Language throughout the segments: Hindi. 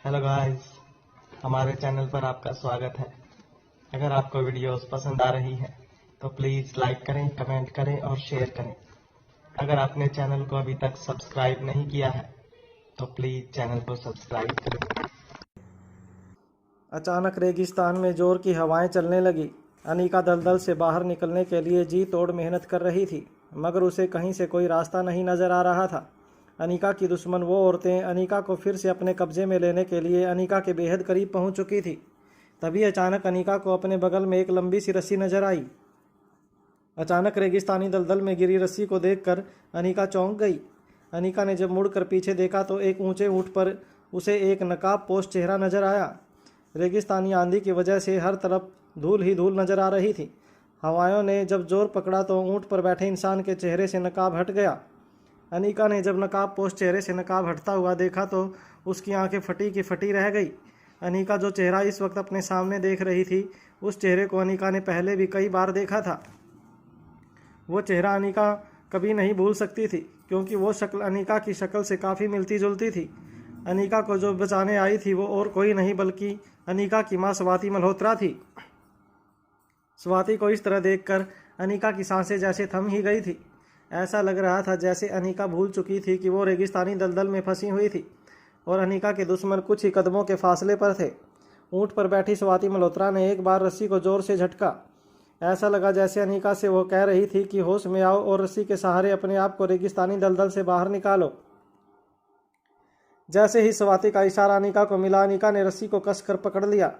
हेलो गाइस, हमारे चैनल पर आपका स्वागत है। अगर आपको वीडियोस पसंद आ रही है तो प्लीज़ लाइक करें, कमेंट करें और शेयर करें। अगर आपने चैनल को अभी तक सब्सक्राइब नहीं किया है तो प्लीज़ चैनल को सब्सक्राइब करें। अचानक रेगिस्तान में जोर की हवाएं चलने लगी। अनीका दलदल से बाहर निकलने के लिए जी तोड़ मेहनत कर रही थी, मगर उसे कहीं से कोई रास्ता नहीं नजर आ रहा था। अनीका की दुश्मन वो औरतें अनीका को फिर से अपने कब्जे में लेने के लिए अनीका के बेहद करीब पहुंच चुकी थी। तभी अचानक अनीका को अपने बगल में एक लंबी सी रस्सी नजर आई। अचानक रेगिस्तानी दलदल में गिरी रस्सी को देखकर अनीका चौंक गई। अनीका ने जब मुड़कर पीछे देखा तो एक ऊंचे ऊंट पर उसे एक नकाबपोश चेहरा नजर आया। रेगिस्तानी आंधी की वजह से हर तरफ धूल ही धूल नजर आ रही थी। हवाओं ने जब जोर पकड़ा तो ऊंट पर बैठे इंसान के चेहरे से नकाब हट गया। अनीका ने जब नकाबपोश चेहरे से नकाब हटता हुआ देखा तो उसकी आंखें फटी की फटी रह गई। अनीका जो चेहरा इस वक्त अपने सामने देख रही थी, उस चेहरे को अनीका ने पहले भी कई बार देखा था। वो चेहरा अनीका कभी नहीं भूल सकती थी, क्योंकि वो शक्ल अनीका की शक्ल से काफ़ी मिलती जुलती थी। अनीका को जो बचाने आई थी वो और कोई नहीं बल्कि अनीका की माँ स्वाति मल्होत्रा थी। स्वाति को इस तरह देखकर अनीका की सांसें जैसे थम ही गई थी। ऐसा लग रहा था जैसे अनीका भूल चुकी थी कि वो रेगिस्तानी दलदल में फंसी हुई थी और अनीका के दुश्मन कुछ ही कदमों के फासले पर थे। ऊंट पर बैठी स्वाति मल्होत्रा ने एक बार रस्सी को जोर से झटका। ऐसा लगा जैसे अनीका से वो कह रही थी कि होश में आओ और रस्सी के सहारे अपने आप को रेगिस्तानी दलदल से बाहर निकालो। जैसे ही स्वाति का इशारा अनीका को मिला, अनीका ने रस्सी को कसकर पकड़ लिया।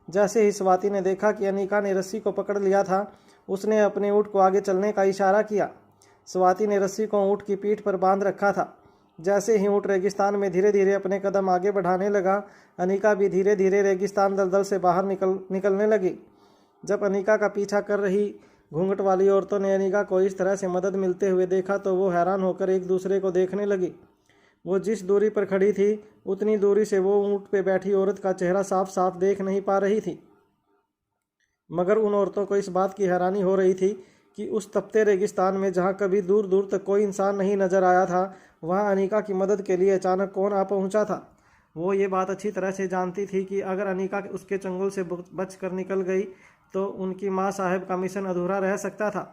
जैसे ही स्वाति ने देखा कि अनीका ने रस्सी को पकड़ लिया था, उसने अपने ऊँट को आगे चलने का इशारा किया। स्वाति ने रस्सी को ऊँट की पीठ पर बांध रखा था। जैसे ही ऊँट रेगिस्तान में धीरे धीरे अपने कदम आगे बढ़ाने लगा, अनीका भी धीरे धीरे रेगिस्तान दलदल से बाहर निकलने लगी। जब अनीका का पीछा कर रही घूंघट वाली औरतों ने अनीका को इस तरह से मदद मिलते हुए देखा तो वो हैरान होकर एक दूसरे को देखने लगी। वो जिस दूरी पर खड़ी थी उतनी दूरी से वो ऊँट पे बैठी औरत का चेहरा साफ साफ देख नहीं पा रही थी, मगर उन औरतों को इस बात की हैरानी हो रही थी कि उस तपते रेगिस्तान में जहाँ कभी दूर दूर तक कोई इंसान नहीं नजर आया था, वहाँ अनीका की मदद के लिए अचानक कौन आ पहुँचा था। वो ये बात अच्छी तरह से जानती थी कि अगर अनीका उसके चंगुल से बच कर निकल गई तो उनकी माँ साहेब का मिशन अधूरा रह सकता था,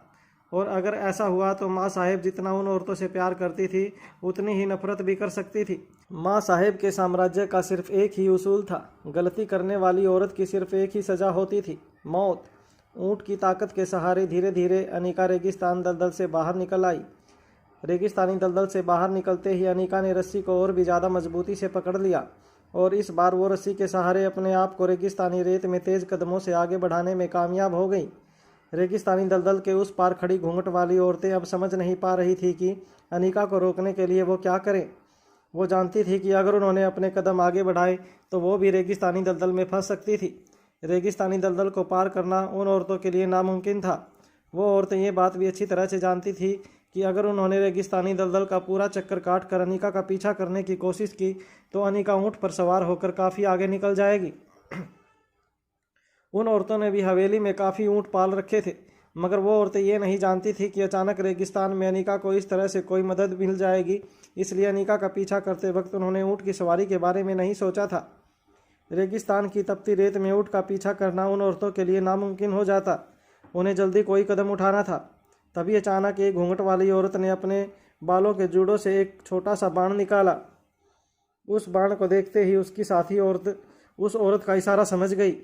और अगर ऐसा हुआ तो माँ साहेब जितना उन औरतों से प्यार करती थी उतनी ही नफरत भी कर सकती थी। माँ साहेब के साम्राज्य का सिर्फ एक ही उसूल था, गलती करने वाली औरत की सिर्फ एक ही सज़ा होती थी, मौत। ऊँट की ताकत के सहारे धीरे धीरे अनीका रेगिस्तान दलदल से बाहर निकल आई। रेगिस्तानी दलदल से बाहर निकलते ही अनीका ने रस्सी को और भी ज़्यादा मजबूती से पकड़ लिया और इस बार वो रस्सी के सहारे अपने आप को रेगिस्तानी रेत में तेज़ कदमों से आगे बढ़ाने में कामयाब हो गई। रेगिस्तानी दलदल के उस पार खड़ी घूंघट वाली औरतें अब समझ नहीं पा रही थी कि अनीका को रोकने के लिए वो क्या करें। वो जानती थी कि अगर उन्होंने अपने कदम आगे बढ़ाए तो वो भी रेगिस्तानी दलदल में फंस सकती थी। रेगिस्तानी दलदल को पार करना उन औरतों के लिए नामुमकिन था। वो औरतें ये बात भी अच्छी तरह से जानती थी कि अगर उन्होंने रेगिस्तानी दलदल का पूरा चक्कर काट कर अनीका का पीछा करने की कोशिश की तो अनीका ऊँट पर सवार होकर काफ़ी आगे निकल जाएगी। उन औरतों ने भी हवेली में काफ़ी ऊँट पाल रखे थे, मगर वो औरतें ये नहीं जानती थी कि अचानक रेगिस्तान में अनीका को इस तरह से कोई मदद मिल जाएगी। इसलिए अनीका का पीछा करते वक्त उन्होंने ऊँट की सवारी के बारे में नहीं सोचा था। रेगिस्तान की तपती रेत में ऊँट का पीछा करना उन औरतों के लिए नामुमकिन हो जाता। उन्हें जल्दी कोई कदम उठाना था। तभी अचानक एक घूंघट वाली औरत ने अपने बालों के जूड़ों से एक छोटा सा बाण निकाला। उस बाण को देखते ही उसकी साथी औरत उस औरत का इशारा समझ गई।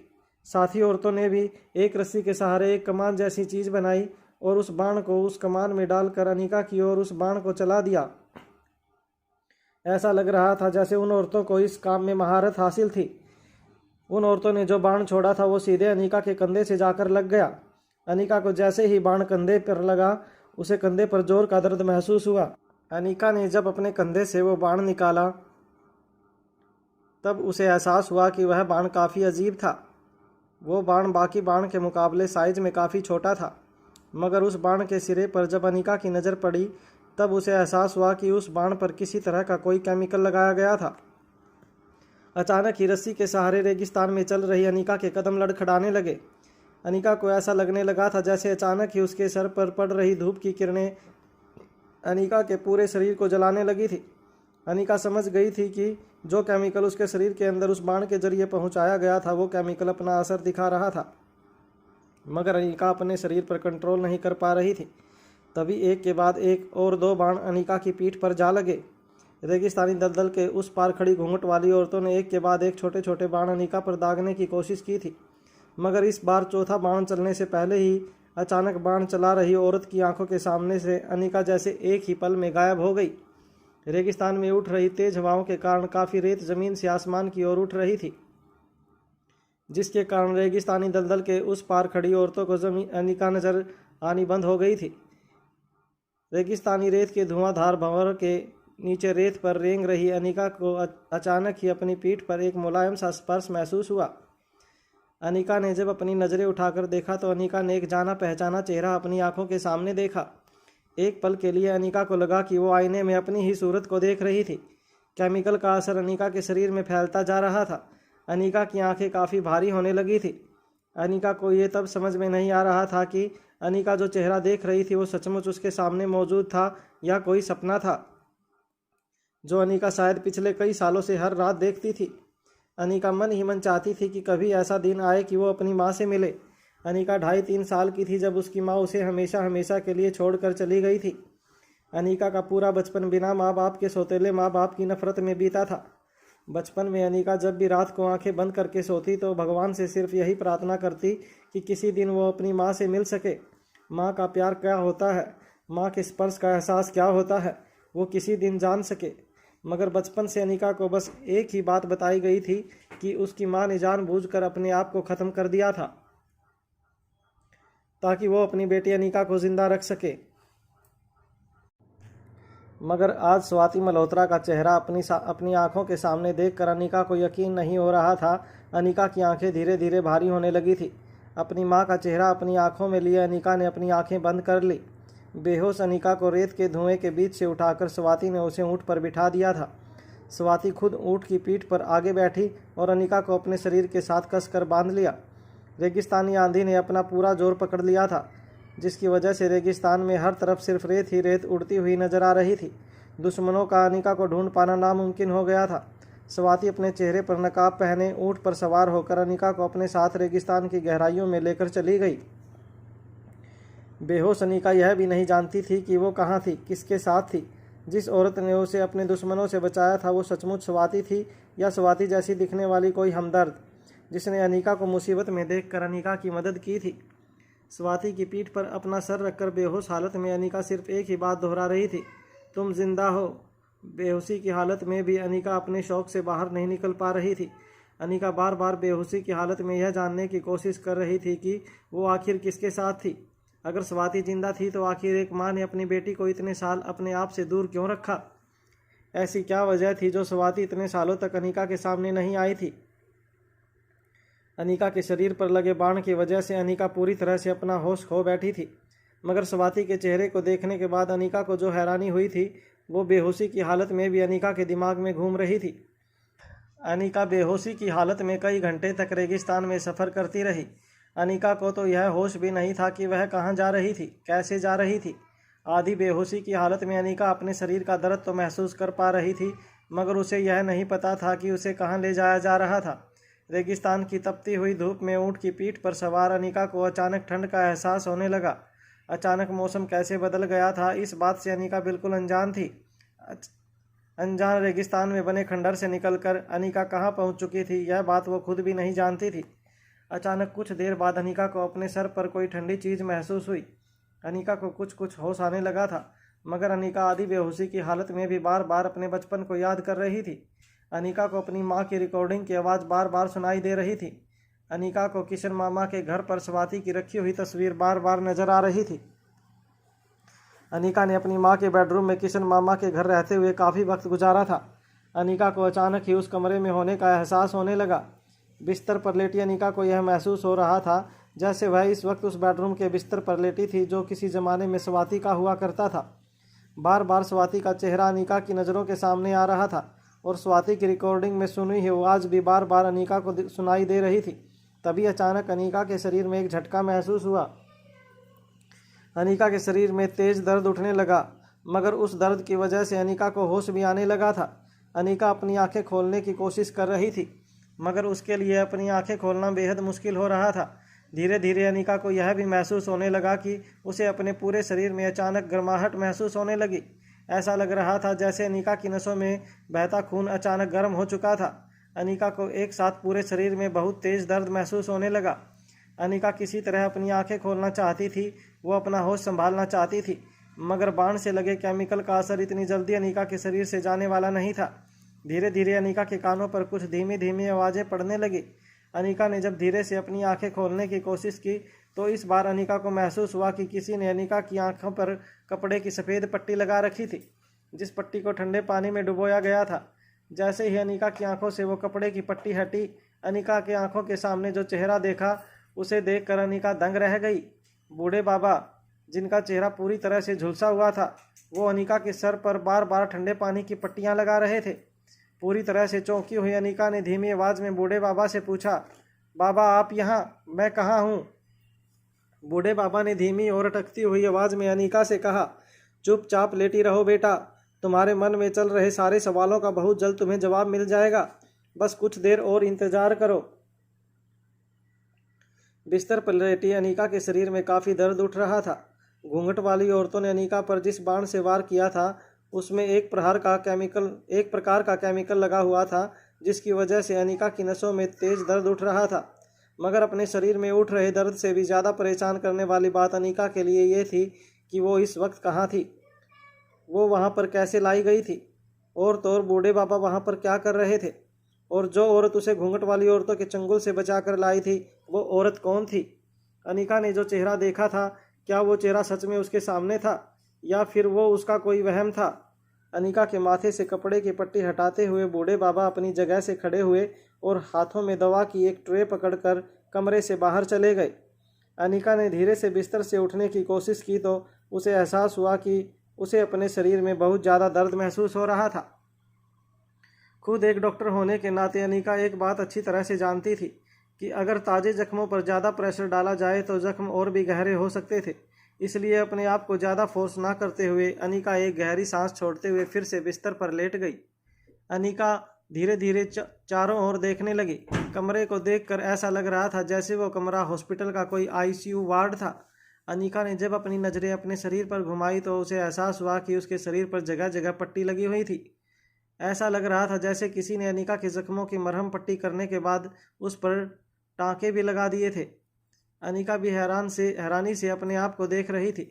साथी औरतों ने भी एक रस्सी के सहारे एक कमान जैसी चीज़ बनाई और उस बाण को उस कमान में डालकर अनीका की ओर उस बाण को चला दिया। ऐसा लग रहा था जैसे उन औरतों को इस काम में महारत हासिल थी। उन औरतों ने जो बाण छोड़ा था वो सीधे अनीका के कंधे से जाकर लग गया। अनीका को जैसे ही बाण कंधे पर लगा, उसे कंधे पर जोर का दर्द महसूस हुआ। अनीका ने जब अपने कंधे से वो बाण निकाला तब उसे एहसास हुआ कि वह बाण काफ़ी अजीब था। वो बाण बाकी बाण के मुकाबले साइज में काफ़ी छोटा था, मगर उस बाण के सिरे पर जब अनीका की नज़र पड़ी तब उसे एहसास हुआ कि उस बाण पर किसी तरह का कोई केमिकल लगाया गया था। अचानक ही रस्सी के सहारे रेगिस्तान में चल रही अनीका के कदम लड़खड़ाने लगे। अनीका को ऐसा लगने लगा था जैसे अचानक ही उसके सर पर पड़ रही धूप की किरणें अनीका के पूरे शरीर को जलाने लगी थी। अनिका समझ गई थी कि जो केमिकल उसके शरीर के अंदर उस बाण के जरिए पहुंचाया गया था वो केमिकल अपना असर दिखा रहा था, मगर अनिका अपने शरीर पर कंट्रोल नहीं कर पा रही थी। तभी एक के बाद एक और 2 बाण अनिका की पीठ पर जा लगे। रेगिस्तानी दलदल के उस पार खड़ी घूंघट वाली औरतों ने एक के बाद एक छोटे छोटे बाण अनिका पर दागने की कोशिश की थी, मगर इस बार चौथा बाण चलने से पहले ही अचानक बाण चला रही औरत की आंखों के सामने से अनिका जैसे एक ही पल में गायब हो गई। रेगिस्तान में उठ रही तेज हवाओं के कारण काफ़ी रेत जमीन से आसमान की ओर उठ रही थी, जिसके कारण रेगिस्तानी दलदल के उस पार खड़ी औरतों को अनिका नजर आनी बंद हो गई थी। रेगिस्तानी रेत के धुआंधार भंवर के नीचे रेत पर रेंग रही अनिका को अचानक ही अपनी पीठ पर एक मुलायम सा स्पर्श महसूस हुआ। अनिका ने जब अपनी नज़रें उठाकर देखा तो अनिका ने एक जाना पहचाना चेहरा अपनी आंखों के सामने देखा। एक पल के लिए अनिका को लगा कि वो आईने में अपनी ही सूरत को देख रही थी। केमिकल का असर अनिका के शरीर में फैलता जा रहा था। अनिका की आंखें काफ़ी भारी होने लगी थी। अनिका को ये तब समझ में नहीं आ रहा था कि अनिका जो चेहरा देख रही थी वो सचमुच उसके सामने मौजूद था या कोई सपना था जो अनिका शायद पिछले कई सालों से हर रात देखती थी। अनिका मन ही मन चाहती थी कि कभी ऐसा दिन आए कि वो अपनी माँ से मिले। अनिका 2.5-3 साल की थी जब उसकी माँ उसे हमेशा हमेशा के लिए छोड़कर चली गई थी। अनिका का पूरा बचपन बिना माँ बाप के सौतेले माँ बाप की नफरत में बीता था। बचपन में अनिका जब भी रात को आंखें बंद करके सोती तो भगवान से सिर्फ यही प्रार्थना करती कि किसी दिन वो अपनी माँ से मिल सके। माँ का प्यार क्या होता है, माँ के स्पर्श का एहसास क्या होता है, वो किसी दिन जान सके। मगर बचपन से अनिका को बस एक ही बात बताई गई थी कि उसकी माँ ने जानबूझकर अपने आप को ख़त्म कर दिया था ताकि वो अपनी बेटी अनिका को जिंदा रख सके। मगर आज स्वाति मल्होत्रा का चेहरा अपनी आंखों के सामने देखकर अनिका को यकीन नहीं हो रहा था। अनिका की आंखें धीरे धीरे भारी होने लगी थी। अपनी माँ का चेहरा अपनी आंखों में लिए अनिका ने अपनी आंखें बंद कर ली। बेहोश अनिका को रेत के धुएं के बीच से उठाकर स्वाति ने उसे ऊँट पर बिठा दिया था। स्वाति खुद ऊँट की पीठ पर आगे बैठी और अनिका को अपने शरीर के साथ कसकर बांध लिया। रेगिस्तानी आंधी ने अपना पूरा जोर पकड़ लिया था, जिसकी वजह से रेगिस्तान में हर तरफ सिर्फ रेत ही रेत उड़ती हुई नजर आ रही थी। दुश्मनों का अनिका को ढूंढ पाना नामुमकिन हो गया था। स्वाति अपने चेहरे पर नकाब पहने ऊँट पर सवार होकर अनिका को अपने साथ रेगिस्तान की गहराइयों में लेकर चली गई। बेहोश अनिका यह भी नहीं जानती थी कि वो कहाँ थी, किसके साथ थी। जिस औरत ने उसे अपने दुश्मनों से बचाया था वो सचमुच स्वाति थी या स्वाति जैसी दिखने वाली कोई हमदर्द जिसने अनिका को मुसीबत में देखकर अनिका की मदद की थी। स्वाति की पीठ पर अपना सर रखकर बेहोश हालत में अनिका सिर्फ एक ही बात दोहरा रही थी, तुम जिंदा हो। बेहोशी की हालत में भी अनिका अपने शौक से बाहर नहीं निकल पा रही थी। अनिका बार बार बेहोशी की हालत में यह जानने की कोशिश कर रही थी कि वो आखिर किसके साथ थी। अगर स्वाति जिंदा थी तो आखिर एक माँ ने अपनी बेटी को इतने साल अपने आप से दूर क्यों रखा? ऐसी क्या वजह थी जो स्वाति इतने सालों तक अनिका के सामने नहीं आई थी? अनिका के शरीर पर लगे बाण की वजह से अनिका पूरी तरह से अपना होश खो बैठी थी। मगर स्वाति के चेहरे को देखने के बाद अनिका को जो हैरानी हुई थी वो बेहोशी की हालत में भी अनिका के दिमाग में घूम रही थी। अनिका बेहोशी की हालत में कई घंटे तक रेगिस्तान में सफ़र करती रही। अनिका को तो यह होश भी नहीं था कि वह कहाँ जा रही थी, कैसे जा रही थी। आधी बेहोशी की हालत में अनिका अपने शरीर का दर्द तो महसूस कर पा रही थी, मगर उसे यह नहीं पता था कि उसे कहाँ ले जाया जा रहा था। रेगिस्तान की तपती हुई धूप में ऊँट की पीठ पर सवार अनिका को अचानक ठंड का एहसास होने लगा। अचानक मौसम कैसे बदल गया था, इस बात से अनिका बिल्कुल अनजान थी। अनजान रेगिस्तान में बने खंडर से निकलकर अनिका कहाँ पहुँच चुकी थी, यह बात वो खुद भी नहीं जानती थी। अचानक कुछ देर बाद अनिका को अपने सर पर कोई ठंडी चीज़ महसूस हुई। अनिका को कुछ होश आने लगा था, मगर अनिका आधी बेहोशी की हालत में भी बार बार अपने बचपन को याद कर रही थी। अनिका को अपनी माँ की रिकॉर्डिंग की आवाज़ बार बार सुनाई दे रही थी। अनिका को किशन मामा के घर पर स्वाति की रखी हुई तस्वीर बार बार नजर आ रही थी। अनिका ने अपनी माँ के बेडरूम में किशन मामा के घर रहते हुए काफ़ी वक्त गुजारा था। अनिका को अचानक ही उस कमरे में होने का एहसास होने लगा। बिस्तर पर लेटी अनिका को यह महसूस हो रहा था जैसे वह इस वक्त उस बेडरूम के बिस्तर पर लेटी थी जो किसी ज़माने में स्वाति का हुआ करता था। बार बार स्वाति का चेहरा अनिका की नज़रों के सामने आ रहा था और स्वाति की रिकॉर्डिंग में सुनी हुई आवाज़ भी बार बार अनिका को सुनाई दे रही थी। तभी अचानक अनिका के शरीर में एक झटका महसूस हुआ। अनिका के शरीर में तेज दर्द उठने लगा। मगर उस दर्द की वजह से अनिका को होश भी आने लगा था। अनिका अपनी आंखें खोलने की कोशिश कर रही थी, मगर उसके लिए अपनी आंखें खोलना बेहद मुश्किल हो रहा था। धीरे धीरे अनिका को यह भी महसूस होने लगा कि उसे अपने पूरे शरीर में अचानक गर्माहट महसूस होने लगी। ऐसा लग रहा था जैसे अनिका की नसों में बहता खून अचानक गर्म हो चुका था। अनिका को एक साथ पूरे शरीर में बहुत तेज दर्द महसूस होने लगा। अनिका किसी तरह अपनी आंखें खोलना चाहती थी, वो अपना होश संभालना चाहती थी, मगर बाण से लगे केमिकल का असर इतनी जल्दी अनिका के शरीर से जाने वाला नहीं था। धीरे धीरे अनिका के कानों पर कुछ धीमी धीमी आवाज़ें पड़ने लगी। अनिका ने जब धीरे से अपनी आंखें खोलने की कोशिश की तो इस बार अनिका को महसूस हुआ कि किसी ने अनिका की आंखों पर कपड़े की सफ़ेद पट्टी लगा रखी थी, जिस पट्टी को ठंडे पानी में डुबोया गया था। जैसे ही अनिका की आंखों से वो कपड़े की पट्टी हटी, अनिका के आंखों के सामने जो चेहरा देखा उसे देखकर अनिका दंग रह गई। बूढ़े बाबा, जिनका चेहरा पूरी तरह से झुलसा हुआ था, वो अनिका के सर पर बार बार ठंडे पानी की पट्टियां लगा रहे थे। पूरी तरह से चौंकी हुई अनिका ने धीमी आवाज़ में बूढ़े बाबा से पूछा, बाबा आप यहाँ, मैं कहाँ हूँ? बूढ़े बाबा ने धीमी और अटकती हुई आवाज़ में अनिका से कहा, चुपचाप लेटी रहो बेटा, तुम्हारे मन में चल रहे सारे सवालों का बहुत जल्द तुम्हें जवाब मिल जाएगा, बस कुछ देर और इंतज़ार करो। बिस्तर पर लेटी अनिका के शरीर में काफ़ी दर्द उठ रहा था। घूंघट वाली औरतों ने अनिका पर जिस बाण से वार किया था उसमें एक प्रकार का केमिकल लगा हुआ था, जिसकी वजह से अनिका की नसों में तेज दर्द उठ रहा था। मगर अपने शरीर में उठ रहे दर्द से भी ज़्यादा परेशान करने वाली बात अनिका के लिए ये थी कि वो इस वक्त कहाँ थी, वो वहाँ पर कैसे लाई गई थी, और तो और बूढ़े बाबा वहाँ पर क्या कर रहे थे, और जो औरत उसे घूंघट वाली औरतों के चंगुल से बचा कर लाई थी वो औरत कौन थी? अनिका ने जो चेहरा देखा था, क्या वो चेहरा सच में उसके सामने था या फिर वो उसका कोई वहम था? अनिका के माथे से कपड़े की पट्टी हटाते हुए बूढ़े बाबा अपनी जगह से खड़े हुए और हाथों में दवा की एक ट्रे पकड़कर कमरे से बाहर चले गए। अनिका ने धीरे से बिस्तर से उठने की कोशिश की तो उसे एहसास हुआ कि उसे अपने शरीर में बहुत ज़्यादा दर्द महसूस हो रहा था। खुद एक डॉक्टर होने के नाते अनिका एक बात अच्छी तरह से जानती थी कि अगर ताज़े जख्मों पर ज़्यादा प्रेशर डाला जाए तो जख्म और भी गहरे हो सकते थे। इसलिए अपने आप को ज़्यादा फोर्स ना करते हुए अनिका एक गहरी सांस छोड़ते हुए फिर से बिस्तर पर लेट गई। अनिका धीरे धीरे चारों ओर देखने लगी। कमरे को देखकर ऐसा लग रहा था जैसे वो कमरा हॉस्पिटल का कोई आईसीयू वार्ड था। अनिका ने जब अपनी नज़रें अपने शरीर पर घुमाई तो उसे एहसास हुआ कि उसके शरीर पर जगह जगह पट्टी लगी हुई थी। ऐसा लग रहा था जैसे किसी ने अनिका के जख्मों की मरहम पट्टी करने के बाद उस पर टाँके भी लगा दिए थे। अनिका भी हैरानी से अपने आप को देख रही थी।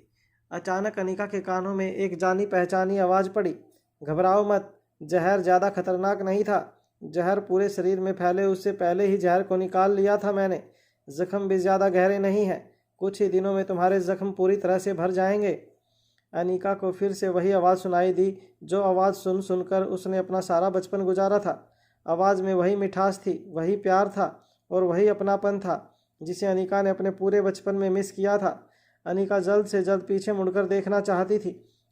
अचानक अनिका के कानों में एक जानी पहचानी आवाज़ पड़ी, घबराओ मत, जहर ज़्यादा खतरनाक नहीं था, जहर पूरे शरीर में फैले उससे पहले ही जहर को निकाल लिया था मैंने, जख्म भी ज़्यादा गहरे नहीं हैं, कुछ ही दिनों में तुम्हारे जख्म पूरी तरह से भर जाएंगे। अनिका को फिर से वही आवाज़ सुनाई दी जो आवाज़ सुनकर उसने अपना सारा बचपन गुजारा था। आवाज़ में वही मिठास थी, वही प्यार था और वही अपनापन था जिसे अनिका ने अपने पूरे बचपन में मिस किया था। अनिका जल्द से जल्द पीछे मुड़कर देखना चाहती थी।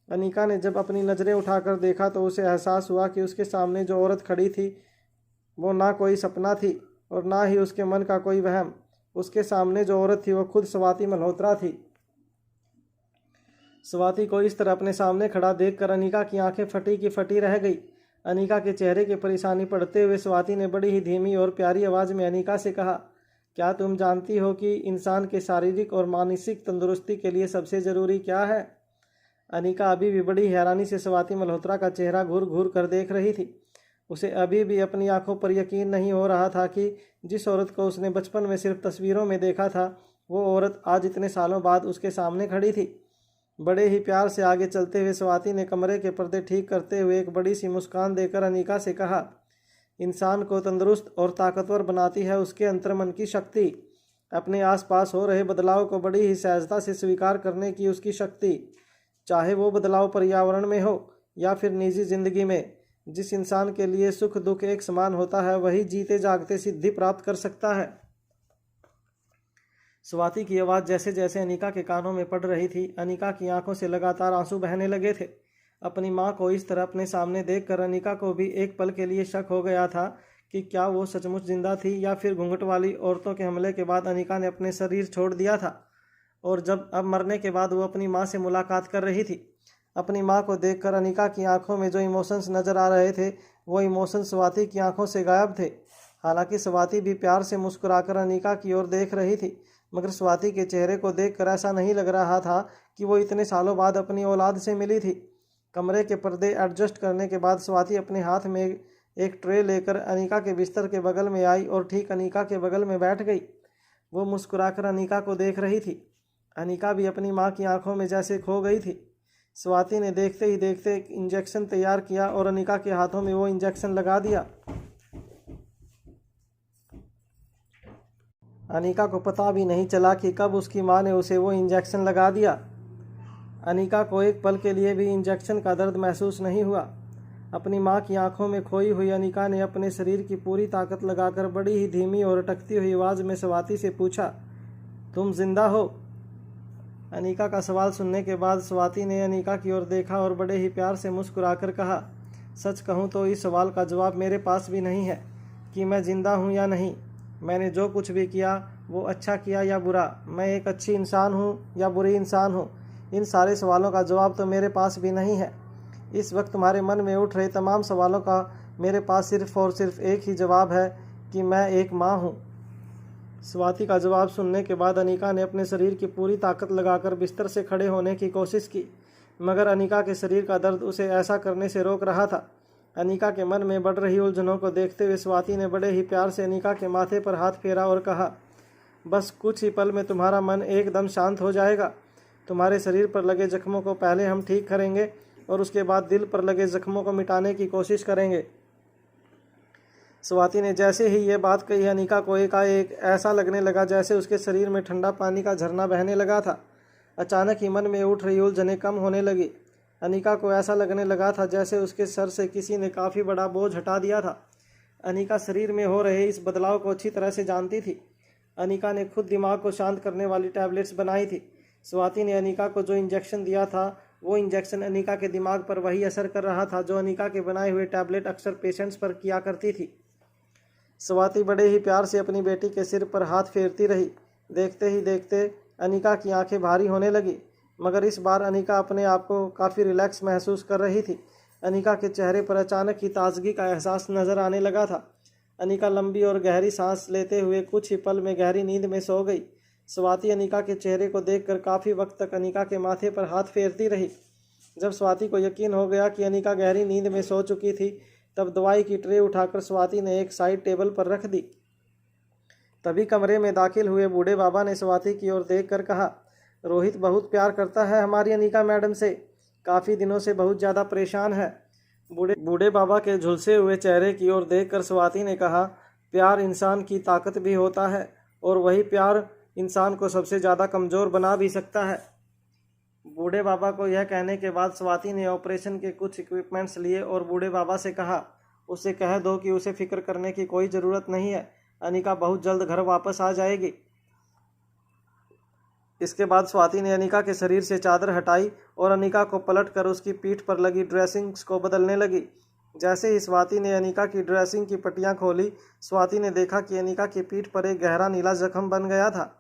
अनिका ने जब अपनी नज़रें उठाकर देखा तो उसे एहसास हुआ कि उसके सामने जो औरत खड़ी थी वो ना कोई सपना थी और ना ही उसके मन का कोई वहम। उसके सामने जो औरत थी वो खुद स्वाति मल्होत्रा थी। स्वाति को इस तरह अपने सामने खड़ा देखकर अनिका की आंखें फटी की फटी रह गई। अनिका के चेहरे की परेशानी पड़ते हुए स्वाति ने बड़ी ही धीमी और प्यारी आवाज़ में अनिका से कहा, क्या तुम जानती हो कि इंसान के शारीरिक और मानसिक तंदुरुस्ती के लिए सबसे ज़रूरी क्या है? अनिका अभी भी बड़ी हैरानी से स्वाति मल्होत्रा का चेहरा घूर घूर कर देख रही थी। उसे अभी भी अपनी आंखों पर यकीन नहीं हो रहा था कि जिस औरत को उसने बचपन में सिर्फ तस्वीरों में देखा था वो औरत आज इतने सालों बाद उसके सामने खड़ी थी। बड़े ही प्यार से आगे चलते हुए स्वाति ने कमरे के पर्दे ठीक करते हुए एक बड़ी सी मुस्कान देकर अनिका से कहा, इंसान को तंदुरुस्त और ताकतवर बनाती है उसके अंतर्मन की शक्ति, अपने आसपास हो रहे बदलाव को बड़ी ही सहजता से स्वीकार करने की उसकी शक्ति, चाहे वो बदलाव पर्यावरण में हो या फिर निजी जिंदगी में। जिस इंसान के लिए सुख दुख एक समान होता है वही जीते जागते सिद्धि प्राप्त कर सकता है। स्वाति की आवाज़ जैसे जैसे अनिका के कानों में पड़ रही थी, अनिका की आंखों से लगातार आंसू बहने लगे थे। अपनी माँ को इस तरह अपने सामने देखकर अनिका को भी एक पल के लिए शक हो गया था कि क्या वो सचमुच जिंदा थी या फिर घूंघट वाली औरतों के हमले के बाद अनिका ने अपने शरीर छोड़ दिया था और जब अब मरने के बाद वो अपनी माँ से मुलाकात कर रही थी। अपनी माँ को देखकर अनिका की आंखों में जो इमोशंस नजर आ रहे थे वो इमोशंस स्वाति की आंखों से गायब थे। हालांकि स्वाति भी प्यार से मुस्कुराकर अनिका की ओर देख रही थी, मगर स्वाति के चेहरे को देखकर ऐसा नहीं लग रहा था कि वो इतने सालों बाद अपनी औलाद से मिली थी। कमरे के पर्दे एडजस्ट करने के बाद स्वाति अपने हाथ में एक ट्रे लेकर अनिका के बिस्तर के बगल में आई और ठीक अनिका के बगल में बैठ गई। वो मुस्कुराकर अनिका को देख रही थी। अनिका भी अपनी माँ की आंखों में जैसे खो गई थी। स्वाति ने देखते ही देखते एक इंजेक्शन तैयार किया और अनिका के हाथों में वो इंजेक्शन लगा दिया। अनिका को पता भी नहीं चला कि कब उसकी माँ ने उसे वो इंजेक्शन लगा दिया। अनिका को एक पल के लिए भी इंजेक्शन का दर्द महसूस नहीं हुआ। अपनी माँ की आंखों में खोई हुई अनिका ने अपने शरीर की पूरी ताकत लगाकर बड़ी ही धीमी और अटकती हुई आवाज़ में स्वाति से पूछा, तुम जिंदा हो? अनिका का सवाल सुनने के बाद स्वाति ने अनिका की ओर देखा और बड़े ही प्यार से मुस्कुराकर कहा, सच कहूँ तो इस सवाल का जवाब मेरे पास भी नहीं है कि मैं जिंदा हूँ या नहीं। मैंने जो कुछ भी किया वो अच्छा किया या बुरा, मैं एक अच्छी इंसान हूँ या बुरी इंसान हूँ, इन सारे सवालों का जवाब तो मेरे पास भी नहीं है। इस वक्त तुम्हारे मन में उठ रहे तमाम सवालों का मेरे पास सिर्फ और सिर्फ एक ही जवाब है कि मैं एक माँ हूँ। स्वाति का जवाब सुनने के बाद अनिका ने अपने शरीर की पूरी ताकत लगाकर बिस्तर से खड़े होने की कोशिश की, मगर अनिका के शरीर का दर्द उसे ऐसा करने से रोक रहा था। अनिका के मन में बढ़ रही उलझनों को देखते हुए स्वाति ने बड़े ही प्यार से अनिका के माथे पर हाथ फेरा और कहा, बस कुछ ही पल में तुम्हारा मन एकदम शांत हो जाएगा। तुम्हारे शरीर पर लगे जख्मों को पहले हम ठीक करेंगे और उसके बाद दिल पर लगे जख्मों को मिटाने की कोशिश करेंगे। स्वाति ने जैसे ही ये बात कही, अनिका को एकाएक ऐसा लगने लगा जैसे उसके शरीर में ठंडा पानी का झरना बहने लगा था। अचानक ही मन में उठ रही उलझनें कम होने लगी। अनिका को ऐसा लगने लगा था जैसे उसके सर से किसी ने काफ़ी बड़ा बोझ हटा दिया था। अनिका शरीर में हो रहे इस बदलाव को अच्छी तरह से जानती थी। अनिका ने खुद दिमाग को शांत करने वाली टैबलेट्स बनाई थी। स्वाति ने अनिका को जो इंजेक्शन दिया था वो इंजेक्शन अनिका के दिमाग पर वही असर कर रहा था जो अनिका के बनाए हुए टैबलेट अक्सर पेशेंट्स पर किया करती थी। स्वाति बड़े ही प्यार से अपनी बेटी के सिर पर हाथ फेरती रही। देखते ही देखते अनिका की आंखें भारी होने लगी, मगर इस बार अनिका अपने आप को काफ़ी रिलैक्स महसूस कर रही थी। अनिका के चेहरे पर अचानक ही ताजगी का एहसास नजर आने लगा था। अनिका लंबी और गहरी सांस लेते हुए कुछ ही पल में गहरी नींद में सो गई। स्वाति अनिका के चेहरे को देखकर काफ़ी वक्त तक अनिका के माथे पर हाथ फेरती रही। जब स्वाति को यकीन हो गया कि अनिका गहरी नींद में सो चुकी थी, तब दवाई की ट्रे उठाकर स्वाति ने एक साइड टेबल पर रख दी। तभी कमरे में दाखिल हुए बूढ़े बाबा ने स्वाति की ओर देखकर कहा, रोहित बहुत प्यार करता है हमारी अनिका मैडम से, काफ़ी दिनों से बहुत ज़्यादा परेशान है। बूढ़े बाबा के झुलसे हुए चेहरे की ओर देखकर स्वाति ने कहा, प्यार इंसान की ताकत भी होता है और वही प्यार इंसान को सबसे ज़्यादा कमज़ोर बना भी सकता है। बूढ़े बाबा को यह कहने के बाद स्वाति ने ऑपरेशन के कुछ इक्विपमेंट्स लिए और बूढ़े बाबा से कहा, उसे कह दो कि उसे फिक्र करने की कोई ज़रूरत नहीं है, अनिका बहुत जल्द घर वापस आ जाएगी। इसके बाद स्वाति ने अनिका के शरीर से चादर हटाई और अनिका को पलटकर उसकी पीठ पर लगी ड्रेसिंग्स को बदलने लगी। जैसे ही स्वाति ने अनिका की ड्रेसिंग की पट्टियां खोली, स्वाति ने देखा कि अनिका की पीठ पर एक गहरा नीला जख्म बन गया था।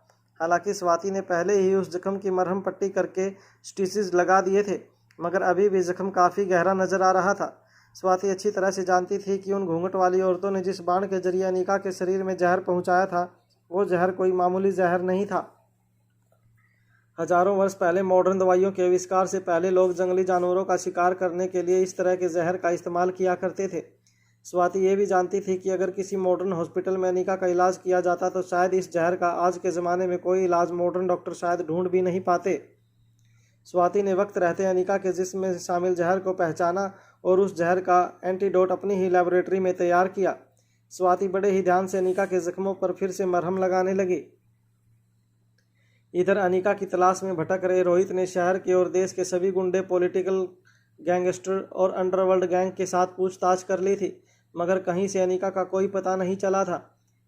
हालांकि स्वाति ने पहले ही उस जख्म की मरहम पट्टी करके स्टिचेस लगा दिए थे, मगर अभी भी जख्म काफ़ी गहरा नजर आ रहा था। स्वाति अच्छी तरह से जानती थी कि उन घूंघट वाली औरतों ने जिस बाण के जरिए अनिका के शरीर में जहर पहुंचाया था, वो जहर कोई मामूली जहर नहीं था। हजारों वर्ष पहले मॉडर्न दवाइयों के आविष्कार से पहले लोग जंगली जानवरों का शिकार करने के लिए इस तरह के जहर का इस्तेमाल किया करते थे। स्वाति ये भी जानती थी कि अगर किसी मॉडर्न हॉस्पिटल में अनिका का इलाज किया जाता तो शायद इस जहर का आज के ज़माने में कोई इलाज मॉडर्न डॉक्टर शायद ढूंढ भी नहीं पाते। स्वाति ने वक्त रहते अनिका के जिस्म में शामिल जहर को पहचाना और उस जहर का एंटीडोट अपनी ही लेबोरेटरी में तैयार किया। स्वाति बड़े ही ध्यान से अनिका के जख्मों पर फिर से मरहम लगाने लगी। इधर अनिका की तलाश में भटक रहे रोहित ने शहर के और देश के सभी गुंडे, पॉलिटिकल गैंगस्टर और अंडरवर्ल्ड गैंग के साथ पूछताछ कर ली थी, मगर कहीं से अनिका का कोई पता नहीं चला था।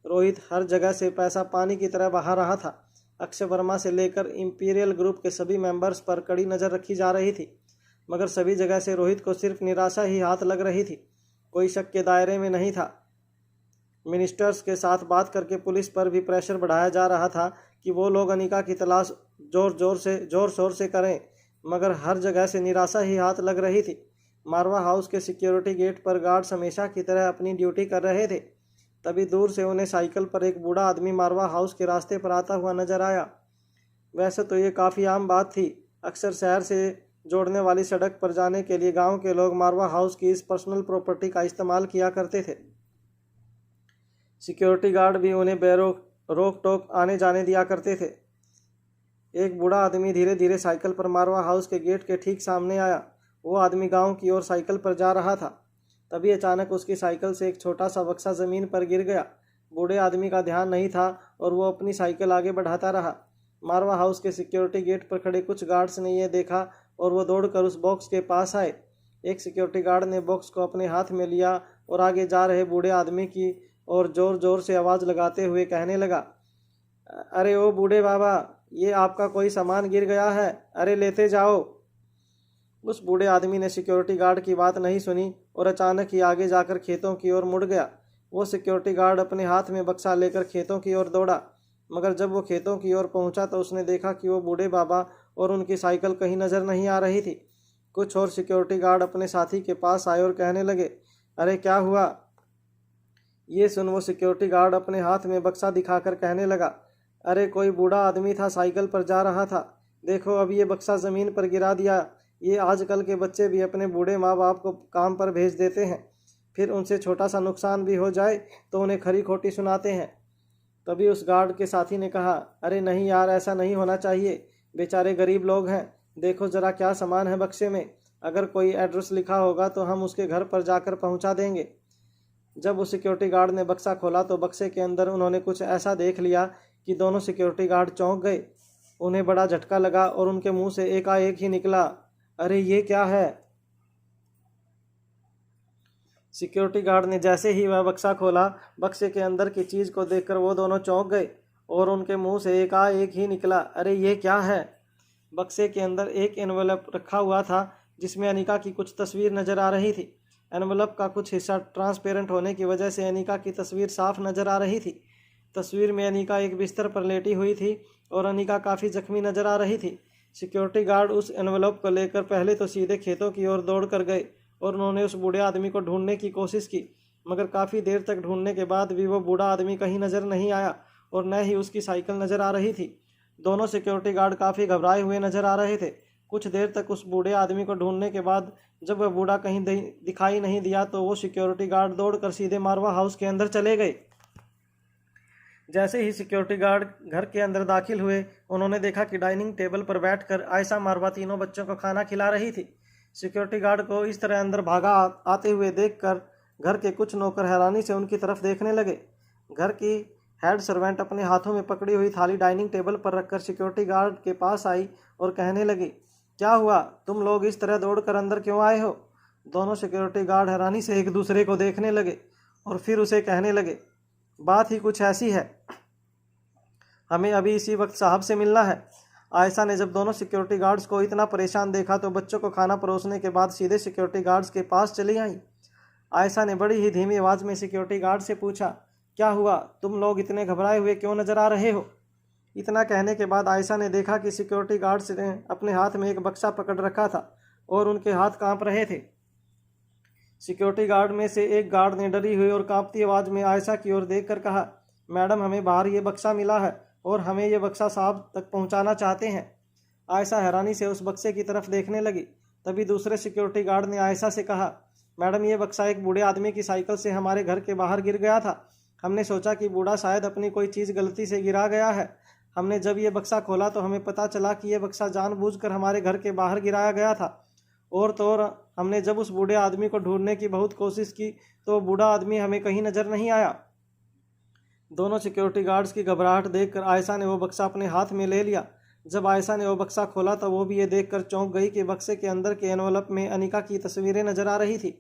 रोहित हर जगह से पैसा पानी की तरह बहा रहा था। अक्षय वर्मा से लेकर इंपीरियल ग्रुप के सभी मेंबर्स पर कड़ी नज़र रखी जा रही थी, मगर सभी जगह से रोहित को सिर्फ निराशा ही हाथ लग रही थी। कोई शक के दायरे में नहीं था। मिनिस्टर्स के साथ बात करके पुलिस पर भी प्रेशर बढ़ाया जा रहा था कि वो लोग अनिका की तलाश जोर शोर से करें, मगर हर जगह से निराशा ही हाथ लग रही थी। मारवा हाउस के सिक्योरिटी गेट पर गार्ड्स हमेशा की तरह अपनी ड्यूटी कर रहे थे। तभी दूर से उन्हें साइकिल पर एक बूढ़ा आदमी मारवा हाउस के रास्ते पर आता हुआ नजर आया। वैसे तो ये काफ़ी आम बात थी। अक्सर शहर से जोड़ने वाली सड़क पर जाने के लिए गांव के लोग मारवा हाउस की इस पर्सनल प्रॉपर्टी का इस्तेमाल किया करते थे। सिक्योरिटी गार्ड भी उन्हें रोक टोक आने जाने दिया करते थे। एक बूढ़ा आदमी धीरे धीरे साइकिल पर मारवा हाउस के गेट के ठीक सामने आया। वो आदमी गांव की ओर साइकिल पर जा रहा था। तभी अचानक उसकी साइकिल से एक छोटा सा बक्सा ज़मीन पर गिर गया। बूढ़े आदमी का ध्यान नहीं था और वो अपनी साइकिल आगे बढ़ाता रहा। मारवा हाउस के सिक्योरिटी गेट पर खड़े कुछ गार्ड्स ने यह देखा और वो दौड़कर उस बॉक्स के पास आए। एक सिक्योरिटी गार्ड ने बॉक्स को अपने हाथ में लिया और आगे जा रहे बूढ़े आदमी की और ज़ोर ज़ोर से आवाज़ लगाते हुए कहने लगा, अरे ओ बूढ़े बाबा, ये आपका कोई सामान गिर गया है, अरे लेते जाओ। उस बूढ़े आदमी ने सिक्योरिटी गार्ड की बात नहीं सुनी और अचानक ही आगे जाकर खेतों की ओर मुड़ गया। वो सिक्योरिटी गार्ड अपने हाथ में बक्सा लेकर खेतों की ओर दौड़ा, मगर जब वो खेतों की ओर पहुंचा तो उसने देखा कि वो बूढ़े बाबा और उनकी साइकिल कहीं नज़र नहीं आ रही थी। कुछ और सिक्योरिटी गार्ड अपने साथी के पास आए और कहने लगे, अरे क्या हुआ? ये सुन वो सिक्योरिटी गार्ड अपने हाथ में बक्सा दिखाकर कहने लगा, अरे कोई बूढ़ा आदमी था, साइकिल पर जा रहा था, देखो अब ये बक्सा ज़मीन पर गिरा दिया। ये आजकल के बच्चे भी अपने बूढ़े माँ बाप को काम पर भेज देते हैं, फिर उनसे छोटा सा नुकसान भी हो जाए तो उन्हें खरी खोटी सुनाते हैं। तभी उस गार्ड के साथी ने कहा, अरे नहीं यार, ऐसा नहीं होना चाहिए, बेचारे गरीब लोग हैं, देखो ज़रा क्या सामान है बक्से में, अगर कोई एड्रेस लिखा होगा तो हम उसके घर पर जाकर पहुंचा देंगे। जब उस सिक्योरिटी गार्ड ने बक्सा खोला तो बक्से के अंदर उन्होंने कुछ ऐसा देख लिया कि दोनों सिक्योरिटी गार्ड चौंक गए। उन्हें बड़ा झटका लगा और उनके मुंह से एकाएक ही निकला, अरे ये क्या है? सिक्योरिटी गार्ड ने जैसे ही वह बक्सा खोला, बक्से के अंदर की चीज़ को देखकर वो दोनों चौंक गए और उनके मुंह से एकाएक ही निकला, अरे ये क्या है? बक्से के अंदर एक एनवेलप रखा हुआ था जिसमें अनिका की कुछ तस्वीर नज़र आ रही थी। एनवेलप का कुछ हिस्सा ट्रांसपेरेंट होने की वजह से अनिका की तस्वीर साफ नज़र आ रही थी। तस्वीर में अनिका एक बिस्तर पर लेटी हुई थी और अनिका काफ़ी जख्मी नज़र आ रही थी। सिक्योरिटी गार्ड उस एनवेलप को लेकर पहले तो सीधे खेतों की ओर दौड़ कर गए और उन्होंने उस बूढ़े आदमी को ढूंढने की कोशिश की, मगर काफ़ी देर तक ढूंढने के बाद भी वो बूढ़ा आदमी कहीं नज़र नहीं आया और न ही उसकी साइकिल नज़र आ रही थी। दोनों सिक्योरिटी गार्ड काफ़ी घबराए हुए नज़र आ रहे थे। कुछ देर तक उस बूढ़े आदमी को ढूंढने के बाद जब वह बूढ़ा कहीं दिखाई नहीं दिया तो वो सिक्योरिटी गार्ड दौड़कर सीधे मारवा हाउस के अंदर चले गए। जैसे ही सिक्योरिटी गार्ड घर के अंदर दाखिल हुए, उन्होंने देखा कि डाइनिंग टेबल पर बैठकर आयशा मारवा तीनों बच्चों को खाना खिला रही थी। सिक्योरिटी गार्ड को इस तरह अंदर भागा आते हुए देखकर घर के कुछ नौकर हैरानी से उनकी तरफ देखने लगे। घर की हेड सर्वेंट अपने हाथों में पकड़ी हुई थाली डाइनिंग टेबल पर रखकर सिक्योरिटी गार्ड के पास आई और कहने लगी, क्या हुआ, तुम लोग इस तरह दौड़कर अंदर क्यों आए हो? दोनों सिक्योरिटी गार्ड हैरानी से एक दूसरे को देखने लगे और फिर उसे कहने लगे, बात ही कुछ ऐसी है, हमें अभी इसी वक्त साहब से मिलना है। आयशा ने जब दोनों सिक्योरिटी गार्ड्स को इतना परेशान देखा तो बच्चों को खाना परोसने के बाद सीधे सिक्योरिटी गार्ड्स के पास चली आई। आयशा ने बड़ी ही धीमी आवाज़ में सिक्योरिटी गार्ड से पूछा, क्या हुआ, तुम लोग इतने घबराए हुए क्यों नज़र आ रहे हो? इतना कहने के बाद आयशा ने देखा कि सिक्योरिटी गार्ड्स ने अपने हाथ में एक बक्सा पकड़ रखा था और उनके हाथ कांप रहे थे। सिक्योरिटी गार्ड में से एक गार्ड ने डरी हुई और कांपती आवाज़ में आयशा की ओर देखकर कहा, मैडम, हमें बाहर ये बक्सा मिला है और हमें ये बक्सा साहब तक पहुंचाना चाहते हैं। आयशा हैरानी से उस बक्से की तरफ देखने लगी। तभी दूसरे सिक्योरिटी गार्ड ने आयशा से कहा, मैडम, ये बक्सा एक बूढ़े आदमी की साइकिल से हमारे घर के बाहर गिर गया था। हमने सोचा कि बूढ़ा शायद अपनी कोई चीज़ गलती से गिरा गया है। हमने जब ये बक्सा खोला तो हमें पता चला कि यह बक्सा जानबूझकर हमारे घर के बाहर गिराया गया था। और तो और हमने जब उस बूढ़े आदमी को ढूंढने की बहुत कोशिश की तो बूढ़ा आदमी हमें कहीं नज़र नहीं आया। दोनों सिक्योरिटी गार्ड्स की घबराहट देखकर आयशा ने वो बक्सा अपने हाथ में ले लिया। जब आयशा ने वो बक्सा खोला तो वो भी ये देखकर चौंक गई कि बक्से के अंदर के एनवलप में अनिका की तस्वीरें नज़र आ रही थी।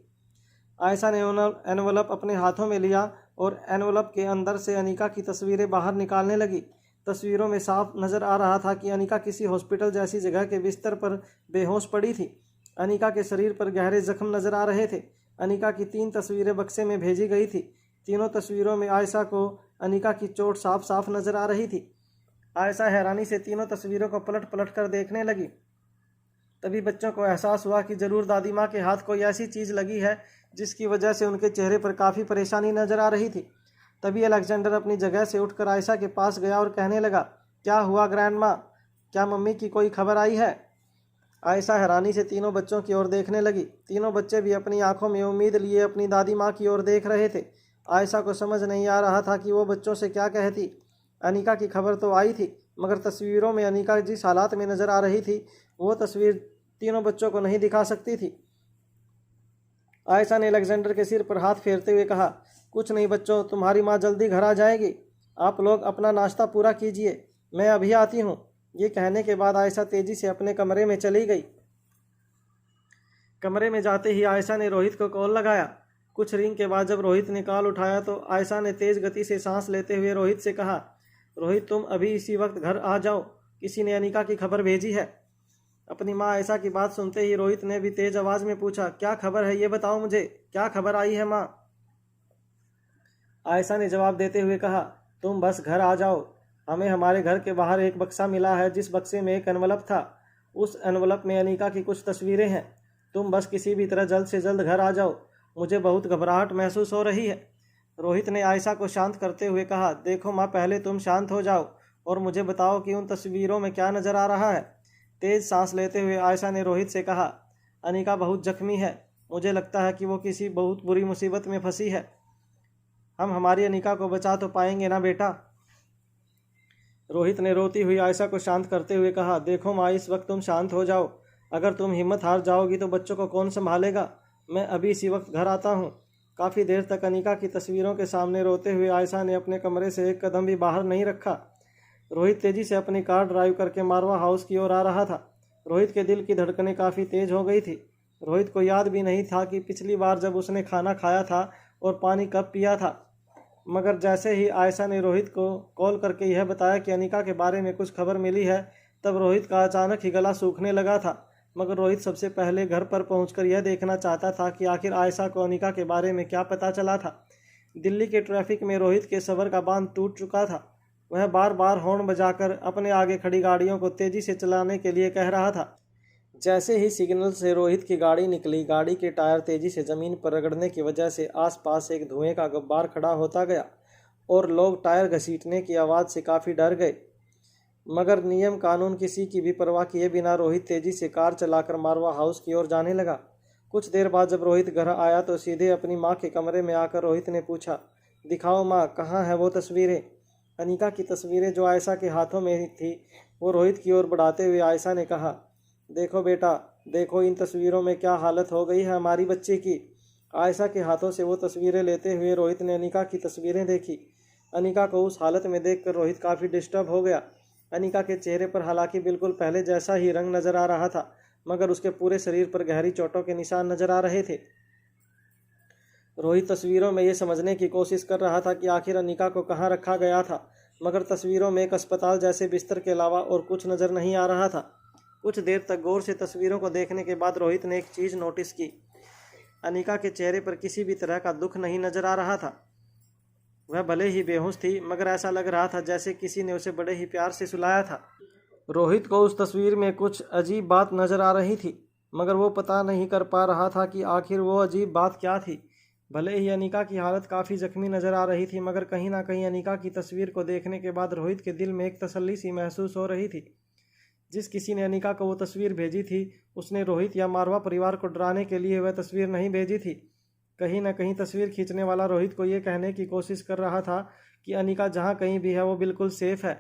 आयशा ने एनवलप अपने हाथों में लिया और एनवलप के अंदर से अनिका की तस्वीरें बाहर निकालने लगी। तस्वीरों में साफ नज़र आ रहा था कि अनिका किसी हॉस्पिटल जैसी जगह के बिस्तर पर बेहोश पड़ी थी। अनिका के शरीर पर गहरे जख्म नज़र आ रहे थे। अनिका की 3 तस्वीरें बक्से में भेजी गई थी। तीनों तस्वीरों में आयशा को अनिका की चोट साफ साफ नज़र आ रही थी। आयशा हैरानी से तीनों तस्वीरों को पलट पलट कर देखने लगी। तभी बच्चों को एहसास हुआ कि जरूर दादी माँ के हाथ कोई ऐसी चीज़ लगी है जिसकी वजह से उनके चेहरे पर काफ़ी परेशानी नजर आ रही थी। तभी अलेक्जेंडर अपनी जगह से उठकर आयशा के पास गया और कहने लगा, क्या हुआ ग्रैंड माँ, क्या मम्मी की कोई खबर आई है? आयशा हैरानी से तीनों बच्चों की ओर देखने लगी। तीनों बच्चे भी अपनी आंखों में उम्मीद लिए अपनी दादी माँ की ओर देख रहे थे। आयशा को समझ नहीं आ रहा था कि वो बच्चों से क्या कहती। अनीका की खबर तो आई थी, मगर तस्वीरों में अनीका जिस हालात में नजर आ रही थी वो तस्वीर तीनों बच्चों को नहीं दिखा सकती थी। आयशा ने अलेक्जेंडर के सिर पर हाथ फेरते हुए कहा, कुछ नहीं बच्चों, तुम्हारी माँ जल्दी घर आ जाएगी, आप लोग अपना नाश्ता पूरा कीजिए, मैं अभी आती हूँ। ये कहने के बाद आयशा तेजी से अपने कमरे में चली गई। कमरे में जाते ही आयशा ने रोहित को कॉल लगाया। कुछ रिंग के बाद जब रोहित ने कॉल उठाया तो आयशा ने तेज गति से सांस लेते हुए रोहित से कहा, रोहित तुम अभी इसी वक्त घर आ जाओ, किसी ने अनीका की खबर भेजी है। अपनी माँ आयशा की बात सुनते ही रोहित ने भी तेज आवाज में पूछा, क्या खबर है, ये बताओ मुझे, क्या खबर आई है माँ? आयशा ने जवाब देते हुए कहा, तुम बस घर आ जाओ, हमें हमारे घर के बाहर एक बक्सा मिला है जिस बक्से में एक एनवलप था, उस एनवलप में अनीका की कुछ तस्वीरें हैं, तुम बस किसी भी तरह जल्द से जल्द घर आ जाओ, मुझे बहुत घबराहट महसूस हो रही है। रोहित ने आयशा को शांत करते हुए कहा, देखो माँ, पहले तुम शांत हो जाओ और मुझे बताओ कि उन तस्वीरों में क्या नज़र आ रहा है। तेज सांस लेते हुए आयशा ने रोहित से कहा, अनीका बहुत जख्मी है, मुझे लगता है कि वो किसी बहुत बुरी मुसीबत में फंसी है, हम हमारी अनीका को बचा तो पाएंगे ना बेटा? रोहित ने रोती हुई आयशा को शांत करते हुए कहा, देखो माँ, इस वक्त तुम शांत हो जाओ, अगर तुम हिम्मत हार जाओगी तो बच्चों को कौन संभालेगा, मैं अभी इसी वक्त घर आता हूँ। काफ़ी देर तक अनीका की तस्वीरों के सामने रोते हुए आयशा ने अपने कमरे से एक कदम भी बाहर नहीं रखा। रोहित तेजी से अपनी कार ड्राइव करके मारवा हाउस की ओर आ रहा था। रोहित के दिल की धड़कनें काफ़ी तेज हो गई थी। रोहित को याद भी नहीं था कि पिछली बार जब उसने खाना खाया था और पानी कब पिया था, मगर जैसे ही आयशा ने रोहित को कॉल करके यह बताया कि अनीका के बारे में कुछ खबर मिली है, तब रोहित का अचानक ही गला सूखने लगा था। मगर रोहित सबसे पहले घर पर पहुंचकर यह देखना चाहता था कि आखिर आयशा को अनीका के बारे में क्या पता चला था। दिल्ली के ट्रैफिक में रोहित के सब्र का बांध टूट चुका था। वह बार बार हॉर्न बजाकर अपने आगे खड़ी गाड़ियों को तेजी से चलाने के लिए कह रहा था। जैसे ही सिग्नल से रोहित की गाड़ी निकली, गाड़ी के टायर तेजी से ज़मीन पर रगड़ने की वजह से आसपास एक धुएं का गुब्बार खड़ा होता गया और लोग टायर घसीटने की आवाज़ से काफ़ी डर गए। मगर नियम कानून किसी की भी परवाह किए बिना रोहित तेजी से कार चलाकर मारवा हाउस की ओर जाने लगा। कुछ देर बाद जब रोहित घर आया तो सीधे अपनी माँ के कमरे में आकर रोहित ने पूछा, दिखाओ माँ, कहाँ है वो तस्वीरें? अनीका की तस्वीरें जो आयशा के हाथों में थी वो रोहित की ओर बढ़ाते हुए आयशा ने कहा, देखो बेटा, देखो इन तस्वीरों में क्या हालत हो गई है हमारी बच्ची की। आयशा के हाथों से वो तस्वीरें लेते हुए रोहित ने अनीका की तस्वीरें देखी। अनीका को उस हालत में देखकर रोहित काफ़ी डिस्टर्ब हो गया। अनीका के चेहरे पर हालांकि बिल्कुल पहले जैसा ही रंग नजर आ रहा था, मगर उसके पूरे शरीर पर गहरी चोटों के निशान नजर आ रहे थे। रोहित तस्वीरों में ये समझने की कोशिश कर रहा था कि आखिर अनीका को कहाँ रखा गया था, मगर तस्वीरों में एक अस्पताल जैसे बिस्तर के अलावा और कुछ नज़र नहीं आ रहा था। कुछ देर तक गौर से तस्वीरों को देखने के बाद रोहित ने एक चीज़ नोटिस की। अनीका के चेहरे पर किसी भी तरह का दुख नहीं नजर आ रहा था। वह भले ही बेहोश थी, मगर ऐसा लग रहा था जैसे किसी ने उसे बड़े ही प्यार से सुलाया था। रोहित को उस तस्वीर में कुछ अजीब बात नजर आ रही थी, मगर वो पता नहीं कर पा रहा था कि आखिर वो अजीब बात क्या थी। भले ही अनीका की हालत काफ़ी जख्मी नजर आ रही थी, मगर कहीं ना कहीं अनीका की तस्वीर को देखने के बाद रोहित के दिल में एक तसल्ली सी महसूस हो रही थी। जिस किसी ने अनीका को वो तस्वीर भेजी थी, उसने रोहित या मारवा परिवार को डराने के लिए वह तस्वीर नहीं भेजी थी। कहीं ना कहीं तस्वीर खींचने वाला रोहित को ये कहने की कोशिश कर रहा था कि अनीका जहाँ कहीं भी है वो बिल्कुल सेफ है।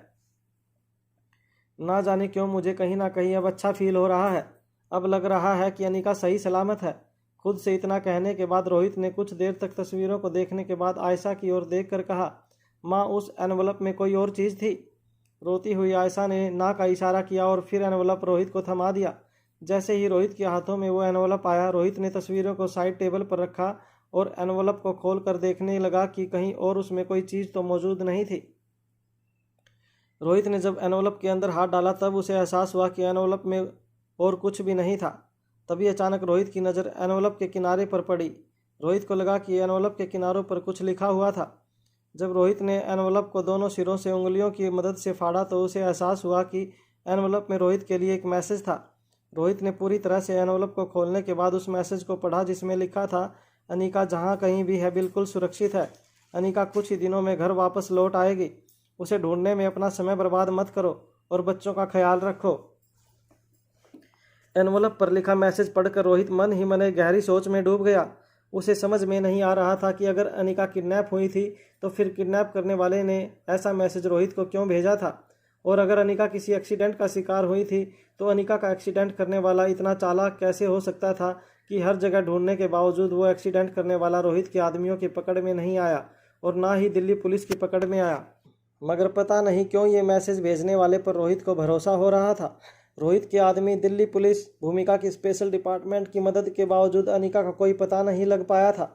ना जाने क्यों मुझे कहीं ना कहीं अब अच्छा फील हो रहा है। अब लग रहा है कि अनीका सही सलामत है। खुद से इतना कहने के बाद रोहित ने कुछ देर तक तस्वीरों को देखने के बाद आयशा की ओर देखकर कहा, माँ, उस एनवलप में कोई और चीज़ थी? रोती हुई आयशा ने ना का इशारा किया और फिर एनवलप रोहित को थमा दिया। जैसे ही रोहित के हाथों में वो एनवलप आया, रोहित ने तस्वीरों को साइड टेबल पर रखा और एनवलप को खोलकर देखने लगा कि कहीं और उसमें कोई चीज़ तो मौजूद नहीं थी। रोहित ने जब एनवलप के अंदर हाथ डाला तब उसे एहसास हुआ कि एनवलप में और कुछ भी नहीं था। तभी अचानक रोहित की नज़र एनवलप के किनारे पर पड़ी। रोहित को लगा कि एनवलप के किनारों पर कुछ लिखा हुआ था। जब रोहित ने एनवलप को दोनों सिरों से उंगलियों की मदद से फाड़ा तो उसे एहसास हुआ कि एनवलप में रोहित के लिए एक मैसेज था। रोहित ने पूरी तरह से एनवलप को खोलने के बाद उस मैसेज को पढ़ा जिसमें लिखा था, अनिका जहाँ कहीं भी है बिल्कुल सुरक्षित है। अनिका कुछ ही दिनों में घर वापस लौट आएगी। उसे ढूंढने में अपना समय बर्बाद मत करो और बच्चों का ख्याल रखो। एनवलप पर लिखा मैसेज पढ़कर रोहित मन ही मन एक गहरी सोच में डूब गया। उसे समझ में नहीं आ रहा था कि अगर अनिका किडनैप हुई थी तो फिर किडनैप करने वाले ने ऐसा मैसेज रोहित को क्यों भेजा था, और अगर अनिका किसी एक्सीडेंट का शिकार हुई थी तो अनिका का एक्सीडेंट करने वाला इतना चालाक कैसे हो सकता था कि हर जगह ढूंढने के बावजूद वो एक्सीडेंट करने वाला रोहित के आदमियों की पकड़ में नहीं आया और ना ही दिल्ली पुलिस की पकड़ में आया। मगर पता नहीं क्यों ये मैसेज भेजने वाले पर रोहित को भरोसा हो रहा था। रोहित के आदमी दिल्ली पुलिस भूमिका की स्पेशल डिपार्टमेंट की मदद के बावजूद अनिका का कोई पता नहीं लग पाया था।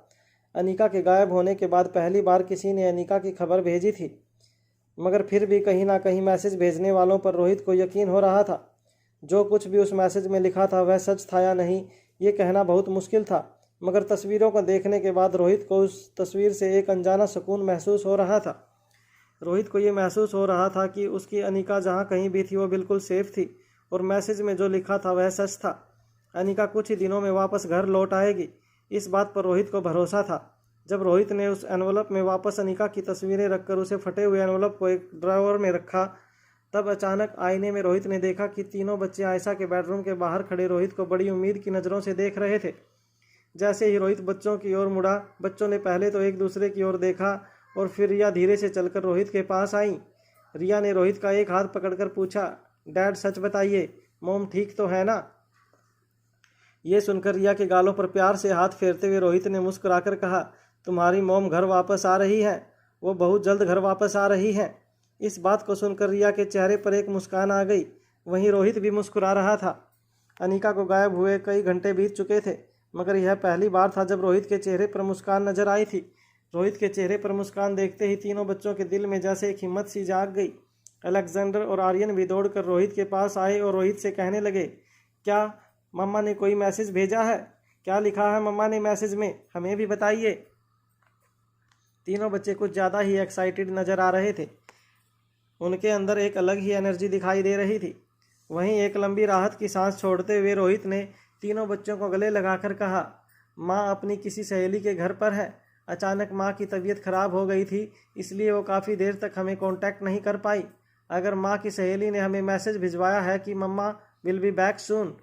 अनिका के गायब होने के बाद पहली बार किसी ने अनिका की खबर भेजी थी, मगर फिर भी कहीं ना कहीं मैसेज भेजने वालों पर रोहित को यकीन हो रहा था। जो कुछ भी उस मैसेज में लिखा था वह सच था या नहीं ये कहना बहुत मुश्किल था, मगर तस्वीरों को देखने के बाद रोहित को उस तस्वीर से एक अनजाना सुकून महसूस हो रहा था। रोहित को ये महसूस हो रहा था कि उसकी अनिका जहाँ कहीं भी थी वो बिल्कुल सेफ थी और मैसेज में जो लिखा था वह सच था। अनिका कुछ ही दिनों में वापस घर लौट आएगी, इस बात पर रोहित को भरोसा था। जब रोहित ने उस एनवलप में वापस अनिका की तस्वीरें रखकर उसे फटे हुए एनवलप को एक ड्रावर में रखा, तब अचानक आईने में रोहित ने देखा कि तीनों बच्चे आयशा के बेडरूम के बाहर खड़े रोहित को बड़ी उम्मीद की नज़रों से देख रहे थे। जैसे ही रोहित बच्चों की ओर मुड़ा, बच्चों ने पहले तो एक दूसरे की ओर देखा और फिर रिया धीरे से चलकर रोहित के पास आई। रिया ने रोहित का एक हाथ पकड़कर पूछा, डैड सच बताइए, मोम ठीक तो है ना? ये सुनकर रिया के गालों पर प्यार से हाथ फेरते हुए रोहित ने मुस्कुराकर कहा, तुम्हारी मोम घर वापस आ रही है, वो बहुत जल्द घर वापस आ रही है। इस बात को सुनकर रिया के चेहरे पर एक मुस्कान आ गई। वहीं रोहित भी मुस्कुरा रहा था। अनिका को गायब हुए कई घंटे बीत चुके थे, मगर यह पहली बार था जब रोहित के चेहरे पर मुस्कान नजर आई थी। रोहित के चेहरे पर मुस्कान देखते ही तीनों बच्चों के दिल में जैसे एक हिम्मत सी जाग गई। अलेक्जेंडर और आर्यन भी दौड़कर रोहित के पास आए और रोहित से कहने लगे, क्या मम्मा ने कोई मैसेज भेजा है? क्या लिखा है मम्मा ने मैसेज में, हमें भी बताइए। तीनों बच्चे कुछ ज़्यादा ही एक्साइटेड नज़र आ रहे थे। उनके अंदर एक अलग ही एनर्जी दिखाई दे रही थी। वहीं एक लंबी राहत की सांस छोड़ते हुए रोहित ने तीनों बच्चों को गले लगाकर कहा, माँ अपनी किसी सहेली के घर पर है। अचानक माँ की तबीयत खराब हो गई थी, इसलिए वो काफ़ी देर तक हमें कांटेक्ट नहीं कर पाई। अगर माँ की सहेली ने हमें मैसेज भिजवाया है कि मम्मा विल बी बैक सून।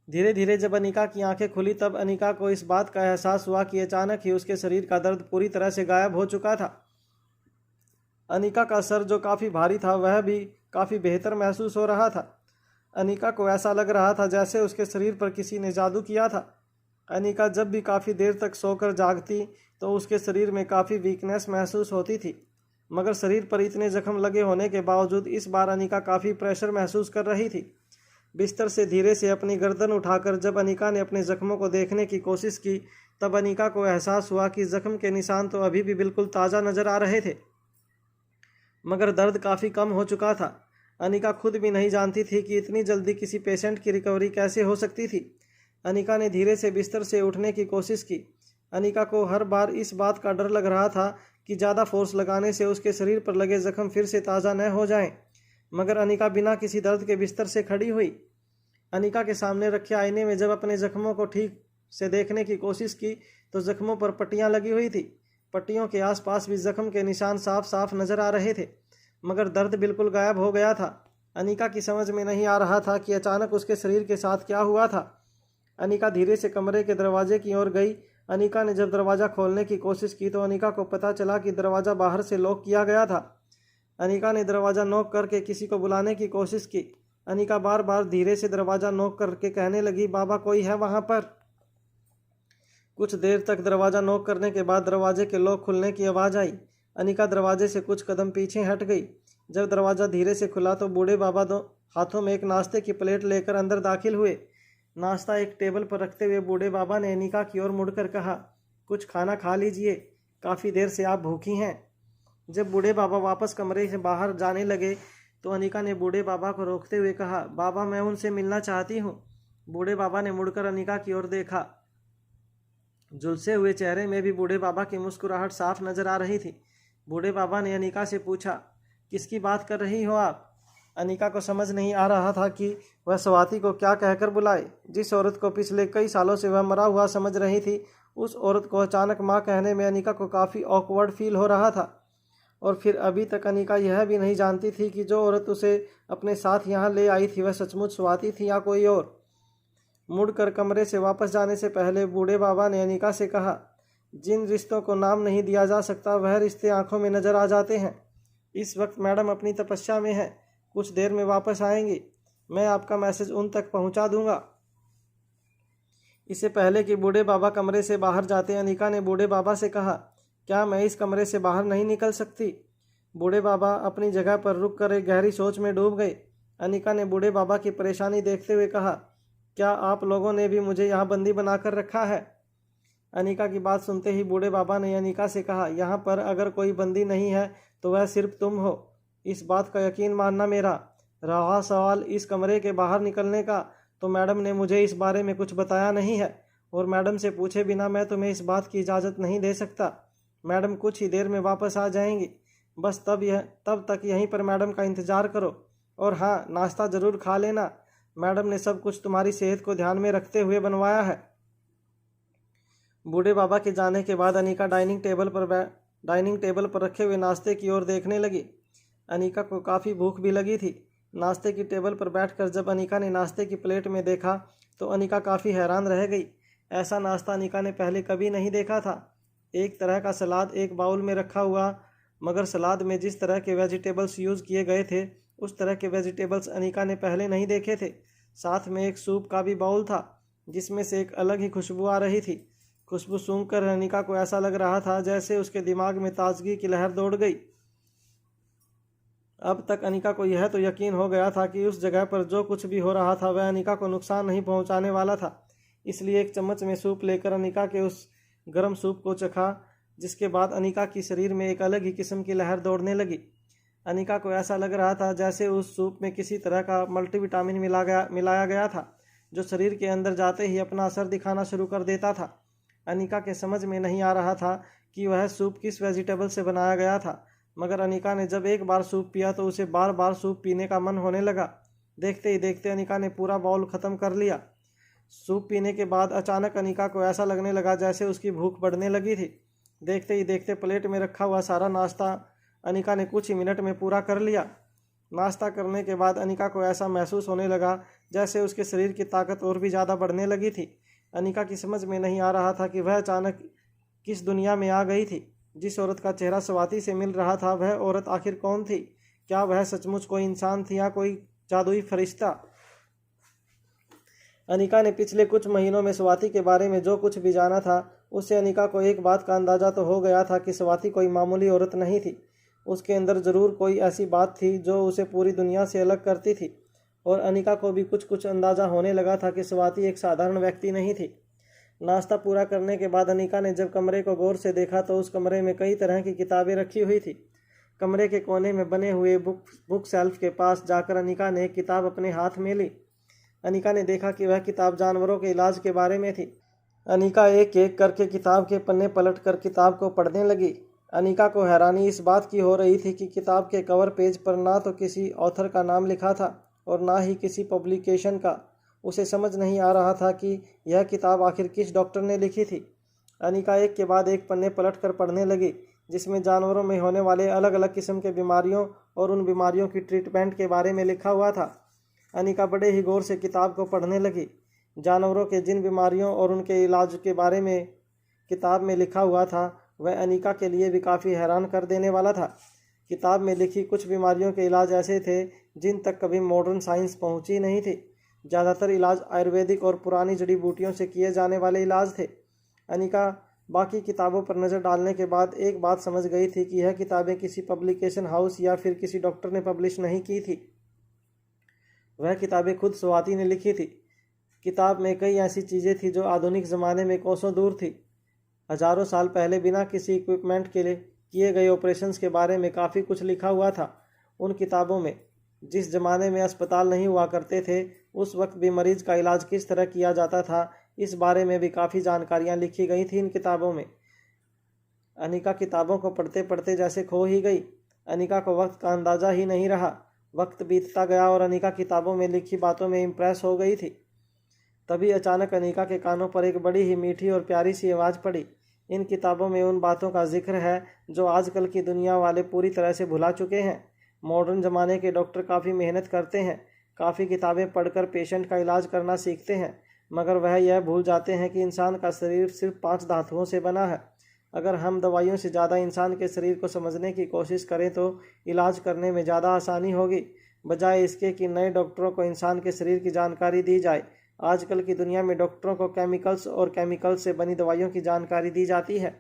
धीरे धीरे जब अनिका की आंखें खुली तब अनिका को इस बात का एहसास हुआ कि अचानक ही उसके शरीर का दर्द पूरी तरह से गायब हो चुका था। अनिका का सर जो काफ़ी भारी था वह भी काफ़ी बेहतर महसूस हो रहा था। अनिका को ऐसा लग रहा था जैसे उसके शरीर पर किसी ने जादू किया था। अनिका जब भी काफ़ी देर तक सोकर जागती तो उसके शरीर में काफ़ी वीकनेस महसूस होती थी, मगर शरीर पर इतने जख्म लगे होने के बावजूद इस बार अनिका काफ़ी प्रेशर महसूस कर रही थी। बिस्तर से धीरे से अपनी गर्दन उठाकर जब अनिका ने अपने जख्मों को देखने की कोशिश की तब अनिका को एहसास हुआ कि जख्म के निशान तो अभी भी बिल्कुल ताज़ा नज़र आ रहे थे, मगर दर्द काफ़ी कम हो चुका था। अनिका खुद भी नहीं जानती थी कि इतनी जल्दी किसी पेशेंट की रिकवरी कैसे हो सकती थी। अनिका ने धीरे से बिस्तर से उठने की कोशिश की। अनिका को हर बार इस बात का डर लग रहा था कि ज़्यादा फोर्स लगाने से उसके शरीर पर लगे जख्म फिर से ताज़ा न हो जाएं। मगर अनिका बिना किसी दर्द के बिस्तर से खड़ी हुई। अनिका के सामने रखे आईने में जब अपने जख्मों को ठीक से देखने की कोशिश की तो जख्मों पर पट्टियाँ लगी हुई थी। पट्टियों के आसपास भी जख्म के निशान साफ साफ नजर आ रहे थे, मगर दर्द बिल्कुल गायब हो गया था। अनिका की समझ में नहीं आ रहा था कि अचानक उसके शरीर के साथ क्या हुआ था। अनिका धीरे से कमरे के दरवाजे की ओर गई। अनिका ने जब दरवाज़ा खोलने की कोशिश की तो अनिका को पता चला कि दरवाज़ा बाहर से लॉक किया गया था। अनिका ने दरवाज़ा नॉक करके किसी को बुलाने की कोशिश की। अनिका बार बार धीरे से दरवाज़ा नॉक करके कहने लगी, बाबा कोई है वहाँ पर। कुछ देर तक दरवाज़ा नॉक करने के बाद दरवाजे के लॉक खुलने की आवाज़ आई। अनिका दरवाजे से कुछ कदम पीछे हट गई। जब दरवाज़ा धीरे से खुला तो बूढ़े बाबा दो हाथों में एक नाश्ते की प्लेट लेकर अंदर दाखिल हुए। नाश्ता एक टेबल पर रखते हुए बूढ़े बाबा ने अनिका की ओर मुड़कर कहा, कुछ खाना खा लीजिए, काफ़ी देर से आप भूखी हैं। जब बूढ़े बाबा वापस कमरे से बाहर जाने लगे तो अनिका ने बूढ़े बाबा को रोकते हुए कहा, बाबा मैं उनसे मिलना चाहती हूँ। बूढ़े बाबा ने मुड़कर अनिका की ओर देखा। झुलसे हुए चेहरे में भी बूढ़े बाबा की मुस्कुराहट साफ नजर आ रही थी। बूढ़े बाबा ने अनिका से पूछा, किसकी बात कर रही हो आप? अनिका को समझ नहीं आ रहा था कि वह स्वाति को क्या कहकर बुलाए। जिस औरत को पिछले कई सालों से वह मरा हुआ समझ रही थी, उस औरत को अचानक माँ कहने में अनिका को काफ़ी ऑकवर्ड फील हो रहा था। और फिर अभी तक अनिका यह भी नहीं जानती थी कि जो औरत उसे अपने साथ यहाँ ले आई थी वह सचमुच स्वाति थी या कोई और। मुड़कर कमरे से वापस जाने से पहले बूढ़े बाबा ने अनिका से कहा, जिन रिश्तों को नाम नहीं दिया जा सकता वह रिश्ते आंखों में नजर आ जाते हैं। इस वक्त मैडम अपनी तपस्या में है, कुछ देर में वापस आएंगी। मैं आपका मैसेज उन तक पहुंचा दूंगा। इससे पहले कि बूढ़े बाबा कमरे से बाहर जाते, अनिका ने बूढ़े बाबा से कहा, क्या मैं इस कमरे से बाहर नहीं निकल सकती? बूढ़े बाबा अपनी जगह पर रुक कर एक गहरी सोच में डूब गए। अनिका ने बूढ़े बाबा की परेशानी देखते हुए कहा, क्या आप लोगों ने भी मुझे यहाँ बंदी बनाकर रखा है? अनिका की बात सुनते ही बूढ़े बाबा ने अनिका से कहा, यहाँ पर अगर कोई बंदी नहीं है तो वह सिर्फ तुम हो। इस बात का यकीन मानना मेरा। रहा सवाल इस कमरे के बाहर निकलने का, तो मैडम ने मुझे इस बारे में कुछ बताया नहीं है और मैडम से पूछे बिना मैं तुम्हें इस बात की इजाज़त नहीं दे सकता। मैडम कुछ ही देर में वापस आ जाएंगी, बस तब तक यहीं पर मैडम का इंतज़ार करो। और हाँ, नाश्ता ज़रूर खा लेना, मैडम ने सब कुछ तुम्हारी सेहत को ध्यान में रखते हुए बनवाया है। बूढ़े बाबा के जाने के बाद अनिका डाइनिंग टेबल पर रखे हुए नाश्ते की ओर देखने लगी। अनिका को काफ़ी भूख भी लगी थी। नाश्ते की टेबल पर बैठकर जब अनिका ने नाश्ते की प्लेट में देखा तो अनिका काफ़ी हैरान रह गई। ऐसा नाश्ता अनिका ने पहले कभी नहीं देखा था। एक तरह का सलाद एक बाउल में रखा हुआ, मगर सलाद में जिस तरह के वेजिटेबल्स यूज़ किए गए थे उस तरह के वेजिटेबल्स अनिका ने पहले नहीं देखे थे। साथ में एक सूप का भी बाउल था जिसमें से एक अलग ही खुशबू आ रही थी। खुशबू सूंघकर अनिका को ऐसा लग रहा था जैसे उसके दिमाग में ताजगी की लहर दौड़ गई। अब तक अनिका को यह तो यकीन हो गया था कि उस जगह पर जो कुछ भी हो रहा था वह अनिका को नुकसान नहीं पहुंचाने वाला था। इसलिए एक चम्मच में सूप लेकर अनिका के उस गर्म सूप को चखा, जिसके बाद अनिका की शरीर में एक अलग ही किस्म की लहर दौड़ने लगी। अनिका को ऐसा लग रहा था जैसे उस सूप में किसी तरह का मल्टीविटामिन मिलाया गया था, जो शरीर के अंदर जाते ही अपना असर दिखाना शुरू कर देता था। अनिका के समझ में नहीं आ रहा था कि वह सूप किस वेजिटेबल से बनाया गया था, मगर अनिका ने जब एक बार सूप पिया तो उसे बार बार सूप पीने का मन होने लगा। देखते ही देखते अनिका ने पूरा बाउल ख़त्म कर लिया। सूप पीने के बाद अचानक अनिका को ऐसा लगने लगा जैसे उसकी भूख बढ़ने लगी थी। देखते ही देखते प्लेट में रखा हुआ सारा नाश्ता अनिका ने कुछ ही मिनट में पूरा कर लिया। नाश्ता करने के बाद अनिका को ऐसा महसूस होने लगा जैसे उसके शरीर की ताकत और भी ज़्यादा बढ़ने लगी थी। अनिका की समझ में नहीं आ रहा था कि वह अचानक किस दुनिया में आ गई थी। जिस औरत का चेहरा स्वाति से मिल रहा था वह औरत आखिर कौन थी? क्या वह सचमुच कोई इंसान थी या कोई जादुई फरिश्ता? अनिका ने पिछले कुछ महीनों में स्वाति के बारे में जो कुछ भी जाना था उससे अनिका को एक बात का अंदाज़ा तो हो गया था कि स्वाति कोई मामूली औरत नहीं थी। उसके अंदर ज़रूर कोई ऐसी बात थी जो उसे पूरी दुनिया से अलग करती थी। और अनिका को भी कुछ अंदाज़ा होने लगा था कि स्वाति एक साधारण व्यक्ति नहीं थी। नाश्ता पूरा करने के बाद अनिका ने जब कमरे को गौर से देखा तो उस कमरे में कई तरह की किताबें रखी हुई थी। कमरे के कोने में बने हुए बुक शेल्फ के पास जाकर अनिका ने एक किताब अपने हाथ में ली। अनिका ने देखा कि वह किताब जानवरों के इलाज के बारे में थी। अनिका एक एक करके किताब के पन्ने पलट कर किताब को पढ़ने लगी। अनिका को हैरानी इस बात की हो रही थी कि किताब के कवर पेज पर ना तो किसी ऑथर का नाम लिखा था और ना ही किसी पब्लिकेशन का। उसे समझ नहीं आ रहा था कि यह किताब आखिर किस डॉक्टर ने लिखी थी। अनिका एक के बाद एक पन्ने पलट कर पढ़ने लगी जिसमें जानवरों में होने वाले अलग अलग किस्म के बीमारियों और उन बीमारियों की ट्रीटमेंट के बारे में लिखा हुआ था। अनिका बड़े ही गौर से किताब को पढ़ने लगी। जानवरों के जिन बीमारियों और उनके इलाज के बारे में किताब में लिखा हुआ था वह अनिका के लिए भी काफ़ी हैरान कर देने वाला था। किताब में लिखी कुछ बीमारियों के इलाज ऐसे थे जिन तक कभी मॉडर्न साइंस पहुंची नहीं थी। ज़्यादातर इलाज आयुर्वेदिक और पुरानी जड़ी बूटियों से किए जाने वाले इलाज थे। अनिका बाकी किताबों पर नज़र डालने के बाद एक बात समझ गई थी कि यह किताबें किसी पब्लिकेशन हाउस या फिर किसी डॉक्टर ने पब्लिश नहीं की थी। वह किताबें खुद स्वाति ने लिखी थी। किताब में कई ऐसी चीज़ें थी जो आधुनिक ज़माने में कोसों दूर थी। हजारों साल पहले बिना किसी इक्विपमेंट के लिए किए गए ऑपरेशंस के बारे में काफ़ी कुछ लिखा हुआ था। उन किताबों में जिस ज़माने में अस्पताल नहीं हुआ करते थे उस वक्त भी मरीज़ का इलाज किस तरह किया जाता था इस बारे में भी काफ़ी जानकारियाँ लिखी गई थी इन किताबों में। अनिका किताबों को पढ़ते पढ़ते जैसे खो ही गई। अनिका को वक्त का अंदाज़ा ही नहीं रहा। वक्त बीतता गया और अनिका किताबों में लिखी बातों में इम्प्रेस हो गई थी। तभी अचानक अनिका के कानों पर एक बड़ी ही मीठी और प्यारी सी आवाज़ पड़ी। इन किताबों में उन बातों का जिक्र है जो आजकल की दुनिया वाले पूरी तरह से भुला चुके हैं। मॉडर्न ज़माने के डॉक्टर काफ़ी मेहनत करते हैं, काफ़ी किताबें पढ़कर पेशेंट का इलाज करना सीखते हैं, मगर वह यह भूल जाते हैं कि इंसान का शरीर सिर्फ 5 धातुओं से बना है। अगर हम दवाइयों से ज़्यादा इंसान के शरीर को समझने की कोशिश करें तो इलाज करने में ज़्यादा आसानी होगी, बजाय इसके कि नए डॉक्टरों को इंसान के शरीर की जानकारी दी जाए। आजकल की दुनिया में डॉक्टरों को केमिकल्स और केमिकल्स से बनी दवाइयों की जानकारी दी जाती है।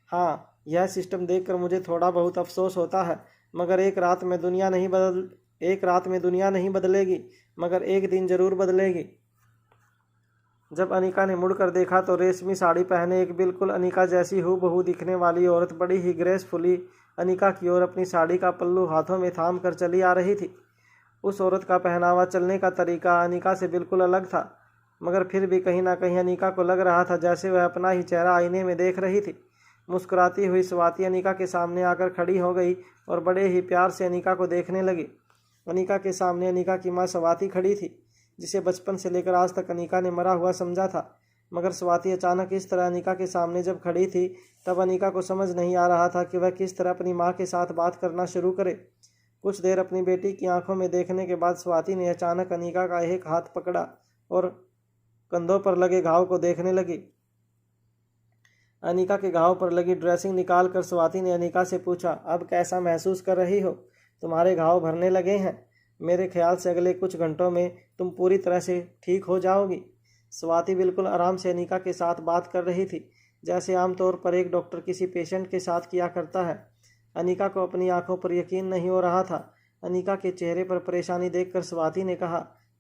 हाँ, यह सिस्टम देखकर मुझे थोड़ा बहुत अफसोस होता है, मगर एक रात में दुनिया नहीं बदलेगी, मगर एक दिन ज़रूर बदलेगी। जब अनिका ने मुड़कर देखा तो रेशमी साड़ी पहने एक बिल्कुल अनिका जैसी हूबहू दिखने वाली औरत बड़ी ही ग्रेसफुली अनिका की ओर अपनी साड़ी का पल्लू हाथों में थाम कर चली आ रही थी। उस औरत का पहनावा, चलने का तरीका अनिका से बिल्कुल अलग था, मगर फिर भी कहीं ना कहीं अनिका को लग रहा था जैसे वह अपना ही चेहरा आईने में देख रही थी। मुस्कुराती हुई स्वाति अनिका के सामने आकर खड़ी हो गई और बड़े ही प्यार से अनिका को देखने लगी। अनिका के सामने अनिका की माँ स्वाति खड़ी थी, जिसे बचपन से लेकर आज तक अनिका ने मरा हुआ समझा था। मगर स्वाति अचानक इस तरह अनिका के सामने जब खड़ी थी तब अनिका को समझ नहीं आ रहा था कि वह किस तरह अपनी माँ के साथ बात करना शुरू करे। कुछ देर अपनी बेटी की आंखों में देखने के बाद स्वाति ने अचानक अनिका का एक हाथ पकड़ा और कंधों पर लगे घाव को देखने लगी। अनिका के घाव पर लगी ड्रेसिंग निकाल कर स्वाति ने अनिका से पूछा, अब कैसा महसूस कर रही हो? तुम्हारे घाव भरने लगे हैं। मेरे ख्याल से अगले कुछ घंटों में तुम पूरी तरह से ठीक हो जाओगी। स्वाति बिल्कुल आराम से अनिका के साथ बात कर रही थी, जैसे आमतौर पर एक डॉक्टर किसी पेशेंट के साथ किया करता है। अनिका को अपनी आंखों पर यकीन नहीं हो रहा था। अनिका के चेहरे पर परेशानी देखकर स्वाति ने कहा,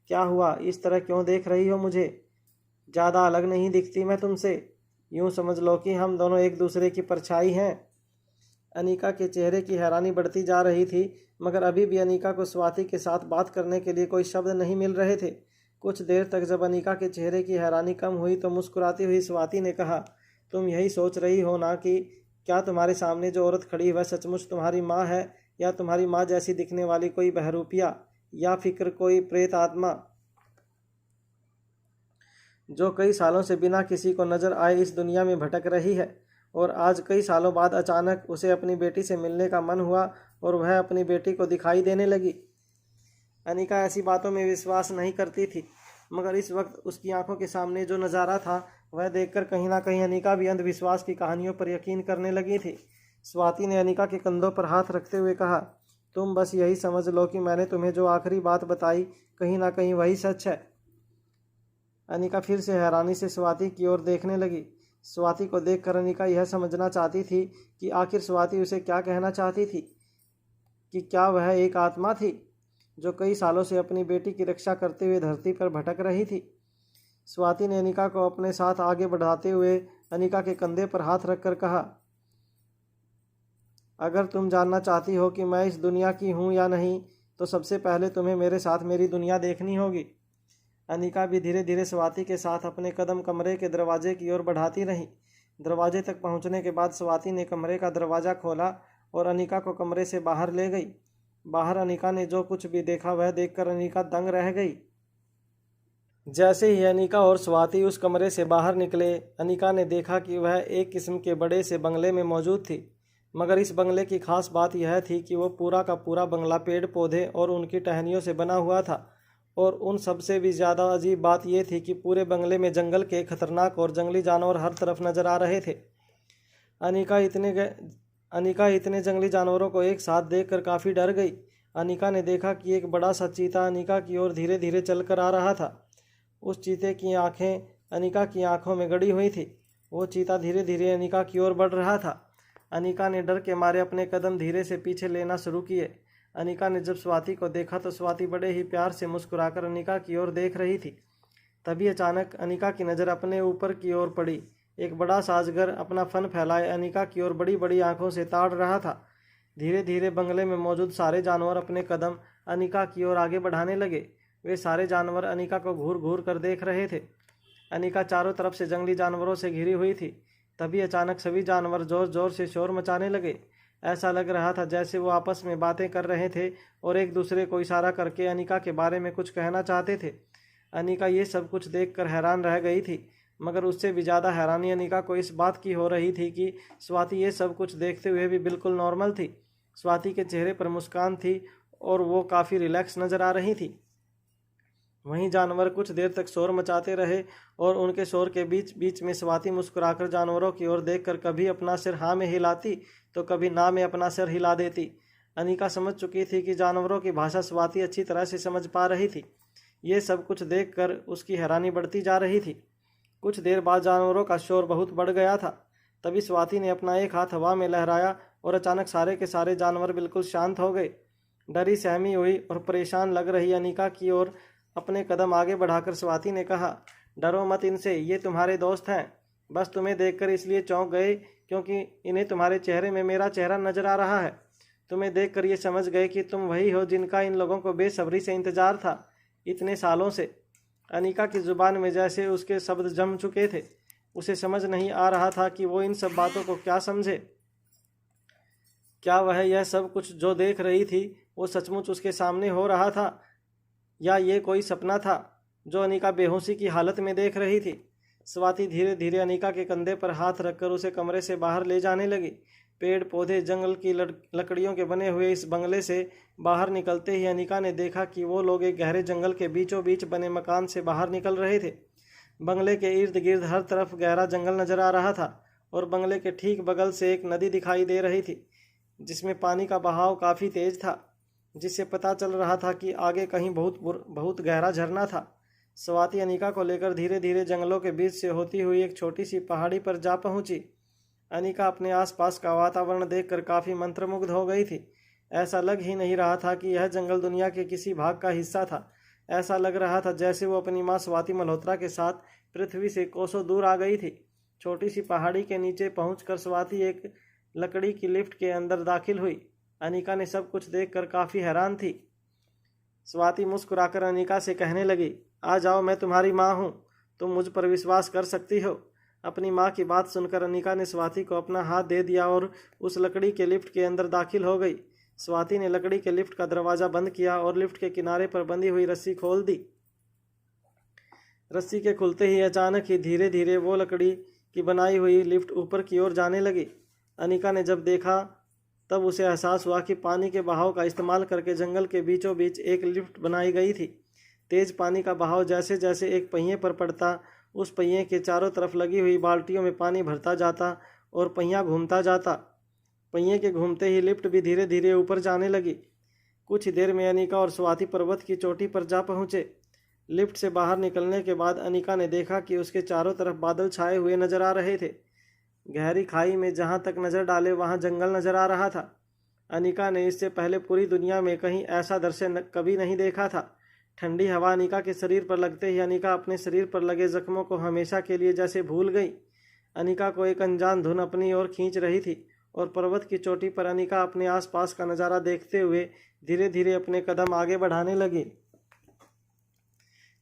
क्या हुआ? इस तरह क्यों देख रही हो मुझे? ज़्यादा अलग नहीं दिखती मैं तुमसे। यूँ समझ लो कि हम दोनों एक दूसरे की परछाई हैं। अनिका के चेहरे की हैरानी बढ़ती जा रही थी, मगर अभी भी अनिका को स्वाति के साथ बात करने के लिए कोई शब्द नहीं मिल रहे थे। कुछ देर तक जब अनिका के चेहरे की हैरानी कम हुई तो मुस्कुराती हुई स्वाति ने कहा, तुम यही सोच रही हो ना कि क्या तुम्हारे सामने जो औरत खड़ी वह सचमुच तुम्हारी माँ है, या तुम्हारी माँ जैसी दिखने वाली कोई बहरूपिया, या फिक्र कोई प्रेत आत्मा जो कई सालों से बिना किसी को नजर आए इस दुनिया में भटक रही है। और आज कई सालों बाद अचानक उसे अपनी बेटी से मिलने का मन हुआ और वह अपनी बेटी को दिखाई देने लगी। अनिका ऐसी बातों में विश्वास नहीं करती थी, मगर इस वक्त उसकी आंखों के सामने जो नज़ारा था वह देखकर कहीं ना कहीं अनिका भी अंधविश्वास की कहानियों पर यकीन करने लगी थी। स्वाति ने अनिका के कंधों पर हाथ रखते हुए कहा, तुम बस यही समझ लो कि मैंने तुम्हें जो आखिरी बात बताई कहीं ना कहीं वही सच है। अनिका फिर से हैरानी से स्वाति की ओर देखने लगी। स्वाति को देखकर अनिका यह समझना चाहती थी कि आखिर स्वाति उसे क्या कहना चाहती थी, कि क्या वह एक आत्मा थी जो कई सालों से अपनी बेटी की रक्षा करते हुए धरती पर भटक रही थी। स्वाति ने अनिका को अपने साथ आगे बढ़ाते हुए अनिका के कंधे पर हाथ रखकर कहा, अगर तुम जानना चाहती हो कि मैं इस दुनिया की हूँ या नहीं, तो सबसे पहले तुम्हें मेरे साथ मेरी दुनिया देखनी होगी। अनिका भी धीरे धीरे स्वाति के साथ अपने कदम कमरे के दरवाजे की ओर बढ़ाती रही। दरवाजे तक पहुंचने के बाद स्वाति ने कमरे का दरवाज़ा खोला और अनिका को कमरे से बाहर ले गई। बाहर अनिका ने जो कुछ भी देखा वह देखकर अनिका दंग रह गई। जैसे ही अनिका और स्वाति उस कमरे से बाहर निकले, अनिका ने देखा कि वह एक किस्म के बड़े से बंगले में मौजूद थी। मगर इस बंगले की खास बात यह थी कि वो पूरा का पूरा बंगला पेड़ पौधे और उनकी टहनियों से बना हुआ था। और उन सबसे भी ज़्यादा अजीब बात यह थी कि पूरे बंगले में जंगल के खतरनाक और जंगली जानवर हर तरफ नज़र आ रहे थे। अनिका इतने जंगली जानवरों को एक साथ देखकर काफ़ी डर गई। अनिका ने देखा कि एक बड़ा सा चीता अनिका की ओर धीरे धीरे चलकर आ रहा था। उस चीते की आंखें अनिका की आंखों में गड़ी हुई थी। वो चीता धीरे धीरे अनिका की ओर बढ़ रहा था। अनिका ने डर के मारे अपने कदम धीरे से पीछे लेना शुरू किए। अनिका ने जब स्वाति को देखा तो स्वाति बड़े ही प्यार से मुस्कुराकर अनिका की ओर देख रही थी। तभी अचानक अनिका की नज़र अपने ऊपर की ओर पड़ी। एक बड़ा सा अजगर अपना फन फैलाए अनिका की ओर बड़ी बड़ी आंखों से ताड़ रहा था। धीरे धीरे बंगले में मौजूद सारे जानवर अपने कदम अनिका की ओर आगे बढ़ाने लगे। वे सारे जानवर अनिका को घूर घूर कर देख रहे थे। अनिका चारों तरफ से जंगली जानवरों से घिरी हुई थी। तभी अचानक सभी जानवर जोर जोर से शोर मचाने लगे। ऐसा लग रहा था जैसे वो आपस में बातें कर रहे थे और एक दूसरे को इशारा करके अनिका के बारे में कुछ कहना चाहते थे। अनिका ये सब कुछ देखकर हैरान रह गई थी, मगर उससे भी ज़्यादा हैरानी अनिका को इस बात की हो रही थी कि स्वाति ये सब कुछ देखते हुए भी बिल्कुल नॉर्मल थी। स्वाति के चेहरे पर मुस्कान थी और वो काफ़ी रिलैक्स नज़र आ रही थी। वहीं जानवर कुछ देर तक शोर मचाते रहे और उनके शोर के बीच बीच में स्वाति मुस्कुराकर जानवरों की ओर देखकर कभी अपना सिर हाँ में हिलाती तो कभी ना में अपना सिर हिला देती। अनिका समझ चुकी थी कि जानवरों की भाषा स्वाति अच्छी तरह से समझ पा रही थी। ये सब कुछ देखकर उसकी हैरानी बढ़ती जा रही थी। कुछ देर बाद जानवरों का शोर बहुत बढ़ गया था। तभी स्वाति ने अपना एक हाथ हवा में लहराया और अचानक सारे के सारे जानवर बिल्कुल शांत हो गए। डरी सहमी हुई और परेशान लग रही अनिका की ओर अपने कदम आगे बढ़ाकर स्वाति ने कहा, डरो मत इनसे, ये तुम्हारे दोस्त हैं। बस तुम्हें देखकर इसलिए चौंक गए क्योंकि इन्हें तुम्हारे चेहरे में मेरा चेहरा नजर आ रहा है। तुम्हें देखकर ये समझ गए कि तुम वही हो जिनका इन लोगों को बेसब्री से इंतजार था इतने सालों से। अनिका की जुबान में जैसे उसके शब्द जम चुके थे। उसे समझ नहीं आ रहा था कि वो इन सब बातों को क्या समझे। क्या वह यह सब कुछ जो देख रही थी वो सचमुच उसके सामने हो रहा था या ये कोई सपना था जो अनिका बेहोशी की हालत में देख रही थी। स्वाति धीरे धीरे अनिका के कंधे पर हाथ रखकर उसे कमरे से बाहर ले जाने लगी। पेड़ पौधे जंगल की लकड़ियों के बने हुए इस बंगले से बाहर निकलते ही अनिका ने देखा कि वो लोग एक गहरे जंगल के बीचों बीच बने मकान से बाहर निकल रहे थे। बंगले के इर्द गिर्द हर तरफ गहरा जंगल नजर आ रहा था और बंगले के ठीक बगल से एक नदी दिखाई दे रही थी जिसमें पानी का बहाव काफ़ी तेज था, जिससे पता चल रहा था कि आगे कहीं बहुत गहरा झरना था। स्वाति अनिका को लेकर धीरे धीरे जंगलों के बीच से होती हुई एक छोटी सी पहाड़ी पर जा पहुंची। अनिका अपने आसपास का वातावरण देखकर काफ़ी मंत्रमुग्ध हो गई थी। ऐसा लग ही नहीं रहा था कि यह जंगल दुनिया के किसी भाग का हिस्सा था। ऐसा लग रहा था जैसे वो अपनी माँ स्वाति मल्होत्रा के साथ पृथ्वी से कोसों दूर आ गई थी। छोटी सी पहाड़ी के नीचे पहुंचकर स्वाति एक लकड़ी की लिफ्ट के अंदर दाखिल हुई। अनिका ने सब कुछ देखकर काफ़ी हैरान थी। स्वाति मुस्कुराकर अनिका से कहने लगी, आ जाओ, मैं तुम्हारी माँ हूँ, तुम मुझ पर विश्वास कर सकती हो। अपनी माँ की बात सुनकर अनिका ने स्वाति को अपना हाथ दे दिया और उस लकड़ी के लिफ्ट के अंदर दाखिल हो गई। स्वाति ने लकड़ी के लिफ्ट का दरवाज़ा बंद किया और लिफ्ट के किनारे पर बंधी हुई रस्सी खोल दी। रस्सी के खुलते ही अचानक ही धीरे धीरे वो लकड़ी की बनाई हुई लिफ्ट ऊपर की ओर जाने लगी। अनिका ने जब देखा तब उसे एहसास हुआ कि पानी के बहाव का इस्तेमाल करके जंगल के बीचों बीच एक लिफ्ट बनाई गई थी। तेज पानी का बहाव जैसे जैसे एक पहिए पर पड़ता, उस पहिए के चारों तरफ लगी हुई बाल्टियों में पानी भरता जाता और पहिया घूमता जाता। पहिए के घूमते ही लिफ्ट भी धीरे धीरे ऊपर जाने लगी। कुछ ही देर में अनिका और स्वाति पर्वत की चोटी पर जा पहुँचे। लिफ्ट से बाहर निकलने के बाद अनिका ने देखा कि उसके चारों तरफ बादल छाए हुए नजर आ रहे थे। गहरी खाई में जहाँ तक नज़र डाले वहाँ जंगल नज़र आ रहा था। अनिका ने इससे पहले पूरी दुनिया में कहीं ऐसा दृश्य कभी नहीं देखा था। ठंडी हवा अनिका के शरीर पर लगते ही अनिका अपने शरीर पर लगे जख्मों को हमेशा के लिए जैसे भूल गई। अनिका को एक अनजान धुन अपनी ओर खींच रही थी और पर्वत की चोटी पर अनिका अपने आसपास का नज़ारा देखते हुए धीरे धीरे अपने कदम आगे बढ़ाने लगी।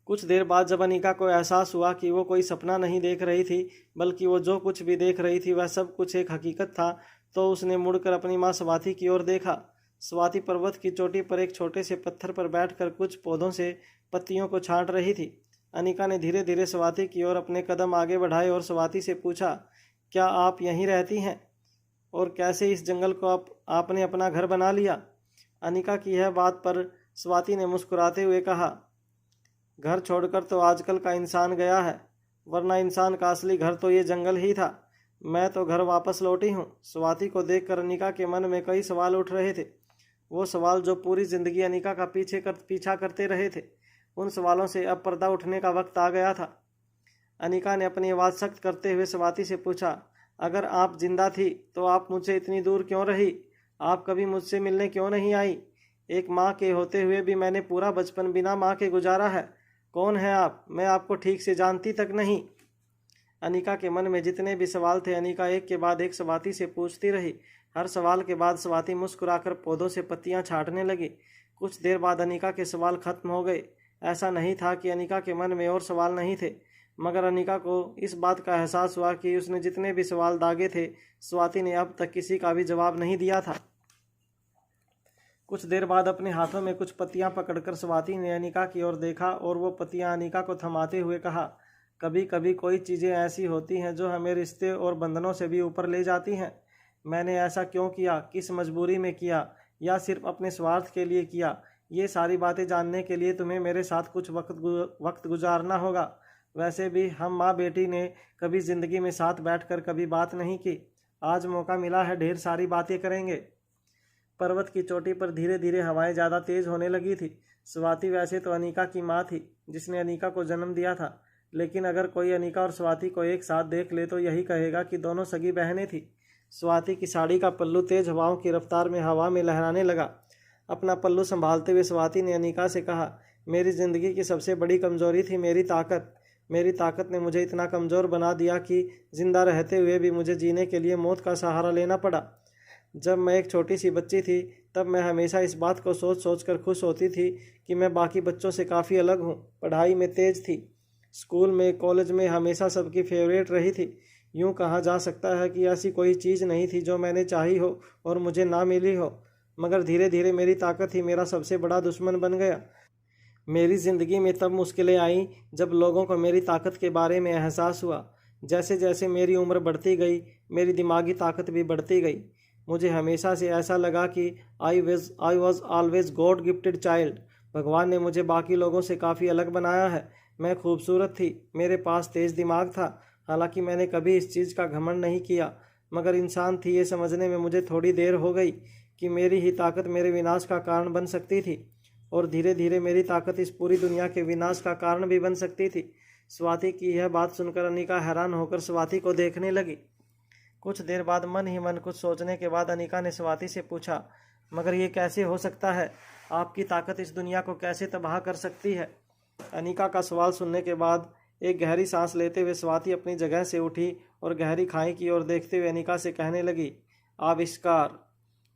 कुछ देर बाद जब अनिका को एहसास हुआ कि वो कोई सपना नहीं देख रही थी बल्कि वो जो कुछ भी देख रही थी वह सब कुछ एक हकीकत था, तो उसने मुड़कर अपनी माँ स्वाति की ओर देखा। स्वाति पर्वत की चोटी पर एक छोटे से पत्थर पर बैठकर कुछ पौधों से पत्तियों को छांट रही थी। अनिका ने धीरे धीरे स्वाति की ओर अपने कदम आगे बढ़ाए और स्वाति से पूछा, क्या आप यहीं रहती हैं और कैसे इस जंगल को आपने अपना घर बना लिया? अनिका की यह बात पर स्वाति ने मुस्कुराते हुए कहा, घर छोड़कर तो आजकल का इंसान गया है, वरना इंसान का असली घर तो ये जंगल ही था। मैं तो घर वापस लौटी हूँ। स्वाति को देखकर अनिका के मन में कई सवाल उठ रहे थे। वो सवाल जो पूरी जिंदगी अनिका का पीछा करते रहे थे। उन सवालों से अब पर्दा उठने का वक्त आ गया था। अनिका ने अपनी आवाज़ सख्त करते हुए स्वाति से पूछा, अगर आप जिंदा थी तो आप मुझसे इतनी दूर क्यों रही? आप कभी मुझसे मिलने क्यों नहीं आई? एक माँ के होते हुए भी मैंने पूरा बचपन बिना माँ के गुजारा है। कौन है आप? मैं आपको ठीक से जानती तक नहीं। अनिका के मन में जितने भी सवाल थे अनिका एक के बाद एक स्वाति से पूछती रही। हर सवाल के बाद स्वाति मुस्कुराकर पौधों से पत्तियां छांटने लगी। कुछ देर बाद अनिका के सवाल खत्म हो गए। ऐसा नहीं था कि अनिका के मन में और सवाल नहीं थे, मगर अनिका को इस बात का एहसास हुआ कि उसने जितने भी सवाल दागे थे, स्वाति ने अब तक किसी का भी जवाब नहीं दिया था। कुछ देर बाद अपने हाथों में कुछ पत्तियां पकड़कर स्वाति ने अनिका की ओर देखा और वो पत्तियां अनिका को थमाते हुए कहा, कभी कभी कोई चीज़ें ऐसी होती हैं जो हमें रिश्ते और बंधनों से भी ऊपर ले जाती हैं। मैंने ऐसा क्यों किया, किस मजबूरी में किया, या सिर्फ अपने स्वार्थ के लिए किया, ये सारी बातें जानने के लिए तुम्हें मेरे साथ कुछ वक्त गुजारना होगा। वैसे भी हम माँ बेटी ने कभी ज़िंदगी में साथ बैठकर कभी बात नहीं की। आज मौका मिला है, ढेर सारी बातें करेंगे। पर्वत की चोटी पर धीरे धीरे हवाएं ज़्यादा तेज होने लगी थी। स्वाति वैसे तो अनिका की माँ थी जिसने अनिका को जन्म दिया था, लेकिन अगर कोई अनिका और स्वाति को एक साथ देख ले तो यही कहेगा कि दोनों सगी बहनें थी। स्वाति की साड़ी का पल्लू तेज हवाओं की रफ्तार में हवा में लहराने लगा। अपना पल्लू संभालते हुए स्वाति ने अनिका से कहा, मेरी ज़िंदगी की सबसे बड़ी कमजोरी थी मेरी ताकत। मेरी ताकत ने मुझे इतना कमज़ोर बना दिया कि जिंदा रहते हुए भी मुझे जीने के लिए मौत का सहारा लेना पड़ा। जब मैं एक छोटी सी बच्ची थी तब मैं हमेशा इस बात को सोच सोच कर खुश होती थी कि मैं बाकी बच्चों से काफ़ी अलग हूँ। पढ़ाई में तेज़ थी, स्कूल में कॉलेज में हमेशा सबकी फेवरेट रही थी। यूँ कहा जा सकता है कि ऐसी कोई चीज़ नहीं थी जो मैंने चाही हो और मुझे ना मिली हो। मगर धीरे धीरे मेरी ताकत ही मेरा सबसे बड़ा दुश्मन बन गया। मेरी ज़िंदगी में तब मुश्किलें आईं जब लोगों को मेरी ताकत के बारे में एहसास हुआ। जैसे जैसे मेरी उम्र बढ़ती गई मेरी दिमागी ताकत भी बढ़ती गई। मुझे हमेशा से ऐसा लगा कि I was always God gifted child. भगवान ने मुझे बाकी लोगों से काफ़ी अलग बनाया है। मैं खूबसूरत थी, मेरे पास तेज़ दिमाग था, हालांकि मैंने कभी इस चीज़ का घमंड नहीं किया। मगर इंसान थी ये समझने में मुझे थोड़ी देर हो गई कि मेरी ही ताकत मेरे विनाश का कारण बन सकती थी, और धीरे धीरे मेरी ताकत इस पूरी दुनिया के विनाश का कारण भी बन सकती थी। स्वाति की यह बात सुनकर अनिका हैरान होकर स्वाति को देखने लगी। कुछ देर बाद मन ही मन कुछ सोचने के बाद अनिका ने स्वाति से पूछा, मगर ये कैसे हो सकता है? आपकी ताकत इस दुनिया को कैसे तबाह कर सकती है? अनिका का सवाल सुनने के बाद एक गहरी सांस लेते हुए स्वाति अपनी जगह से उठी और गहरी खाई की ओर देखते हुए अनिका से कहने लगी, आविष्कार।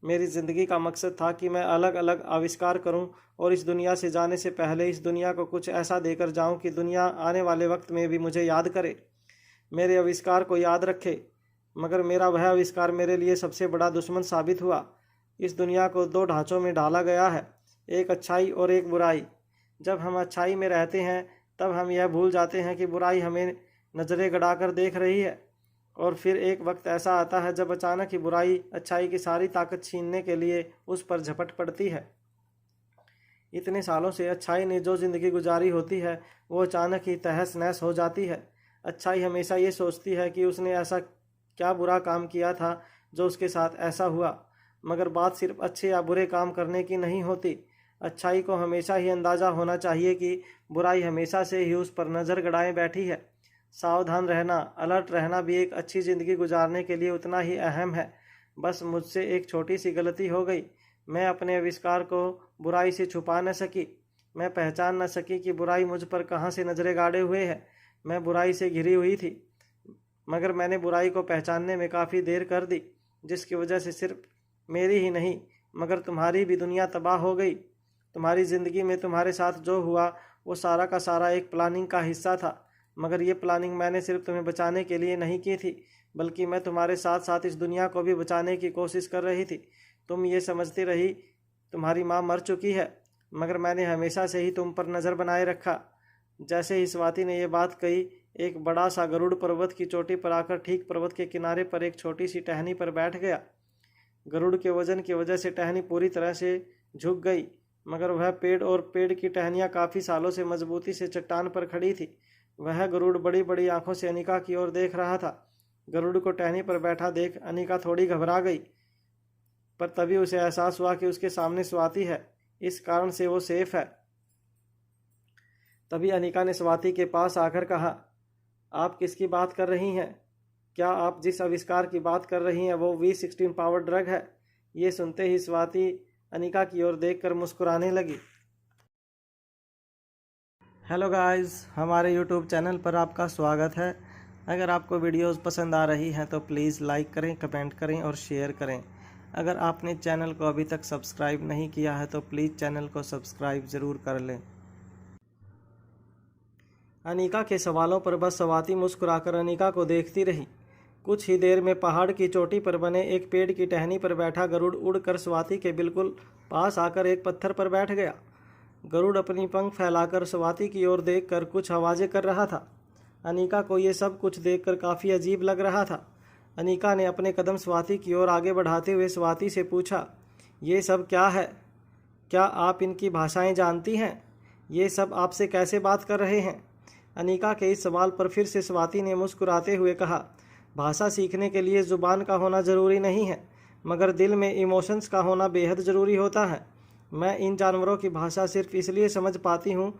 मेरी ज़िंदगी का मकसद था कि मैं अलग अलग आविष्कार करूं और इस दुनिया से जाने से पहले इस दुनिया को कुछ ऐसा देकर जाऊं कि दुनिया आने वाले वक्त में भी मुझे याद करे, मेरे आविष्कार को याद रखे। मगर मेरा वह आविष्कार मेरे लिए सबसे बड़ा दुश्मन साबित हुआ। इस दुनिया को दो ढांचों में ढाला गया है, एक अच्छाई और एक बुराई। जब हम अच्छाई में रहते हैं तब हम यह भूल जाते हैं कि बुराई हमें नज़रें गड़ाकर देख रही है, और फिर एक वक्त ऐसा आता है जब अचानक ही बुराई अच्छाई की सारी ताकत छीनने के लिए उस पर झपट पड़ती है। इतने सालों से अच्छाई ने जो ज़िंदगी गुजारी होती है वो अचानक ही तहस नहस हो जाती है। अच्छाई हमेशा ये सोचती है कि उसने ऐसा क्या बुरा काम किया था जो उसके साथ ऐसा हुआ, मगर बात सिर्फ अच्छे या बुरे काम करने की नहीं होती। अच्छाई को हमेशा ही अंदाज़ा होना चाहिए कि बुराई हमेशा से ही उस पर नज़र गड़ाए बैठी है। सावधान रहना, अलर्ट रहना भी एक अच्छी ज़िंदगी गुजारने के लिए उतना ही अहम है। बस मुझसे एक छोटी सी गलती हो गई। मैं अपने आविष्कार को बुराई से छुपा न सकी। मैं पहचान न सकी कि बुराई मुझ पर कहाँ से नज़रें गाड़े हुए है। मैं बुराई से घिरी हुई थी, मगर मैंने बुराई को पहचानने में काफ़ी देर कर दी, जिसकी वजह से सिर्फ मेरी ही नहीं मगर तुम्हारी भी दुनिया तबाह हो गई। तुम्हारी ज़िंदगी में तुम्हारे साथ जो हुआ वो सारा का सारा एक प्लानिंग का हिस्सा था, मगर ये प्लानिंग मैंने सिर्फ तुम्हें बचाने के लिए नहीं की थी, बल्कि मैं तुम्हारे साथ साथ इस दुनिया को भी बचाने की कोशिश कर रही थी। तुम ये समझती रही तुम्हारी माँ मर चुकी है, मगर मैंने हमेशा से ही तुम पर नज़र बनाए रखा। जैसे ही स्वाति ने यह बात कही, एक बड़ा सा गरुड़ पर्वत की चोटी पर आकर ठीक पर्वत के किनारे पर एक छोटी सी टहनी पर बैठ गया। गरुड़ के वजन की वजह से टहनी पूरी तरह से झुक गई, मगर वह पेड़ और पेड़ की टहनियाँ काफ़ी सालों से मजबूती से चट्टान पर खड़ी थी। वह गरुड़ बड़ी बड़ी आंखों से अनिका की ओर देख रहा था। गरुड़ को टहनी पर बैठा देख अनिका थोड़ी घबरा गई, पर तभी उसे एहसास हुआ कि उसके सामने स्वाति है, इस कारण से वो सेफ है। तभी अनिका ने स्वाति के पास आकर कहा, आप किसकी बात कर रही हैं? क्या आप जिस आविष्कार की बात कर रही हैं वो V16 पावर ड्रग है? ये सुनते ही स्वाति अनिका की ओर देखकर मुस्कुराने लगी। हेलो गाइस, हमारे YouTube चैनल पर आपका स्वागत है। अगर आपको वीडियोस पसंद आ रही हैं तो प्लीज़ लाइक करें, कमेंट करें और शेयर करें। अगर आपने चैनल को अभी तक सब्सक्राइब नहीं किया है तो प्लीज़ चैनल को सब्सक्राइब ज़रूर कर लें। अनीका के सवालों पर बस स्वाति मुस्कुराकर अनीका को देखती रही। कुछ ही देर में पहाड़ की चोटी पर बने एक पेड़ की टहनी पर बैठा गरुड़ उड़कर स्वाति के बिल्कुल पास आकर एक पत्थर पर बैठ गया। गरुड़ अपनी पंख फैलाकर स्वाति की ओर देखकर कुछ आवाज़ें कर रहा था। अनीका को ये सब कुछ देखकर काफ़ी अजीब लग रहा था। अनीका ने अपने कदम स्वाति की ओर आगे बढ़ाते हुए स्वाति से पूछा, ये सब क्या है? क्या आप इनकी भाषाएं जानती हैं? ये सब आपसे कैसे बात कर रहे हैं? अनीका के इस सवाल पर फिर से स्वाति ने मुस्कुराते हुए कहा, भाषा सीखने के लिए ज़ुबान का होना ज़रूरी नहीं है, मगर दिल में इमोशंस का होना बेहद ज़रूरी होता है। मैं इन जानवरों की भाषा सिर्फ इसलिए समझ पाती हूँ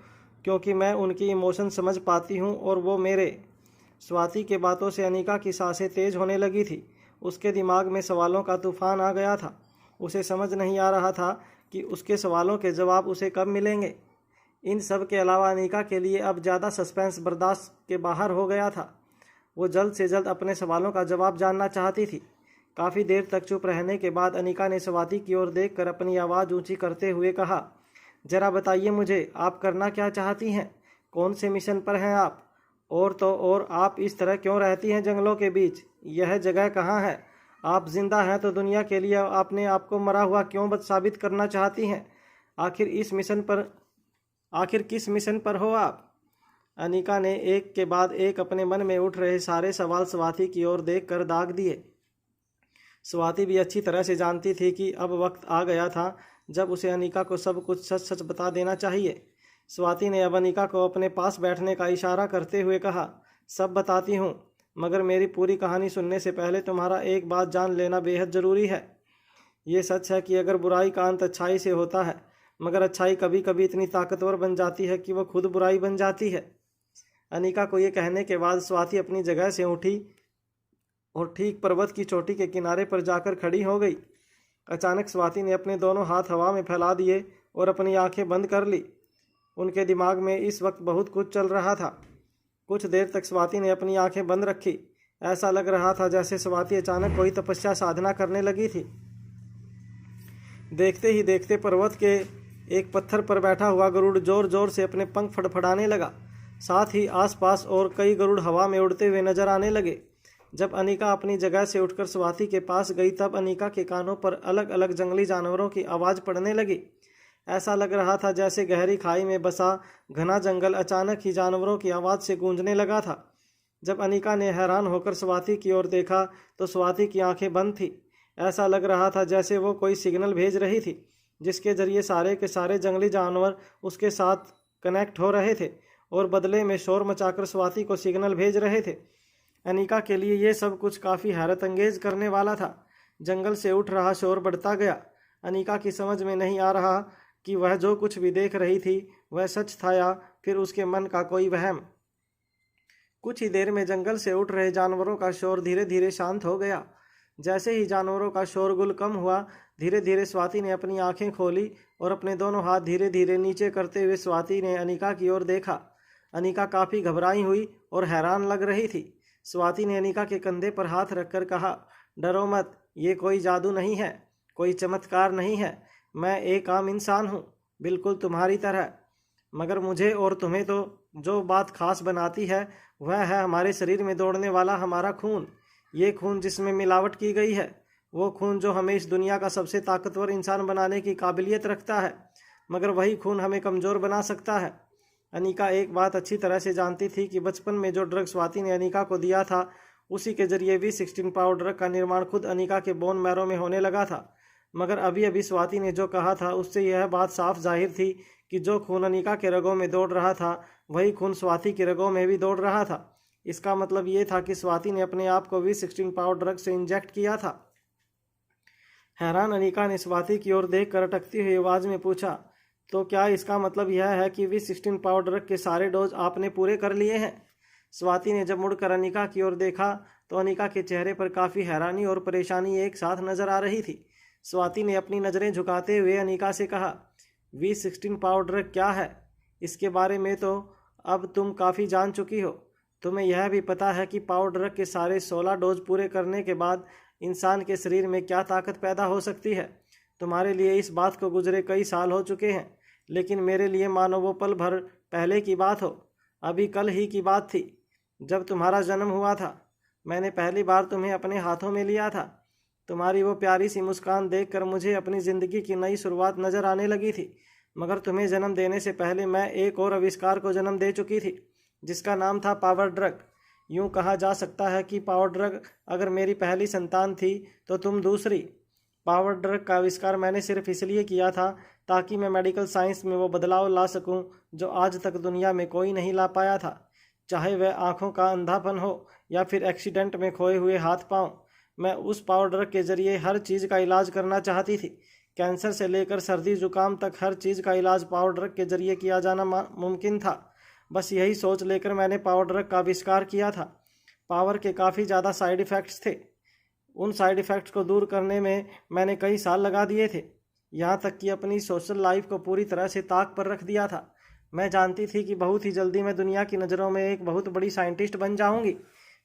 क्योंकि मैं उनकी इमोशन समझ पाती हूँ और वो मेरे। स्वाति के बातों से अनीका की सांसें तेज़ होने लगी थी। उसके दिमाग में सवालों का तूफान आ गया था। उसे समझ नहीं आ रहा था कि उसके सवालों के जवाब उसे कब मिलेंगे। इन सब के अलावा अनीका के लिए अब ज़्यादा सस्पेंस बर्दाश्त के बाहर हो गया था। वो जल्द से जल्द अपने सवालों का जवाब जानना चाहती थी। काफ़ी देर तक चुप रहने के बाद अनीका ने स्वाति की ओर देखकर अपनी आवाज़ ऊंची करते हुए कहा, ज़रा बताइए मुझे, आप करना क्या चाहती हैं? कौन से मिशन पर हैं आप? और तो और आप इस तरह क्यों रहती हैं जंगलों के बीच? यह जगह कहाँ है? आप जिंदा हैं तो दुनिया के लिए आपने आपको मरा हुआ क्यों साबित करना चाहती हैं? आखिर किस मिशन पर हो आप? अनीका ने एक के बाद एक अपने मन में उठ रहे सारे सवाल स्वाति की ओर देखकर दाग दिए। स्वाति भी अच्छी तरह से जानती थी कि अब वक्त आ गया था जब उसे अनीका को सब कुछ सच सच बता देना चाहिए। स्वाति ने अब अनीका को अपने पास बैठने का इशारा करते हुए कहा, सब बताती हूँ, मगर मेरी पूरी कहानी सुनने से पहले तुम्हारा एक बात जान लेना बेहद ज़रूरी है। ये सच है कि अगर बुराई का अंत अच्छाई से होता है, मगर अच्छाई कभी कभी इतनी ताकतवर बन जाती है कि वह खुद बुराई बन जाती है। अनीका को ये कहने के बाद स्वाति अपनी जगह से उठी और ठीक पर्वत की चोटी के किनारे पर जाकर खड़ी हो गई। अचानक स्वाति ने अपने दोनों हाथ हवा में फैला दिए और अपनी आंखें बंद कर ली। उनके दिमाग में इस वक्त बहुत कुछ चल रहा था। कुछ देर तक स्वाति ने अपनी आंखें बंद रखी। ऐसा लग रहा था जैसे स्वाति अचानक कोई तपस्या साधना करने लगी थी। देखते ही देखते पर्वत के एक पत्थर पर बैठा हुआ गरुड़ जोर जोर से अपने पंख फड़फड़ाने लगा। साथ ही आसपास और कई गरुड़ हवा में उड़ते हुए नजर आने लगे। जब अनीका अपनी जगह से उठकर स्वाति के पास गई तब अनीका के कानों पर अलग अलग जंगली जानवरों की आवाज़ पड़ने लगी। ऐसा लग रहा था जैसे गहरी खाई में बसा घना जंगल अचानक ही जानवरों की आवाज़ से गूंजने लगा था। जब अनीका ने हैरान होकर स्वाति की ओर देखा तो स्वाति की आंखें बंद थी। ऐसा लग रहा था जैसे वो कोई सिग्नल भेज रही थी जिसके जरिए सारे के सारे जंगली जानवर उसके साथ कनेक्ट हो रहे थे और बदले में शोर मचाकर स्वाति को सिग्नल भेज रहे थे। अनीका के लिए ये सब कुछ काफ़ी हैरत अंगेज करने वाला था। जंगल से उठ रहा शोर बढ़ता गया। अनीका की समझ में नहीं आ रहा कि वह जो कुछ भी देख रही थी वह सच था या फिर उसके मन का कोई वहम। कुछ ही देर में जंगल से उठ रहे जानवरों का शोर धीरे धीरे शांत हो गया। जैसे ही जानवरों का शोरगुल कम हुआ, धीरे धीरे स्वाति ने अपनी आंखें खोली और अपने दोनों हाथ धीरे धीरे नीचे करते हुए स्वाति ने अनीका की ओर देखा। अनीका काफ़ी घबराई हुई और हैरान लग रही थी। स्वाति ने अनीका के कंधे पर हाथ रखकर कहा, डरो मत, ये कोई जादू नहीं है, कोई चमत्कार नहीं है। मैं एक आम इंसान हूँ, बिल्कुल तुम्हारी तरह। मगर मुझे और तुम्हें तो जो बात खास बनाती है वह है हमारे शरीर में दौड़ने वाला हमारा खून। ये खून जिसमें मिलावट की गई है, वो खून जो हमें इस दुनिया का सबसे ताकतवर इंसान बनाने की काबिलियत रखता है, मगर वही खून हमें कमज़ोर बना सकता है। अनीका एक बात अच्छी तरह से जानती थी कि बचपन में जो ड्रग स्वाति ने अनीका को दिया था उसी के जरिए V16 पाउडर ड्रग का निर्माण खुद अनीका के बोन मैरो में होने लगा था। मगर अभी अभी स्वाति ने जो कहा था उससे यह बात साफ जाहिर थी कि जो खून अनीका के रगों में दौड़ रहा था वही खून स्वाति के रगों में भी दौड़ रहा था। इसका मतलब ये था कि स्वाति ने अपने आप को V16 पाउडर ड्रग से इंजेक्ट किया था। हैरान अनीका ने स्वाति की ओर देखकर अटकती हुई आवाज़ में पूछा, तो क्या इसका मतलब यह है कि V16 पाउडर ड्रग के सारे डोज आपने पूरे कर लिए हैं? स्वाति ने जब मुड़कर अनीका की ओर देखा तो अनीका के चेहरे पर काफ़ी हैरानी और परेशानी एक साथ नजर आ रही थी। स्वाति ने अपनी नज़रें झुकाते हुए अनीका से कहा, V16 पाउडर ड्रग क्या है? इसके बारे में तो अब तुम काफ़ी जान चुकी हो। तुम्हें यह भी पता है कि पाउडर ड्रग के सारे 16 डोज पूरे करने के बाद इंसान के शरीर में क्या ताकत पैदा हो सकती है। तुम्हारे लिए इस बात को गुजरे कई साल हो चुके हैं, लेकिन मेरे लिए मानो वो पल भर पहले की बात हो। अभी कल ही की बात थी, जब तुम्हारा जन्म हुआ था। मैंने पहली बार तुम्हें अपने हाथों में लिया था। तुम्हारी वो प्यारी सी मुस्कान देखकर मुझे अपनी ज़िंदगी की नई शुरुआत नज़र आने लगी थी। मगर तुम्हें जन्म देने से पहले मैं एक और आविष्कार को जन्म दे चुकी थी, जिसका नाम था पावर ड्रग। यूँ कहा जा सकता है कि पावर ड्रग अगर मेरी पहली संतान थी तो तुम दूसरी। पावर ड्रग का आविष्कार मैंने सिर्फ इसलिए किया था ताकि मैं मेडिकल साइंस में वो बदलाव ला सकूं जो आज तक दुनिया में कोई नहीं ला पाया था। चाहे वह आँखों का अंधापन हो या फिर एक्सीडेंट में खोए हुए हाथ पांव, मैं उस पावर ड्रग के जरिए हर चीज़ का इलाज करना चाहती थी। कैंसर से लेकर सर्दी जुकाम तक हर चीज़ का इलाज पावर ड्रग के जरिए किया जाना मुमकिन था। बस यही सोच लेकर मैंने पावर ड्रग का आविष्कार किया था। पावर के काफ़ी ज़्यादा साइड इफ़ेक्ट्स थे। उन साइड इफ़ेक्ट्स को दूर करने में मैंने कई साल लगा दिए थे, यहाँ तक कि अपनी सोशल लाइफ को पूरी तरह से ताक पर रख दिया था। मैं जानती थी कि बहुत ही जल्दी मैं दुनिया की नज़रों में एक बहुत बड़ी साइंटिस्ट बन जाऊंगी।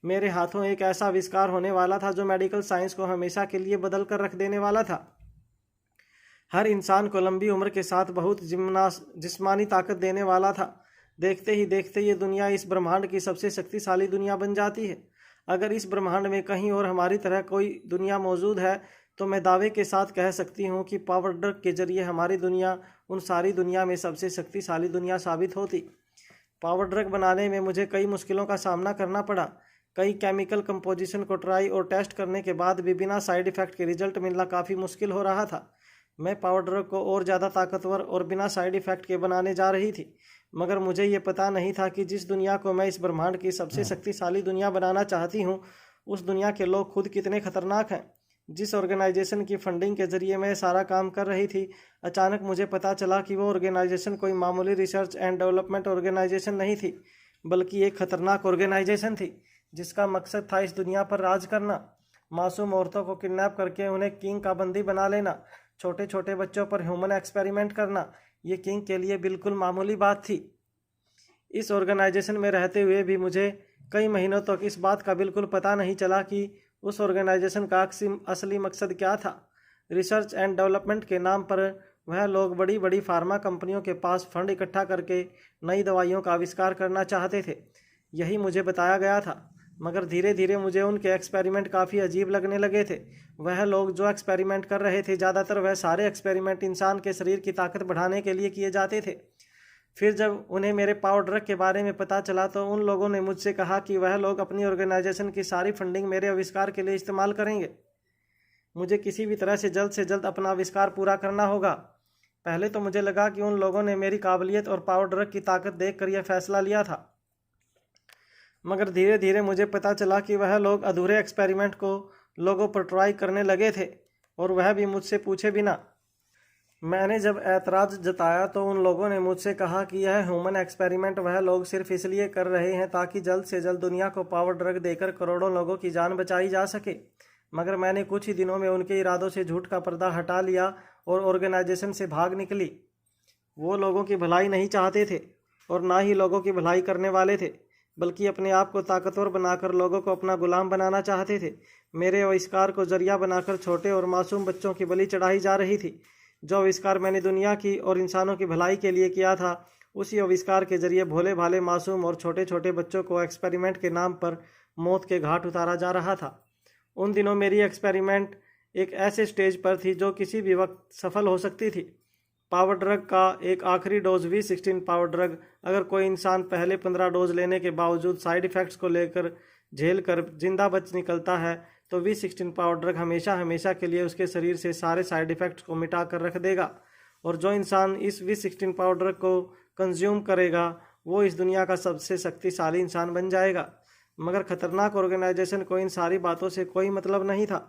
मेरे हाथों एक ऐसा आविष्कार होने वाला था जो मेडिकल साइंस को हमेशा के लिए बदल कर रख देने वाला था। हर इंसान को लंबी उम्र के साथ बहुत जिस्मानी ताकत देने वाला था। देखते ही देखते ये दुनिया इस ब्रह्मांड की सबसे शक्तिशाली दुनिया बन जाती है। अगर इस ब्रह्मांड में कहीं और हमारी तरह कोई दुनिया मौजूद है तो मैं दावे के साथ कह सकती हूँ कि पावर ड्रग के जरिए हमारी दुनिया उन सारी दुनिया में सबसे शक्तिशाली दुनिया साबित होती। पावर ड्रग बनाने में मुझे कई मुश्किलों का सामना करना पड़ा। कई केमिकल कंपोजिशन को ट्राई और टेस्ट करने के बाद भी बिना साइड इफ़ेक्ट के रिजल्ट मिलना काफ़ी मुश्किल हो रहा था। मैं पावर ड्रग को और ज़्यादा ताकतवर और बिना साइड इफ़ेक्ट के बनाने जा रही थी, मगर मुझे ये पता नहीं था कि जिस दुनिया को मैं इस ब्रह्मांड की सबसे शक्तिशाली दुनिया बनाना चाहती हूँ, उस दुनिया के लोग खुद कितने खतरनाक हैं। जिस ऑर्गेनाइजेशन की फंडिंग के जरिए मैं सारा काम कर रही थी, अचानक मुझे पता चला कि वो ऑर्गेनाइजेशन कोई मामूली रिसर्च एंड डेवलपमेंट ऑर्गेनाइजेशन नहीं थी, बल्कि एक खतरनाक ऑर्गेनाइजेशन थी जिसका मकसद था इस दुनिया पर राज करना, मासूम औरतों को किडनैप करके उन्हें किंग का बंदी बना लेना, छोटे छोटे बच्चों पर ह्यूमन एक्सपेरिमेंट करना। ये किंग के लिए बिल्कुल मामूली बात थी। इस ऑर्गेनाइजेशन में रहते हुए भी मुझे कई महीनों तक इस बात का बिल्कुल पता नहीं चला कि उस ऑर्गेनाइजेशन का असली मकसद क्या था। रिसर्च एंड डेवलपमेंट के नाम पर वह लोग बड़ी बड़ी फार्मा कंपनियों के पास फंड इकट्ठा करके नई दवाइयों का आविष्कार करना चाहते थे, यही मुझे बताया गया था। मगर धीरे धीरे मुझे उनके एक्सपेरिमेंट काफ़ी अजीब लगने लगे थे। वह लोग जो एक्सपेरिमेंट कर रहे थे, ज़्यादातर वह सारे एक्सपेरिमेंट इंसान के शरीर की ताकत बढ़ाने के लिए किए जाते थे। फिर जब उन्हें मेरे पावर ड्रग के बारे में पता चला तो उन लोगों ने मुझसे कहा कि वह लोग अपनी ऑर्गेनाइजेशन की सारी फंडिंग मेरे आविष्कार के लिए इस्तेमाल करेंगे। मुझे किसी भी तरह से जल्द अपना आविष्कार पूरा करना होगा। पहले तो मुझे लगा कि उन लोगों ने मेरी काबिलियत और पावर ड्रग की ताकत देखकर यह फैसला लिया था, मगर धीरे धीरे मुझे पता चला कि वह लोग अधूरे एक्सपेरिमेंट को लोगों पर ट्राई करने लगे थे, और वह भी मुझसे पूछे बिना। मैंने जब ऐतराज़ जताया तो उन लोगों ने मुझसे कहा कि यह ह्यूमन एक्सपेरिमेंट वह लोग सिर्फ इसलिए कर रहे हैं ताकि जल्द से जल्द दुनिया को पावर ड्रग देकर करोड़ों लोगों की जान बचाई जा सके। मगर मैंने कुछ ही दिनों में उनके इरादों से झूठ का पर्दा हटा लिया और ऑर्गेनाइजेशन से भाग निकली। वो लोगों की भलाई नहीं चाहते थे और ना ही लोगों की भलाई करने वाले थे, बल्कि अपने आप को ताकतवर बनाकर लोगों को अपना गुलाम बनाना चाहते थे। मेरे आविष्कार को जरिया बनाकर छोटे और मासूम बच्चों की बलि चढ़ाई जा रही थी। जो आविष्कार मैंने दुनिया की और इंसानों की भलाई के लिए किया था, उसी आविष्कार के जरिए भोले भाले मासूम और छोटे छोटे बच्चों को एक्सपेरिमेंट के नाम पर मौत के घाट उतारा जा रहा था। उन दिनों मेरी एक्सपेरिमेंट एक ऐसे स्टेज पर थी जो किसी भी वक्त सफल हो सकती थी। पावर ड्रग का एक आखिरी डोज V16 पावर ड्रग, अगर कोई इंसान पहले 15 डोज लेने के बावजूद साइड इफ़ेक्ट्स को लेकर झेल कर जिंदा बच निकलता है तो V16 पावर ड्रग हमेशा हमेशा के लिए उसके शरीर से सारे साइड इफ़ेक्ट्स को मिटा कर रख देगा। और जो इंसान इस V16 पावर ड्रग को कंज्यूम करेगा वो इस दुनिया का सबसे शक्तिशाली इंसान बन जाएगा। मगर खतरनाक ऑर्गेनाइजेशन को इन सारी बातों से कोई मतलब नहीं था।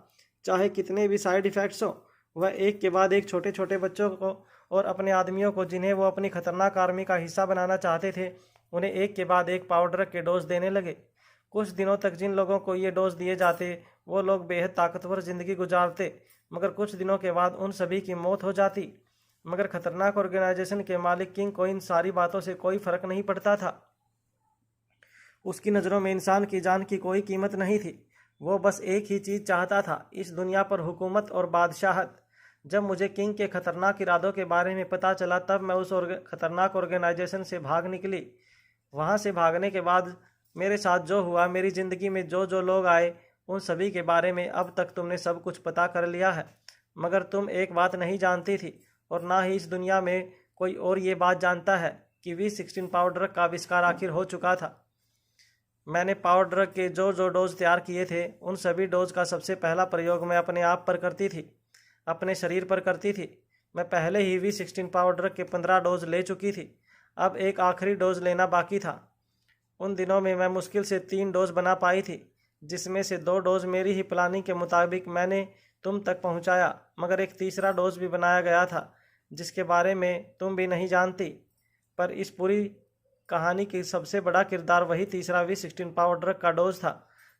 चाहे कितने भी साइड इफ़ेक्ट्स हो, वह एक के बाद एक छोटे छोटे बच्चों को और अपने आदमियों को, जिन्हें वो अपनी खतरनाक आर्मी का हिस्सा बनाना चाहते थे, उन्हें एक के बाद एक पावर ड्रग के डोज देने लगे। कुछ दिनों तक जिन लोगों को ये डोज दिए जाते वो लोग बेहद ताकतवर ज़िंदगी गुजारते, मगर कुछ दिनों के बाद उन सभी की मौत हो जाती। मगर खतरनाक ऑर्गेनाइजेशन के मालिक किंग को इन सारी बातों से कोई फ़र्क नहीं पड़ता था। उसकी नज़रों में इंसान की जान की कोई कीमत नहीं थी। वो बस एक ही चीज़ चाहता था, इस दुनिया पर हुकूमत और बादशाहत। जब मुझे किंग के खतरनाक इरादों के बारे में पता चला तब मैं उस खतरनाक ऑर्गेनाइजेशन से भाग निकली। वहाँ से भागने के बाद मेरे साथ जो हुआ, मेरी ज़िंदगी में जो जो लोग आए, उन सभी के बारे में अब तक तुमने सब कुछ पता कर लिया है। मगर तुम एक बात नहीं जानती थी, और ना ही इस दुनिया में कोई और ये बात जानता है कि V16 पावर ड्रग का आविष्कार आखिर हो चुका था। मैंने पावर ड्रग के जो जो डोज तैयार किए थे, उन सभी डोज का सबसे पहला प्रयोग मैं अपने आप पर करती थी, अपने शरीर पर करती थी। मैं पहले ही V16 पावर ड्रग के 15 डोज ले चुकी थी। अब एक आखिरी डोज लेना बाकी था। उन दिनों में मैं मुश्किल से 3 डोज बना पाई थी, जिसमें से 2 डोज मेरी ही प्लानिंग के मुताबिक मैंने तुम तक पहुंचाया, मगर एक तीसरा डोज भी बनाया गया था जिसके बारे में तुम भी नहीं जानती। पर इस पूरी कहानी की सबसे बड़ा किरदार वही तीसरा V16 पावर ड्रग का डोज था।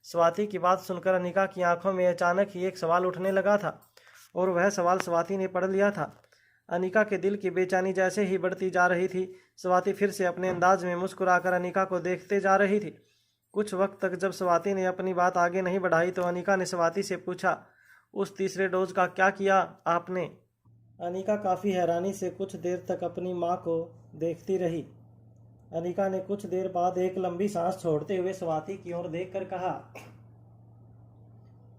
स्वाति की बात सुनकर अनिका की आंखों में अचानक ही एक सवाल उठने लगा था, और वह सवाल स्वाति ने पढ़ लिया था। अनिका के दिल की बेचैनी जैसे ही बढ़ती जा रही थी, स्वाति फिर से अपने अंदाज में मुस्कुराकर अनिका को देखते जा रही थी। कुछ वक्त तक जब स्वाति ने अपनी बात आगे नहीं बढ़ाई तो अनिका ने स्वाति से पूछा, उस तीसरे डोज का क्या किया आपने? अनिका काफ़ी हैरानी से कुछ देर तक अपनी माँ को देखती रही। अनिका ने कुछ देर बाद एक लंबी सांस छोड़ते हुए स्वाति की ओर देखकर कहा,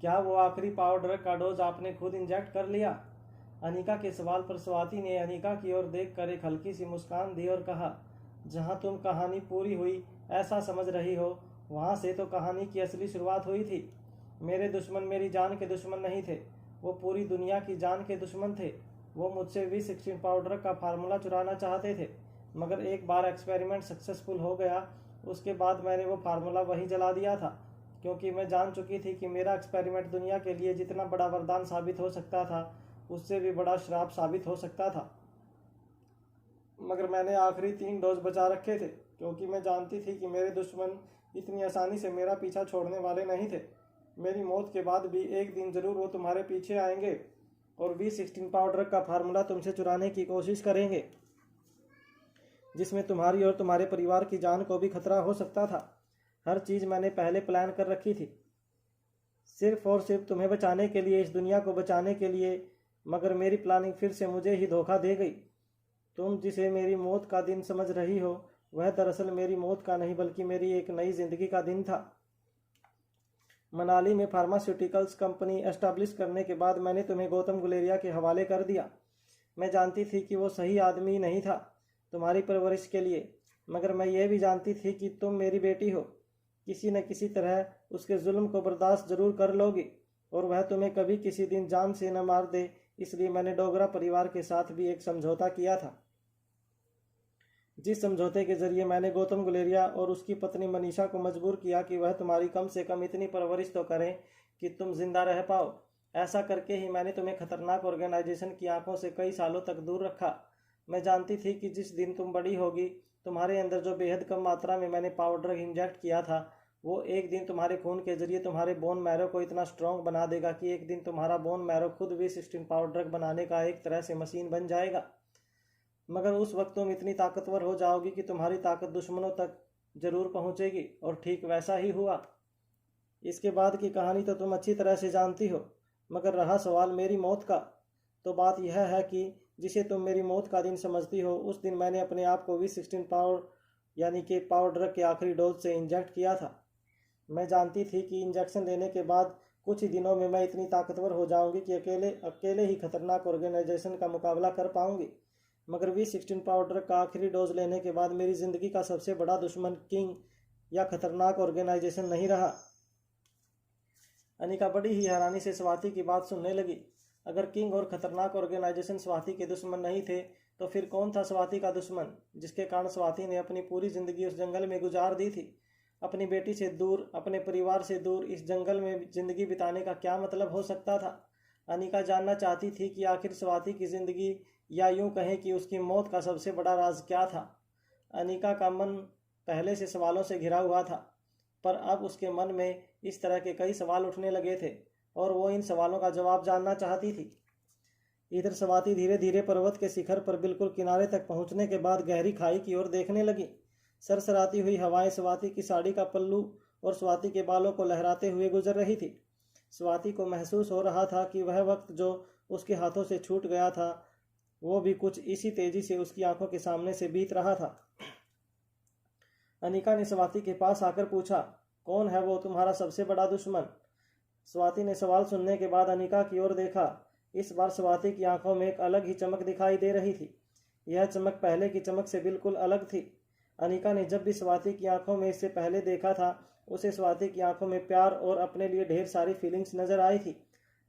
क्या वो आखिरी पावर ड्रग का डोज आपने खुद इंजेक्ट कर लिया? अनिका के सवाल पर स्वाति ने अनिका की ओर देखकर एक हल्की सी मुस्कान दी और कहा, जहां तुम कहानी पूरी हुई ऐसा समझ रही हो, वहां से तो कहानी की असली शुरुआत हुई थी। मेरे दुश्मन मेरी जान के दुश्मन नहीं थे, वो पूरी दुनिया की जान के दुश्मन थे। वो मुझसे V16 पाउडर का फार्मूला चुराना चाहते थे, मगर एक बार एक्सपेरिमेंट सक्सेसफुल हो गया, उसके बाद मैंने वो फार्मूला वहीं जला दिया था, क्योंकि मैं जान चुकी थी कि मेरा एक्सपेरिमेंट दुनिया के लिए जितना बड़ा वरदान साबित हो सकता था, उससे भी बड़ा श्राप साबित हो सकता था। मगर मैंने आखिरी 3 डोज बचा रखे थे, क्योंकि मैं जानती थी कि मेरे दुश्मन इतनी आसानी से मेरा पीछा छोड़ने वाले नहीं थे। मेरी मौत के बाद भी एक दिन जरूर वो तुम्हारे पीछे आएंगे और V16 पाउडर का फार्मूला तुमसे चुराने की कोशिश करेंगे, जिसमें तुम्हारी और तुम्हारे परिवार की जान को भी खतरा हो सकता था। हर चीज़ मैंने पहले प्लान कर रखी थी, सिर्फ और सिर्फ तुम्हें बचाने के लिए, इस दुनिया को बचाने के लिए। मगर मेरी प्लानिंग फिर से मुझे ही धोखा दे गई। तुम जिसे मेरी मौत का दिन समझ रही हो, वह दरअसल मेरी मौत का नहीं बल्कि मेरी एक नई जिंदगी का दिन था। मनाली में फार्मास्यूटिकल्स कंपनी एस्टैब्लिश करने के बाद मैंने तुम्हें गौतम गुलेरिया के हवाले कर दिया। मैं जानती थी कि वो सही आदमी नहीं था तुम्हारी परवरिश के लिए, मगर मैं ये भी जानती थी कि तुम मेरी बेटी हो, किसी न किसी तरह उसके जुल्म को बर्दाश्त जरूर कर लोगी, और वह तुम्हें कभी किसी दिन जान से न मार दे। इसलिए मैंने डोगरा परिवार के साथ भी एक समझौता किया था, जिस समझौते के जरिए मैंने गौतम गुलेरिया और उसकी पत्नी मनीषा को मजबूर किया कि वह तुम्हारी कम से कम इतनी परवरिश तो करें कि तुम जिंदा रह पाओ। ऐसा करके ही मैंने तुम्हें खतरनाक ऑर्गेनाइजेशन की आंखों से कई सालों तक दूर रखा। मैं जानती थी कि जिस दिन तुम बड़ी होगी, तुम्हारे अंदर जो बेहद कम मात्रा में मैंने पाउडर इंजेक्ट किया था, वो एक दिन तुम्हारे खून के जरिए तुम्हारे बोन मैरो को इतना स्ट्रॉन्ग बना देगा कि एक दिन तुम्हारा बोन मैरो खुद V16 पाउडर बनाने का एक तरह से मशीन बन जाएगा। मगर उस वक्त तुम इतनी ताकतवर हो जाओगी कि तुम्हारी ताकत दुश्मनों तक जरूर पहुंचेगी, और ठीक वैसा ही हुआ। इसके बाद की कहानी तो तुम अच्छी तरह से जानती हो। मगर रहा सवाल मेरी मौत का, तो बात यह है कि जिसे तुम मेरी मौत का दिन समझती हो, उस दिन मैंने अपने आप को V16 पावर यानी कि पाउडर के आखिरी डोज से इंजेक्ट किया था। मैं जानती थी कि इंजेक्शन लेने के बाद कुछ ही दिनों में मैं इतनी ताकतवर हो जाऊंगी कि अकेले ही खतरनाक ऑर्गेनाइजेशन का मुकाबला कर पाऊंगी। मगर V16 पाउडर का आखिरी डोज लेने के बाद मेरी ज़िंदगी का सबसे बड़ा दुश्मन किंग या खतरनाक ऑर्गेनाइजेशन नहीं रहा। अनिका बड़ी ही हैरानी से स्वाति की बात सुनने लगी। अगर किंग और खतरनाक ऑर्गेनाइजेशन स्वाति के दुश्मन नहीं थे, तो फिर कौन था स्वाति का दुश्मन, जिसके कारण स्वाति ने अपनी पूरी ज़िंदगी उस जंगल में गुजार दी थी? अपनी बेटी से दूर, अपने परिवार से दूर इस जंगल में ज़िंदगी बिताने का क्या मतलब हो सकता था? अनिका जानना चाहती थी कि आखिर स्वाति की ज़िंदगी, या यूं कहें कि उसकी मौत का सबसे बड़ा राज क्या था। अनिका का मन पहले से सवालों से घिरा हुआ था, पर अब उसके मन में इस तरह के कई सवाल उठने लगे थे, और वो इन सवालों का जवाब जानना चाहती थी। इधर स्वाति धीरे धीरे पर्वत के शिखर पर बिल्कुल किनारे तक पहुंचने के बाद गहरी खाई की ओर देखने लगी। सरसराती हुई हवाएं स्वाति की साड़ी का पल्लू और स्वाति के बालों को लहराते हुए गुजर रही थी। स्वाति को महसूस हो रहा था कि वह वक्त जो उसके हाथों से छूट गया था, वो भी कुछ इसी तेजी से उसकी आंखों के सामने से बीत रहा था। अनिका ने स्वाति के पास आकर पूछा, कौन है वो तुम्हारा सबसे बड़ा दुश्मन? स्वाति ने सवाल सुनने के बाद अनिका की ओर देखा। इस बार स्वाति की आंखों में एक अलग ही चमक दिखाई दे रही थी। यह चमक पहले की चमक से बिल्कुल अलग थी। अनिका ने जब भी स्वाति की आंखों में इससे पहले देखा था, उसे स्वाति की आंखों में प्यार और अपने लिए ढेर सारी फीलिंग्स नजर आई थी,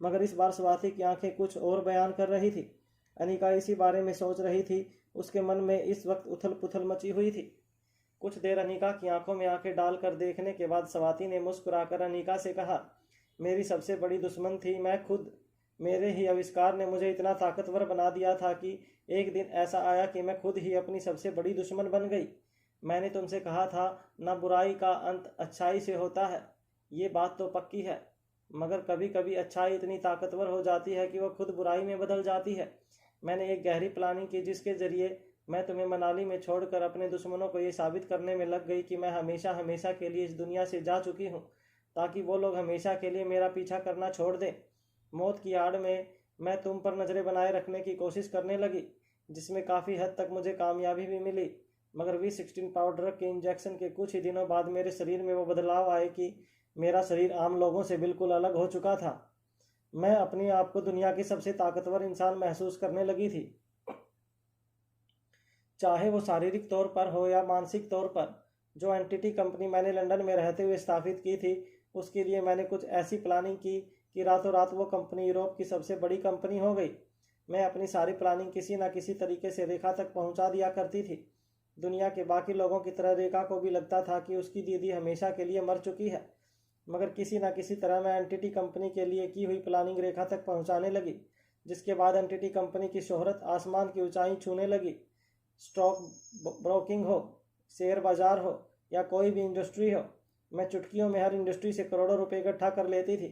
मगर इस बार स्वाति की आंखें कुछ और बयान कर रही थी। अनिका इसी बारे में सोच रही थी। उसके मन में इस वक्त उथल पुथल मची हुई थी। कुछ देर अनिका की आंखों में आंखें डालकर देखने के बाद स्वाति ने मुस्कुराकर अनिका से कहा, मेरी सबसे बड़ी दुश्मन थी मैं खुद। मेरे ही आविष्कार ने मुझे इतना ताकतवर बना दिया था कि एक दिन ऐसा आया कि मैं खुद ही अपनी सबसे बड़ी दुश्मन बन गई। मैंने तुमसे कहा था ना, बुराई का अंत अच्छाई से होता है। ये बात तो पक्की है, मगर कभी कभी अच्छाई इतनी ताकतवर हो जाती है कि वह खुद बुराई में बदल जाती है। मैंने एक गहरी प्लानिंग की जिसके जरिए मैं तुम्हें मनाली में छोड़कर अपने दुश्मनों को ये साबित करने में लग गई कि मैं हमेशा हमेशा के लिए इस दुनिया से जा चुकी हूँ, ताकि वो लोग हमेशा के लिए मेरा पीछा करना छोड़ दें। मौत की आड़ में मैं तुम पर नज़रें बनाए रखने की कोशिश करने लगी, जिसमें काफ़ी हद तक मुझे कामयाबी भी मिली। मगर V16 पाउडर के इंजेक्शन के कुछ ही दिनों बाद मेरे शरीर में वो बदलाव आए कि मेरा शरीर आम लोगों से बिल्कुल अलग हो चुका था। मैं अपने आप को दुनिया की सबसे ताकतवर इंसान महसूस करने लगी थी, चाहे वो शारीरिक तौर पर हो या मानसिक तौर पर। जो एंटिटी कंपनी मैंने लंदन में रहते हुए स्थापित की थी, उसके लिए मैंने कुछ ऐसी प्लानिंग की कि रातों रात वो कंपनी यूरोप की सबसे बड़ी कंपनी हो गई। मैं अपनी सारी प्लानिंग किसी न किसी तरीके से रेखा तक पहुंचा दिया करती थी। दुनिया के बाकी लोगों की तरह रेखा को भी लगता था कि उसकी दीदी हमेशा के लिए मर चुकी है, मगर किसी न किसी तरह मैं एंटिटी कंपनी के लिए की हुई प्लानिंग रेखा तक पहुंचाने लगी, जिसके बाद एंटिटी कंपनी की शोहरत आसमान की ऊंचाई छूने लगी। स्टॉक ब्रोकिंग हो, शेयर बाजार हो या कोई भी इंडस्ट्री हो, मैं चुटकियों में हर इंडस्ट्री से करोड़ों रुपए इकट्ठा कर लेती थी,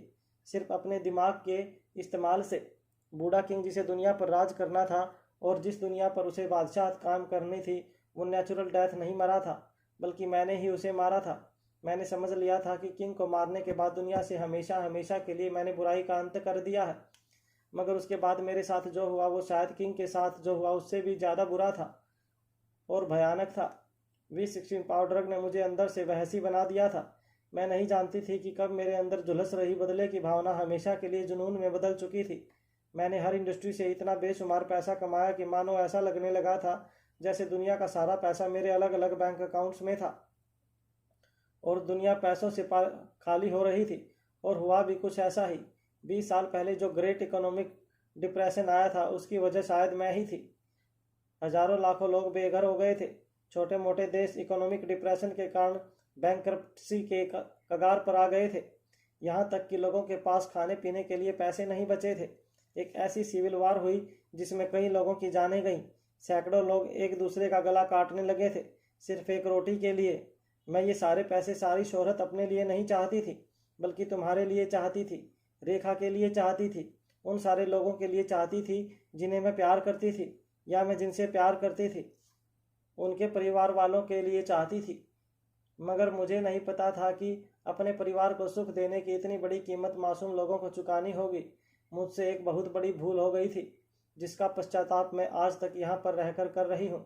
सिर्फ अपने दिमाग के इस्तेमाल से। बूढ़ा किंग जिसे दुनिया पर राज करना था और जिस दुनिया पर उसे बादशाह काम करनी थी, वो नेचुरल डेथ नहीं मरा था, बल्कि मैंने ही उसे मारा था। मैंने समझ लिया था कि किंग को मारने के बाद दुनिया से हमेशा हमेशा के लिए मैंने बुराई का अंत कर दिया है। मगर उसके बाद मेरे साथ जो हुआ वो शायद किंग के साथ जो हुआ उससे भी ज़्यादा बुरा था और भयानक था। V16 पाउडर ने मुझे अंदर से वहसी बना दिया था। मैं नहीं जानती थी कि कब मेरे अंदर झुलस रही बदले की भावना हमेशा के लिए जुनून में बदल चुकी थी। मैंने हर इंडस्ट्री से इतना बेशुमार पैसा कमाया कि मानो ऐसा लगने लगा था जैसे दुनिया का सारा पैसा मेरे अलग अलग बैंक अकाउंट्स में था और दुनिया पैसों से खाली हो रही थी। और हुआ भी कुछ ऐसा ही। 20 साल पहले जो ग्रेट इकोनॉमिक डिप्रेशन आया था, उसकी वजह शायद मैं ही थी। हजारों लाखों लोग बेघर हो गए थे। छोटे मोटे देश इकोनॉमिक डिप्रेशन के कारण बैंकरप्सी के कगार पर आ गए थे। यहाँ तक कि लोगों के पास खाने पीने के लिए पैसे नहीं बचे थे। एक ऐसी सिविल वार हुई जिसमें कई लोगों की जानें गईं। सैकड़ों लोग एक दूसरे का गला काटने लगे थे, सिर्फ एक रोटी के लिए। मैं ये सारे पैसे, सारी शोहरत अपने लिए नहीं चाहती थी, बल्कि तुम्हारे लिए चाहती थी, रेखा के लिए चाहती थी, उन सारे लोगों के लिए चाहती थी जिन्हें मैं प्यार करती थी या मैं जिनसे प्यार करती थी, उनके परिवार वालों के लिए चाहती थी। मगर मुझे नहीं पता था कि अपने परिवार को सुख देने की इतनी बड़ी कीमत मासूम लोगों को चुकानी होगी। मुझसे एक बहुत बड़ी भूल हो गई थी, जिसका पश्चाताप मैं आज तक यहाँ पर रहकर कर रही हूँ।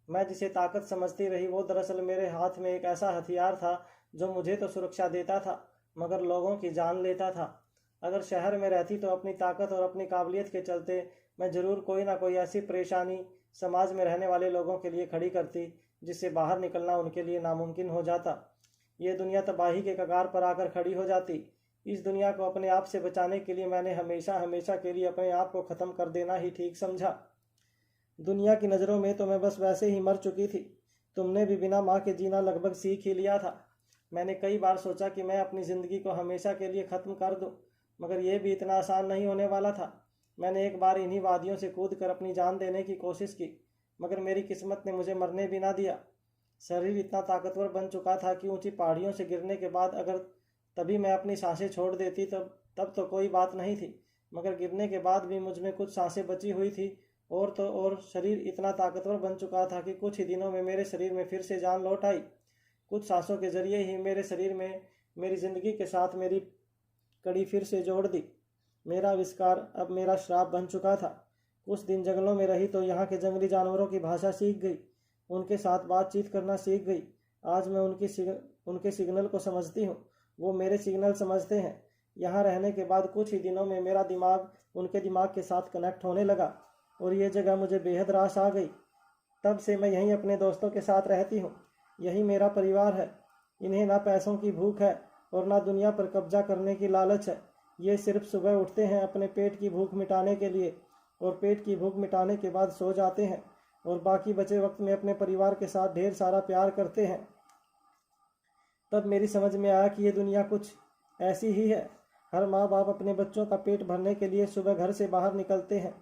मैं जिसे ताकत समझती रही, वो दरअसल मेरे हाथ में एक ऐसा हथियार था जो मुझे तो सुरक्षा देता था, मगर लोगों की जान लेता था। अगर शहर में रहती तो अपनी ताकत और अपनी काबिलियत के चलते मैं ज़रूर कोई ना कोई ऐसी परेशानी समाज में रहने वाले लोगों के लिए खड़ी करती जिससे बाहर निकलना उनके लिए नामुमकिन हो जाता। ये दुनिया तबाही के कगार पर आकर खड़ी हो जाती। इस दुनिया को अपने आप से बचाने के लिए मैंने हमेशा हमेशा के लिए अपने आप को ख़त्म कर देना ही ठीक समझा। दुनिया की नज़रों में तो मैं बस वैसे ही मर चुकी थी। तुमने भी बिना माँ के जीना लगभग सीख ही लिया था। मैंने कई बार सोचा कि मैं अपनी ज़िंदगी को हमेशा के लिए ख़त्म कर दूं, मगर यह भी इतना आसान नहीं होने वाला था। मैंने एक बार इन्हीं वादियों से कूद कर अपनी जान देने की कोशिश की, मगर मेरी किस्मत ने मुझे मरने भी ना दिया। शरीर इतना ताकतवर बन चुका था कि ऊंची पहाड़ियों से गिरने के बाद अगर तभी मैं अपनी सांसें छोड़ देती तब तो कोई बात नहीं थी, मगर गिरने के बाद भी मुझ में कुछ सांसें बची हुई थी। और तो और शरीर इतना ताकतवर बन चुका था कि कुछ ही दिनों में मेरे शरीर में फिर से जान लौट आई। कुछ सांसों के जरिए ही मेरे शरीर में मेरी ज़िंदगी के साथ मेरी कड़ी फिर से जोड़ दी। मेरा आविष्कार अब मेरा श्राप बन चुका था। कुछ दिन जंगलों में रही तो यहाँ के जंगली जानवरों की भाषा सीख गई, उनके साथ बातचीत करना सीख गई। आज मैं उनके सिग्नल को समझती हूँ, वो मेरे सिग्नल समझते हैं। यहाँ रहने के बाद कुछ ही दिनों में मेरा दिमाग उनके दिमाग के साथ कनेक्ट होने लगा और ये जगह मुझे बेहद रास आ गई। तब से मैं यहीं अपने दोस्तों के साथ रहती हूँ। यही मेरा परिवार है। इन्हें ना पैसों की भूख है और ना दुनिया पर कब्जा करने की लालच है। ये सिर्फ सुबह उठते हैं अपने पेट की भूख मिटाने के लिए और पेट की भूख मिटाने के बाद सो जाते हैं और बाकी बचे वक्त में अपने परिवार के साथ ढेर सारा प्यार करते हैं। तब मेरी समझ में आया कि ये दुनिया कुछ ऐसी ही है। हर माँ बाप अपने बच्चों का पेट भरने के लिए सुबह घर से बाहर निकलते हैं,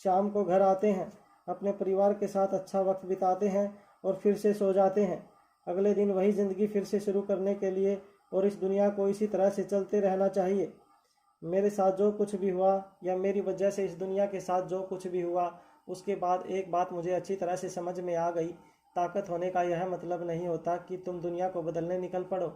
शाम को घर आते हैं, अपने परिवार के साथ अच्छा वक्त बिताते हैं और फिर से सो जाते हैं। अगले दिन वही ज़िंदगी फिर से शुरू करने के लिए और इस दुनिया को इसी तरह से चलते रहना चाहिए। मेरे साथ जो कुछ भी हुआ या मेरी वजह से इस दुनिया के साथ जो कुछ भी हुआ, उसके बाद एक बात मुझे अच्छी तरह से समझ में आ गई। ताकत होने का यह मतलब नहीं होता कि तुम दुनिया को बदलने निकल पड़ो।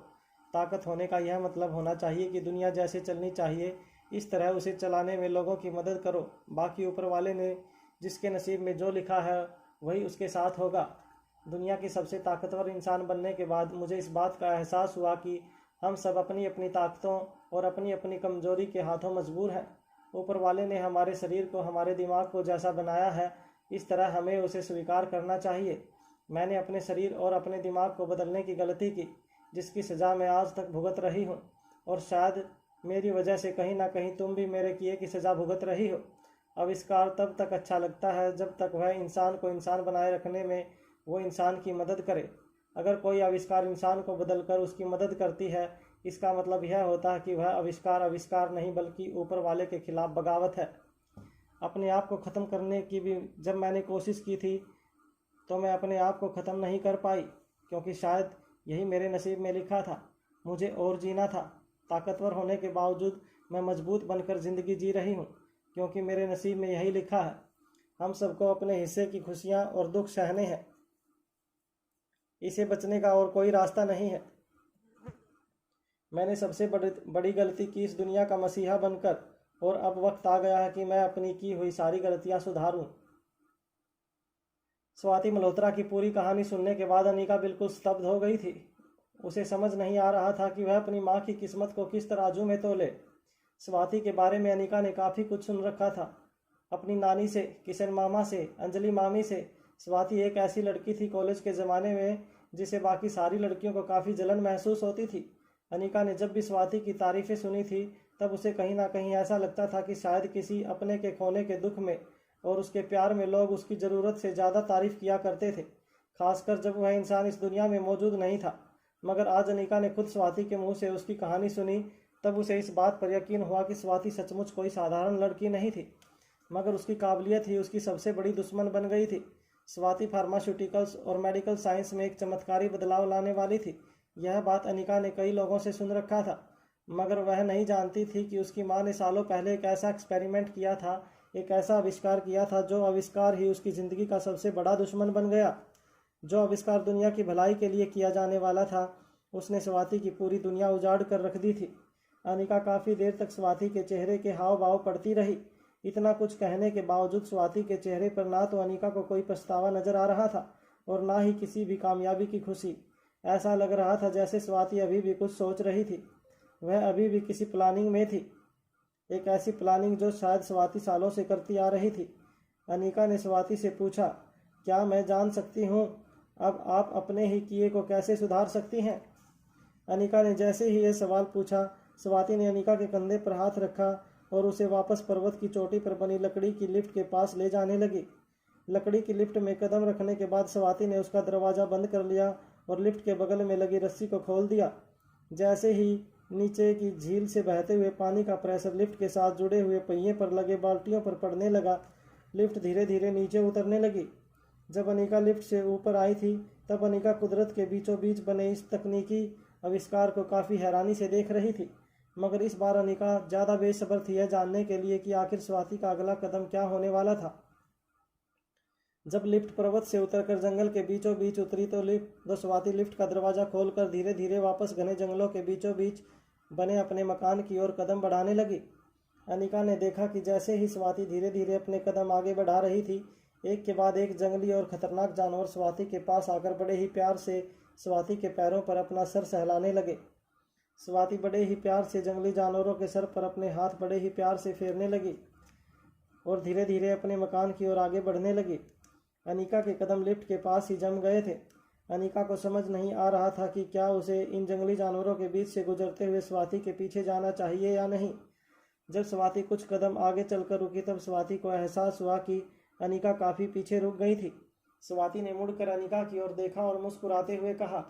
ताकत होने का यह मतलब होना चाहिए कि दुनिया जैसे चलनी चाहिए इस तरह उसे चलाने में लोगों की मदद करो। बाकी ऊपर वाले ने जिसके नसीब में जो लिखा है वही उसके साथ होगा। दुनिया के सबसे ताकतवर इंसान बनने के बाद मुझे इस बात का एहसास हुआ कि हम सब अपनी अपनी ताकतों और अपनी अपनी कमजोरी के हाथों मजबूर हैं। ऊपर वाले ने हमारे शरीर को, हमारे दिमाग को जैसा बनाया है, इस तरह हमें उसे स्वीकार करना चाहिए। मैंने अपने शरीर और अपने दिमाग को बदलने की गलती की, जिसकी सज़ा मैं आज तक भुगत रही हूँ और शायद मेरी वजह से कहीं ना कहीं तुम भी मेरे किए की सज़ा भुगत रही हो। आविष्कार तब तक अच्छा लगता है जब तक वह इंसान को इंसान बनाए रखने में वो इंसान की मदद करे। अगर कोई आविष्कार इंसान को बदलकर उसकी मदद करती है, इसका मतलब यह होता है कि वह आविष्कार नहीं बल्कि ऊपर वाले के खिलाफ बगावत है। अपने आप को ख़त्म करने की भी जब मैंने कोशिश की थी तो मैं अपने आप को ख़त्म नहीं कर पाई, क्योंकि शायद यही मेरे नसीब में लिखा था। मुझे और जीना था। ताकतवर होने के बावजूद मैं मजबूत बनकर ज़िंदगी जी रही हूँ, क्योंकि मेरे नसीब में यही लिखा है। हम सबको अपने हिस्से की खुशियाँ और दुख सहने हैं। इसे बचने का और कोई रास्ता नहीं है। मैंने सबसे बड़ी गलती की इस दुनिया का मसीहा बनकर, और अब वक्त आ गया है कि मैं अपनी की हुई सारी गलतियां सुधारूं। स्वाति मल्होत्रा की पूरी कहानी सुनने के बाद अनिका बिल्कुल स्तब्ध हो गई थी। उसे समझ नहीं आ रहा था कि वह अपनी माँ की किस्मत को किस तराजू में तोले। स्वाति के बारे में अनिका ने काफ़ी कुछ सुन रखा था, अपनी नानी से, किशन मामा से, अंजलि मामी से। स्वाति एक ऐसी लड़की थी कॉलेज के ज़माने में जिसे बाकी सारी लड़कियों को काफ़ी जलन महसूस होती थी। अनिका ने जब भी स्वाति की तारीफ़ें सुनी थी तब उसे कहीं ना कहीं ऐसा लगता था कि शायद किसी अपने के खोने के दुख में और उसके प्यार में लोग उसकी ज़रूरत से ज़्यादा तारीफ़ किया करते थे, खासकर जब वह इंसान इस दुनिया में मौजूद नहीं था। मगर आज अनिका ने खुद स्वाति के मुंह से उसकी कहानी सुनी तब उसे इस बात पर यकीन हुआ कि स्वाति सचमुच कोई साधारण लड़की नहीं थी, मगर उसकी काबिलियत ही उसकी सबसे बड़ी दुश्मन बन गई थी। स्वाति फार्मास्यूटिकल्स और मेडिकल साइंस में एक चमत्कारी बदलाव लाने वाली थी। यह बात अनिका ने कई लोगों से सुन रखा था, मगर वह नहीं जानती थी कि उसकी माँ ने सालों पहले एक ऐसा एक्सपेरिमेंट किया था, एक ऐसा आविष्कार किया था जो आविष्कार ही उसकी ज़िंदगी का सबसे बड़ा दुश्मन बन गया। जो आविष्कार दुनिया की भलाई के लिए किया जाने वाला था, उसने स्वाति की पूरी दुनिया उजाड़ कर रख दी थी। अनिका काफ़ी देर तक स्वाति के चेहरे के हाव भाव पढ़ती रही। इतना कुछ कहने के बावजूद स्वाति के चेहरे पर ना तो अनिका को कोई पछतावा नजर आ रहा था और ना ही किसी भी कामयाबी की खुशी। ऐसा लग रहा था जैसे स्वाति अभी भी कुछ सोच रही थी। वह अभी भी किसी प्लानिंग में थी, एक ऐसी प्लानिंग जो शायद स्वाति सालों से करती आ रही थी। अनिका ने स्वाति से पूछा, क्या मैं जान सकती हूँ अब आप अपने ही किए को कैसे सुधार सकती हैं? अनिका ने जैसे ही यह सवाल पूछा, स्वाति ने अनिका के कंधे पर हाथ रखा और उसे वापस पर्वत की चोटी पर बनी लकड़ी की लिफ्ट के पास ले जाने लगी। लकड़ी की लिफ्ट में कदम रखने के बाद स्वाति ने उसका दरवाज़ा बंद कर लिया और लिफ्ट के बगल में लगी रस्सी को खोल दिया। जैसे ही नीचे की झील से बहते हुए पानी का प्रेशर लिफ्ट के साथ जुड़े हुए पहिए पर लगे बाल्टियों पर पड़ने लगा, लिफ्ट धीरे धीरे नीचे उतरने लगी। जब अनिका लिफ्ट से ऊपर आई थी तब अनिका कुदरत के बीचों बीच बने इस तकनीकी आविष्कार को काफ़ी हैरानी से देख रही थी। मगर इस बार अनिका ज़्यादा बेसब्र थी यह जानने के लिए कि आखिर स्वाति का अगला कदम क्या होने वाला था। जब लिफ्ट पर्वत से उतरकर जंगल के बीचों बीच उतरी तो स्वाति लिफ्ट का दरवाज़ा खोलकर धीरे धीरे वापस घने जंगलों के बीचों बीच बने अपने मकान की ओर कदम बढ़ाने लगी। अनिका ने देखा कि जैसे ही स्वाति धीरे धीरे अपने कदम आगे बढ़ा रही थी, एक के बाद एक जंगली और खतरनाक जानवर स्वाति के पास आकर बड़े ही प्यार से स्वाति के पैरों पर अपना सर सहलाने लगे। स्वाति बड़े ही प्यार से जंगली जानवरों के सर पर अपने हाथ बड़े ही प्यार से फेरने लगी और धीरे धीरे अपने मकान की ओर आगे बढ़ने लगी। अनिका के कदम लिफ्ट के पास ही जम गए थे। अनिका को समझ नहीं आ रहा था कि क्या उसे इन जंगली जानवरों के बीच से गुजरते हुए स्वाति के पीछे जाना चाहिए या नहीं। जब स्वाति कुछ कदम आगे चलकर रुकी तब स्वाति को एहसास हुआ कि अनिका काफ़ी पीछे रुक गई थी। स्वाति ने मुड़कर अनिका की ओर देखा और मुस्कुराते हुए कहा,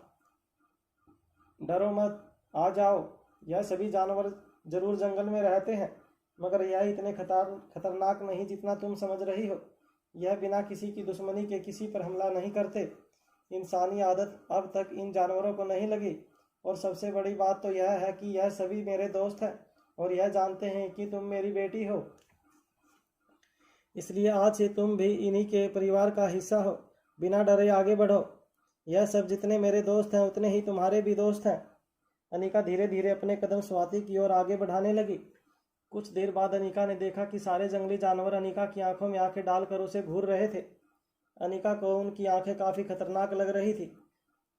डरो मत, आ जाओ। यह सभी जानवर जरूर जंगल में रहते हैं, मगर यह इतने खतरनाक नहीं जितना तुम समझ रही हो। यह बिना किसी की दुश्मनी के किसी पर हमला नहीं करते। इंसानी आदत अब तक इन जानवरों को नहीं लगी। और सबसे बड़ी बात तो यह है कि यह सभी मेरे दोस्त हैं और यह जानते हैं कि तुम मेरी बेटी हो। इसलिए आज से तुम भी इन्हीं के परिवार का हिस्सा हो। बिना डरे आगे बढ़ो। यह सब जितने मेरे दोस्त हैं उतने ही तुम्हारे भी दोस्त हैं। अनिका धीरे धीरे अपने कदम स्वाति की ओर आगे बढ़ाने लगी। कुछ देर बाद अनिका ने देखा कि सारे जंगली जानवर अनिका की आंखों में आंखें डालकर उसे घूर रहे थे। अनिका को उनकी आंखें काफ़ी खतरनाक लग रही थी,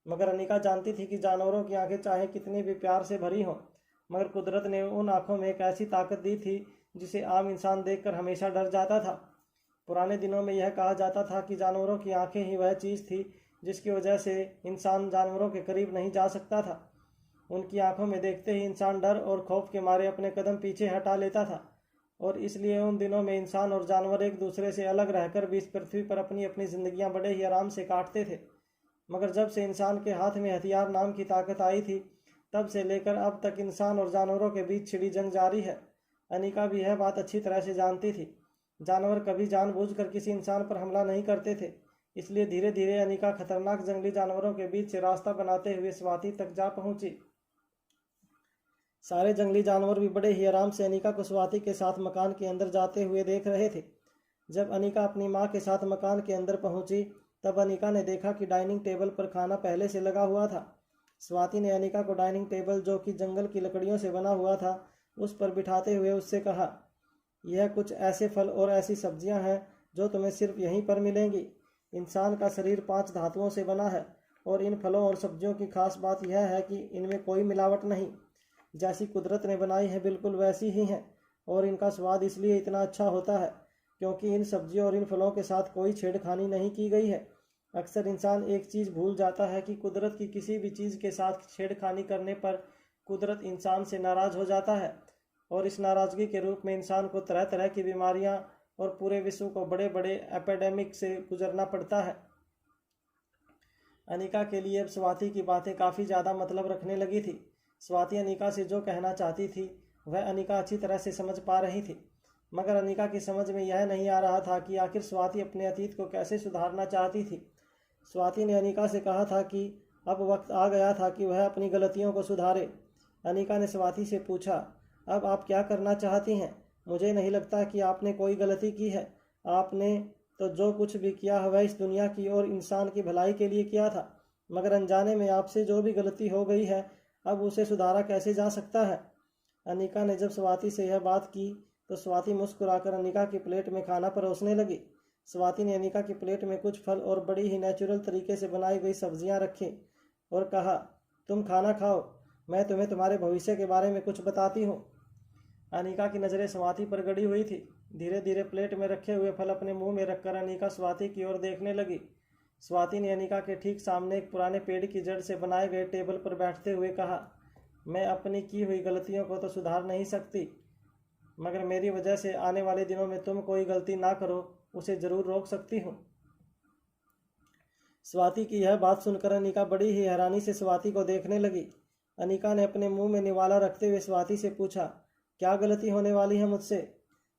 मगर अनिका जानती थी कि जानवरों की आंखें चाहे कितनी भी प्यार से भरी हों, मगर कुदरत ने उन आंखों में एक ऐसी ताकत दी थी जिसे आम इंसान देखकर हमेशा डर जाता था। पुराने दिनों में यह कहा जाता था कि जानवरों की आंखें ही वह चीज़ थी जिसकी वजह से इंसान जानवरों के करीब नहीं जा सकता था। उनकी आंखों में देखते ही इंसान डर और खौफ के मारे अपने कदम पीछे हटा लेता था, और इसलिए उन दिनों में इंसान और जानवर एक दूसरे से अलग रहकर भी इस पृथ्वी पर अपनी अपनी जिंदगियां बड़े ही आराम से काटते थे। मगर जब से इंसान के हाथ में हथियार नाम की ताकत आई थी, तब से लेकर अब तक इंसान और जानवरों के बीच छिड़ी जंग जारी है। अनिका भी यह बात अच्छी तरह से जानती थी। जानवर कभी जानबूझकर किसी इंसान पर हमला नहीं करते थे। इसलिए धीरे धीरे अनिका खतरनाक जंगली जानवरों के बीच से रास्ता बनाते हुए स्वाति तक जा पहुंची। सारे जंगली जानवर भी बड़े ही आराम से अनिका को स्वाति के साथ मकान के अंदर जाते हुए देख रहे थे। जब अनिका अपनी माँ के साथ मकान के अंदर पहुंची तब अनिका ने देखा कि डाइनिंग टेबल पर खाना पहले से लगा हुआ था। स्वाति ने अनिका को डाइनिंग टेबल, जो कि जंगल की लकड़ियों से बना हुआ था, उस पर बिठाते हुए उससे कहा, यह कुछ ऐसे फल और ऐसी सब्जियां हैं जो तुम्हें सिर्फ यहीं पर मिलेंगी। इंसान का शरीर 5 धातुओं से बना है और इन फलों और सब्जियों की खास बात यह है कि इनमें कोई मिलावट नहीं। जैसी कुदरत ने बनाई है बिल्कुल वैसी ही हैं, और इनका स्वाद इसलिए इतना अच्छा होता है क्योंकि इन सब्जियों और इन फलों के साथ कोई छेड़खानी नहीं की गई है। अक्सर इंसान एक चीज़ भूल जाता है कि कुदरत की किसी भी चीज़ के साथ छेड़खानी करने पर कुदरत इंसान से नाराज़ हो जाता है, और इस नाराज़गी के रूप में इंसान को तरह तरह की बीमारियां और पूरे विश्व को बड़े बड़े एपिडेमिक से गुजरना पड़ता है। अनिका के लिए अब स्वाति की बातें काफ़ी ज़्यादा मतलब रखने लगी थी। स्वाति अनिका से जो कहना चाहती थी वह अनिका अच्छी तरह से समझ पा रही थी, मगर अनिका की समझ में यह नहीं आ रहा था कि आखिर स्वाति अपने अतीत को कैसे सुधारना चाहती थी। स्वाति ने अनिका से कहा था कि अब वक्त आ गया था कि वह अपनी गलतियों को सुधारे। अनिका ने स्वाति से पूछा, अब आप क्या करना चाहती हैं? मुझे नहीं लगता कि आपने कोई गलती की है। आपने तो जो कुछ भी किया है वह इस दुनिया की और इंसान की भलाई के लिए किया था, मगर अनजाने में आपसे जो भी गलती हो गई है अब उसे सुधारा कैसे जा सकता है। अनिका ने जब स्वाति से यह बात की तो स्वाति मुस्कुराकर अनिका की प्लेट में खाना परोसने लगी। स्वाति ने अनिका की प्लेट में कुछ फल और बड़ी ही नेचुरल तरीके से बनाई गई सब्जियां रखी और कहा, तुम खाना खाओ, मैं तुम्हें तुम्हारे भविष्य के बारे में कुछ बताती हूँ। अनिका की नज़रें स्वाति पर गड़ी हुई थी। धीरे धीरे प्लेट में रखे हुए फल अपने मुंह में रखकर अनिका स्वाति की ओर देखने लगी। स्वाति ने अनिका के ठीक सामने एक पुराने पेड़ की जड़ से बनाए गए टेबल पर बैठते हुए कहा, मैं अपनी की हुई गलतियों को तो सुधार नहीं सकती, मगर मेरी वजह से आने वाले दिनों में तुम कोई गलती ना करो उसे ज़रूर रोक सकती हूँ। स्वाति की यह बात सुनकर अनिका बड़ी ही हैरानी से स्वाति को देखने लगी। अनिका ने अपने मुंह में निवाला रखते हुए स्वाति से पूछा, क्या गलती होने वाली है मुझसे?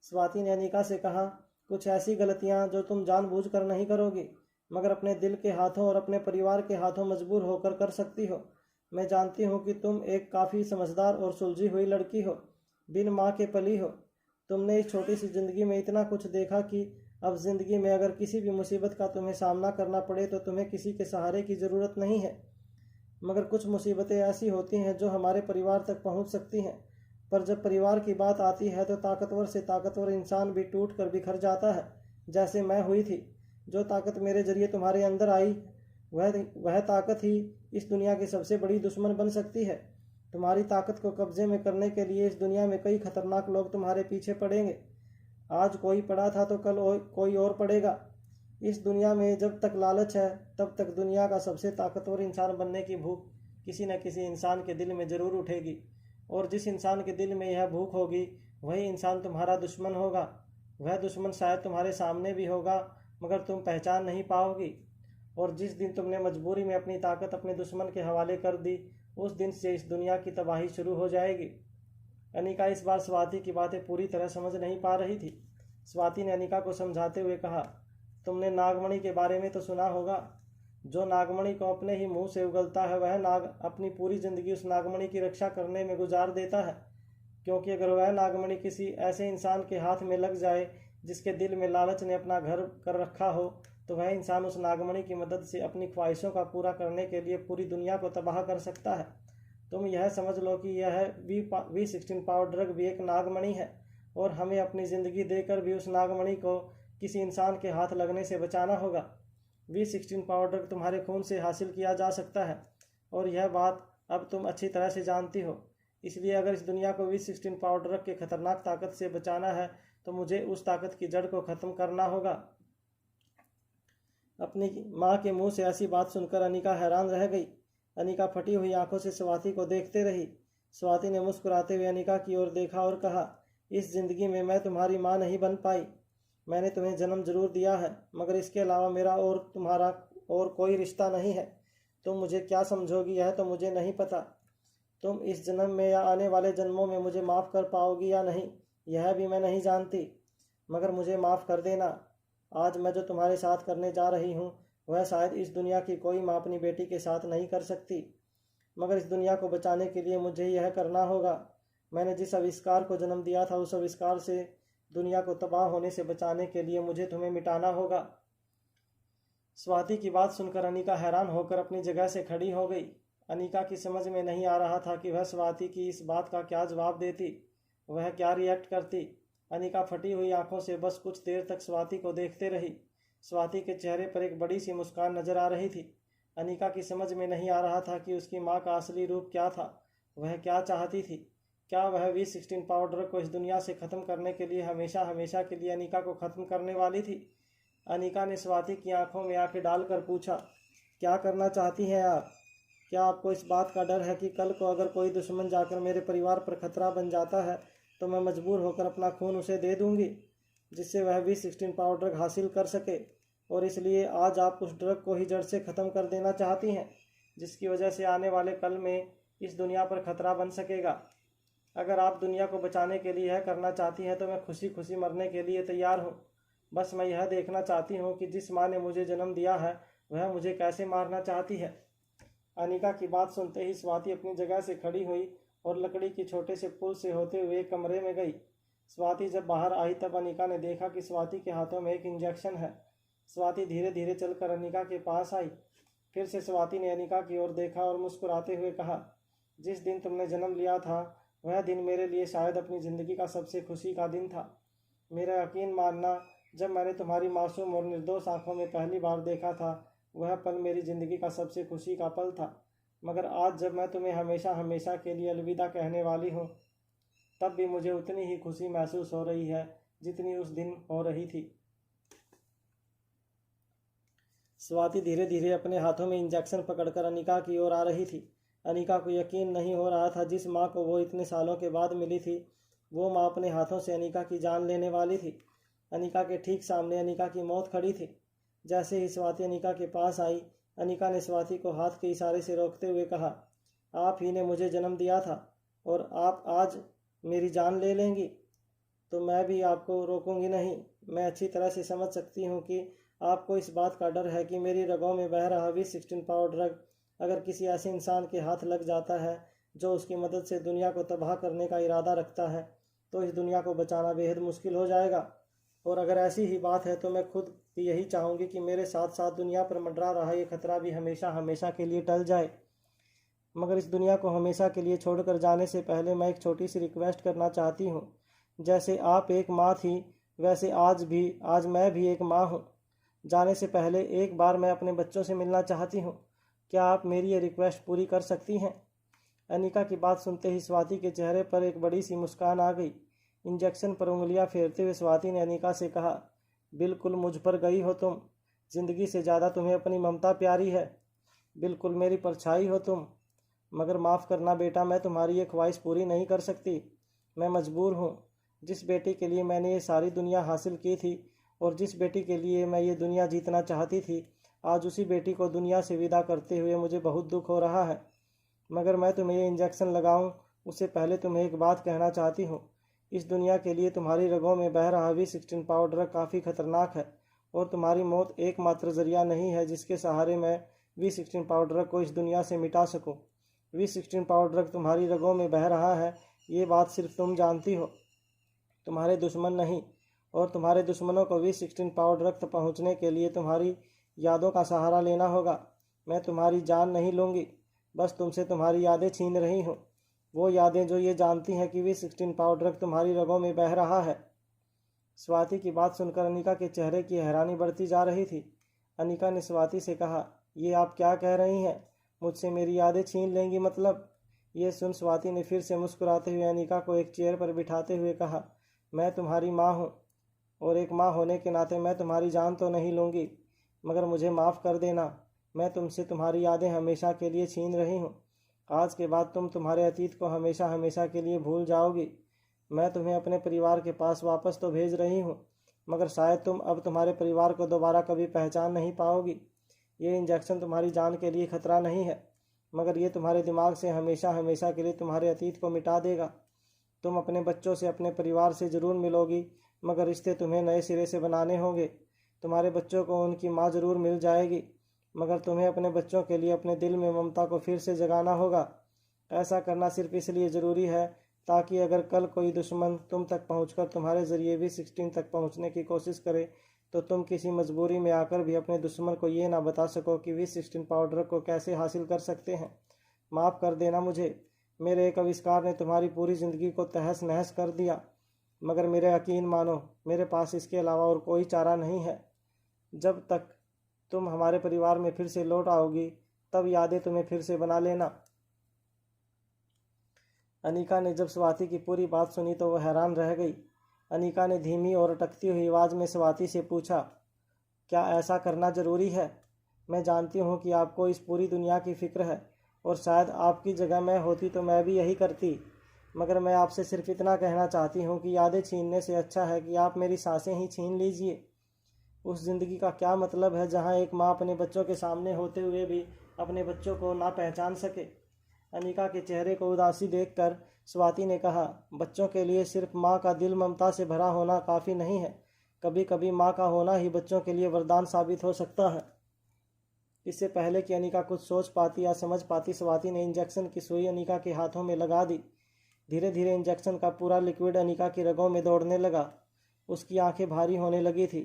स्वाति ने अनिका से कहा, कुछ ऐसी गलतियाँ जो तुम जानबूझकर नहीं करोगी, मगर अपने दिल के हाथों और अपने परिवार के हाथों मजबूर होकर कर सकती हो। मैं जानती हूँ कि तुम एक काफ़ी समझदार और सुलझी हुई लड़की हो, बिन माँ के पली हो। तुमने इस छोटी सी ज़िंदगी में इतना कुछ देखा कि अब ज़िंदगी में अगर किसी भी मुसीबत का तुम्हें सामना करना पड़े तो तुम्हें किसी के सहारे की ज़रूरत नहीं है। मगर कुछ मुसीबतें ऐसी होती हैं जो हमारे परिवार तक पहुँच सकती हैं, पर जब परिवार की बात आती है तो ताकतवर से ताकतवर इंसान भी टूट कर बिखर जाता है, जैसे मैं हुई थी। जो ताकत मेरे जरिए तुम्हारे अंदर आई वह ताकत ही इस दुनिया की सबसे बड़ी दुश्मन बन सकती है। तुम्हारी ताकत को कब्जे में करने के लिए इस दुनिया में कई खतरनाक लोग तुम्हारे पीछे पड़ेंगे। आज कोई पड़ा था तो कल कोई और पड़ेगा। इस दुनिया में जब तक लालच है तब तक दुनिया का सबसे ताकतवर इंसान बनने की भूख किसी न किसी इंसान के दिल में ज़रूर उठेगी, और जिस इंसान के दिल में यह भूख होगी वही इंसान तुम्हारा दुश्मन होगा। वह दुश्मन शायद तुम्हारे सामने भी होगा मगर तुम पहचान नहीं पाओगी, और जिस दिन तुमने मजबूरी में अपनी ताकत अपने दुश्मन के हवाले कर दी उस दिन से इस दुनिया की तबाही शुरू हो जाएगी। अनिका इस बार स्वाति की बातें पूरी तरह समझ नहीं पा रही थी। स्वाति ने अनिका को समझाते हुए कहा, तुमने नागमणि के बारे में तो सुना होगा। जो नागमणि को अपने ही मुंह से उगलता है वह नाग अपनी पूरी जिंदगी उस नागमणि की रक्षा करने में गुजार देता है, क्योंकि अगर वह नागमणि किसी ऐसे इंसान के हाथ में लग जाए जिसके दिल में लालच ने अपना घर कर रखा हो तो वह इंसान उस नागमणि की मदद से अपनी ख्वाहिशों का पूरा करने के लिए पूरी दुनिया को तबाह कर सकता है। तुम यह समझ लो कि यह V16 पावर ड्रग भी एक नागमणि है, और हमें अपनी ज़िंदगी देकर भी उस नागमणि को किसी इंसान के हाथ लगने से बचाना होगा। V16 पावर ड्रग तुम्हारे खून से हासिल किया जा सकता है, और यह बात अब तुम अच्छी तरह से जानती हो। इसलिए अगर इस दुनिया को V16 पावर ड्रग के खतरनाक ताकत से बचाना है तो मुझे उस ताकत की जड़ को ख़त्म करना होगा। अपनी माँ के मुंह से ऐसी बात सुनकर अनिका हैरान रह गई। अनिका फटी हुई आंखों से स्वाति को देखते रही। स्वाति ने मुस्कुराते हुए अनिका की ओर देखा और कहा, इस जिंदगी में मैं तुम्हारी माँ नहीं बन पाई। मैंने तुम्हें जन्म जरूर दिया है मगर इसके अलावा मेरा और तुम्हारा और कोई रिश्ता नहीं है। तुम मुझे क्या समझोगी यह तो मुझे नहीं पता। तुम इस जन्म में या आने वाले जन्मों में मुझे माफ़ कर पाओगी या नहीं यह भी मैं नहीं जानती, मगर मुझे माफ़ कर देना। आज मैं जो तुम्हारे साथ करने जा रही हूँ वह शायद इस दुनिया की कोई माँ अपनी बेटी के साथ नहीं कर सकती, मगर इस दुनिया को बचाने के लिए मुझे यह करना होगा। मैंने जिस आविष्कार को जन्म दिया था उस आविष्कार से दुनिया को तबाह होने से बचाने के लिए मुझे तुम्हें मिटाना होगा। स्वाति की बात सुनकर अनिका हैरान होकर अपनी जगह से खड़ी हो गई। अनिका की समझ में नहीं आ रहा था कि वह स्वाति की इस बात का क्या जवाब देती, वह क्या रिएक्ट करती। अनिका फटी हुई आंखों से बस कुछ देर तक स्वाति को देखते रही। स्वाति के चेहरे पर एक बड़ी सी मुस्कान नजर आ रही थी। अनिका की समझ में नहीं आ रहा था कि उसकी माँ का असली रूप क्या था, वह क्या चाहती थी। क्या वह V16 पाउडर को इस दुनिया से ख़त्म करने के लिए हमेशा हमेशा के लिए अनिका को ख़त्म करने वाली थी? अनिका ने स्वाति की आंखों में आंखें डालकर पूछा, क्या करना चाहती हैं आप? क्या आपको इस बात का डर है कि कल को अगर कोई दुश्मन जाकर मेरे परिवार पर खतरा बन जाता है तो मैं मजबूर होकर अपना खून उसे दे दूंगी जिससे वह V16 पावर ड्रग हासिल कर सके, और इसलिए आज आप उस ड्रग को ही जड़ से ख़त्म कर देना चाहती हैं जिसकी वजह से आने वाले कल में इस दुनिया पर खतरा बन सकेगा। अगर आप दुनिया को बचाने के लिए यह करना चाहती हैं तो मैं खुशी खुशी मरने के लिए तैयार हूँ। बस मैं यह देखना चाहती हूँ कि जिस माँ ने मुझे जन्म दिया है वह मुझे कैसे मारना चाहती है। अनिका की बात सुनते ही स्वाति अपनी जगह से खड़ी हुई और लकड़ी के छोटे से पुल से होते हुए एक कमरे में गई। स्वाति जब बाहर आई तब अनिका ने देखा कि स्वाति के हाथों में एक इंजेक्शन है। स्वाति धीरे धीरे चलकर अनिका के पास आई। फिर से स्वाति ने अनिका की ओर देखा और मुस्कुराते हुए कहा, जिस दिन तुमने जन्म लिया था वह दिन मेरे लिए शायद अपनी ज़िंदगी का सबसे खुशी का दिन था। मेरा यकीन मानना, जब मैंने तुम्हारी मासूम और निर्दोष आंखों में पहली बार देखा था वह पल मेरी ज़िंदगी का सबसे खुशी का पल था। मगर आज जब मैं तुम्हें हमेशा हमेशा के लिए अलविदा कहने वाली हूँ तब भी मुझे उतनी ही खुशी महसूस हो रही है जितनी उस दिन हो रही थी। स्वाति धीरे धीरे अपने हाथों में इंजेक्शन पकड़कर अनिका की ओर आ रही थी। अनिका को यकीन नहीं हो रहा था जिस माँ को वो इतने सालों के बाद मिली थी वो माँ अपने हाथों से अनिका की जान लेने वाली थी। अनिका के ठीक सामने अनिका की मौत खड़ी थी। जैसे ही स्वाति अनिका के पास आई, अनिका ने स्वाति को हाथ के इशारे से रोकते हुए कहा, आप ही ने मुझे जन्म दिया था और आप आज मेरी जान ले लेंगी तो मैं भी आपको रोकूंगी नहीं। मैं अच्छी तरह से समझ सकती हूँ कि आपको इस बात का डर है कि मेरी रगों में बह रहा V16 पावर ड्रग अगर किसी ऐसे इंसान के हाथ लग जाता है जो उसकी मदद से दुनिया को तबाह करने का इरादा रखता है तो इस दुनिया को बचाना बेहद मुश्किल हो जाएगा। और अगर ऐसी ही बात है तो मैं खुद भी यही चाहूँगी कि मेरे साथ साथ दुनिया पर मंडरा रहा ये खतरा भी हमेशा हमेशा के लिए टल जाए। मगर इस दुनिया को हमेशा के लिए छोड़कर जाने से पहले मैं एक छोटी सी रिक्वेस्ट करना चाहती हूँ। जैसे आप एक माँ थी वैसे आज मैं भी एक माँ हूँ। जाने से पहले एक बार मैं अपने बच्चों से मिलना चाहती हूँ। क्या आप मेरी ये रिक्वेस्ट पूरी कर सकती हैं? अनिका की बात सुनते ही स्वाति के चेहरे पर एक बड़ी सी मुस्कान आ गई। इंजेक्शन पर उंगलियां फेरते हुए स्वाति ने अनिका से कहा, बिल्कुल मुझ पर गई हो तुम। जिंदगी से ज़्यादा तुम्हें अपनी ममता प्यारी है। बिल्कुल मेरी परछाई हो तुम। मगर माफ़ करना बेटा, मैं तुम्हारी ये ख्वाहिश पूरी नहीं कर सकती। मैं मजबूर हूँ। जिस बेटी के लिए मैंने ये सारी दुनिया हासिल की थी और जिस बेटी के लिए मैं ये दुनिया जीतना चाहती थी, आज उसी बेटी को दुनिया से विदा करते हुए मुझे बहुत दुख हो रहा है। मगर मैं तुम्हें ये इंजेक्शन लगाऊं उससे पहले तुम्हें एक बात कहना चाहती हूँ। इस दुनिया के लिए तुम्हारी रगों में बह रहा V16 पाउडर काफ़ी खतरनाक है और तुम्हारी मौत एकमात्र जरिया नहीं है जिसके सहारे मैं V16 पाउडर को इस दुनिया से मिटा सकूं। V16 पाउडर तुम्हारी रगों में बह रहा है, ये बात सिर्फ तुम जानती हो, तुम्हारे दुश्मन नहीं। और तुम्हारे दुश्मनों को V16 पाउडर तक पहुँचने के लिए तुम्हारी यादों का सहारा लेना होगा। मैं तुम्हारी जान नहीं लूँगी, बस तुमसे तुम्हारी यादें छीन रही हूँ। वो यादें जो ये जानती हैं कि V16 पाउडर तुम्हारी रगों में बह रहा है। स्वाति की बात सुनकर अनिका के चेहरे की हैरानी बढ़ती जा रही थी। अनिका ने स्वाति से कहा, ये आप क्या कह रही हैं? मुझसे मेरी यादें छीन लेंगी मतलब? ये सुन स्वाति ने फिर से मुस्कुराते हुए अनिका को एक चेयर पर बिठाते हुए कहा, मैं तुम्हारी माँ हूँ और एक माँ होने के नाते मैं तुम्हारी जान तो नहीं लूँगी, मगर मुझे माफ़ कर देना। मैं तुमसे तुम्हारी यादें हमेशा के लिए छीन रही हूँ। आज के बाद तुम तुम्हारे अतीत को हमेशा हमेशा के लिए भूल जाओगी। मैं तुम्हें अपने परिवार के पास वापस तो भेज रही हूँ, मगर शायद तुम अब तुम्हारे परिवार को दोबारा कभी पहचान नहीं पाओगी। ये इंजेक्शन तुम्हारी जान के लिए खतरा नहीं है, मगर ये तुम्हारे दिमाग से हमेशा हमेशा के लिए तुम्हारे अतीत को मिटा देगा। तुम अपने बच्चों से, अपने परिवार से ज़रूर मिलोगी, मगर रिश्ते तुम्हें नए सिरे से बनाने होंगे। तुम्हारे बच्चों को उनकी माँ ज़रूर मिल जाएगी, मगर तुम्हें अपने बच्चों के लिए अपने दिल में ममता को फिर से जगाना होगा। ऐसा करना सिर्फ इसलिए ज़रूरी है ताकि अगर कल कोई दुश्मन तुम तक पहुंचकर तुम्हारे ज़रिए V16 तक पहुंचने की कोशिश करे तो तुम किसी मजबूरी में आकर भी अपने दुश्मन को ये ना बता सको कि V16 पाउडर को कैसे हासिल कर सकते हैं। माफ़ कर देना मुझे। मेरे एक आविष्कार ने तुम्हारी पूरी ज़िंदगी को तहस नहस कर दिया, मगर मेरे यकीन मानो, मेरे पास इसके अलावा और कोई चारा नहीं है। जब तक तुम हमारे परिवार में फिर से लौट आओगी, तब यादें तुम्हें फिर से बना लेना। अनिका ने जब स्वाति की पूरी बात सुनी तो वह हैरान रह गई। अनिका ने धीमी और अटकती हुई आवाज़ में स्वाति से पूछा, क्या ऐसा करना ज़रूरी है? मैं जानती हूँ कि आपको इस पूरी दुनिया की फ़िक्र है और शायद आपकी जगह मैं होती तो मैं भी यही करती, मगर मैं आपसे सिर्फ इतना कहना चाहती हूँ कि यादें छीनने से अच्छा है कि आप मेरी सांसें ही छीन लीजिए। उस ज़िंदगी का क्या मतलब है जहाँ एक माँ अपने बच्चों के सामने होते हुए भी अपने बच्चों को ना पहचान सके? अनिका के चेहरे को उदासी देखकर स्वाति ने कहा, बच्चों के लिए सिर्फ माँ का दिल ममता से भरा होना काफ़ी नहीं है, कभी कभी माँ का होना ही बच्चों के लिए वरदान साबित हो सकता है। इससे पहले कि अनिका कुछ सोच पाती या समझ पाती, स्वाति ने इंजेक्शन की सुई अनिका के हाथों में लगा दी। धीरे धीरे इंजेक्शन का पूरा लिक्विड अनिका की रगों में दौड़ने लगा। उसकी आंखें भारी होने लगी थी।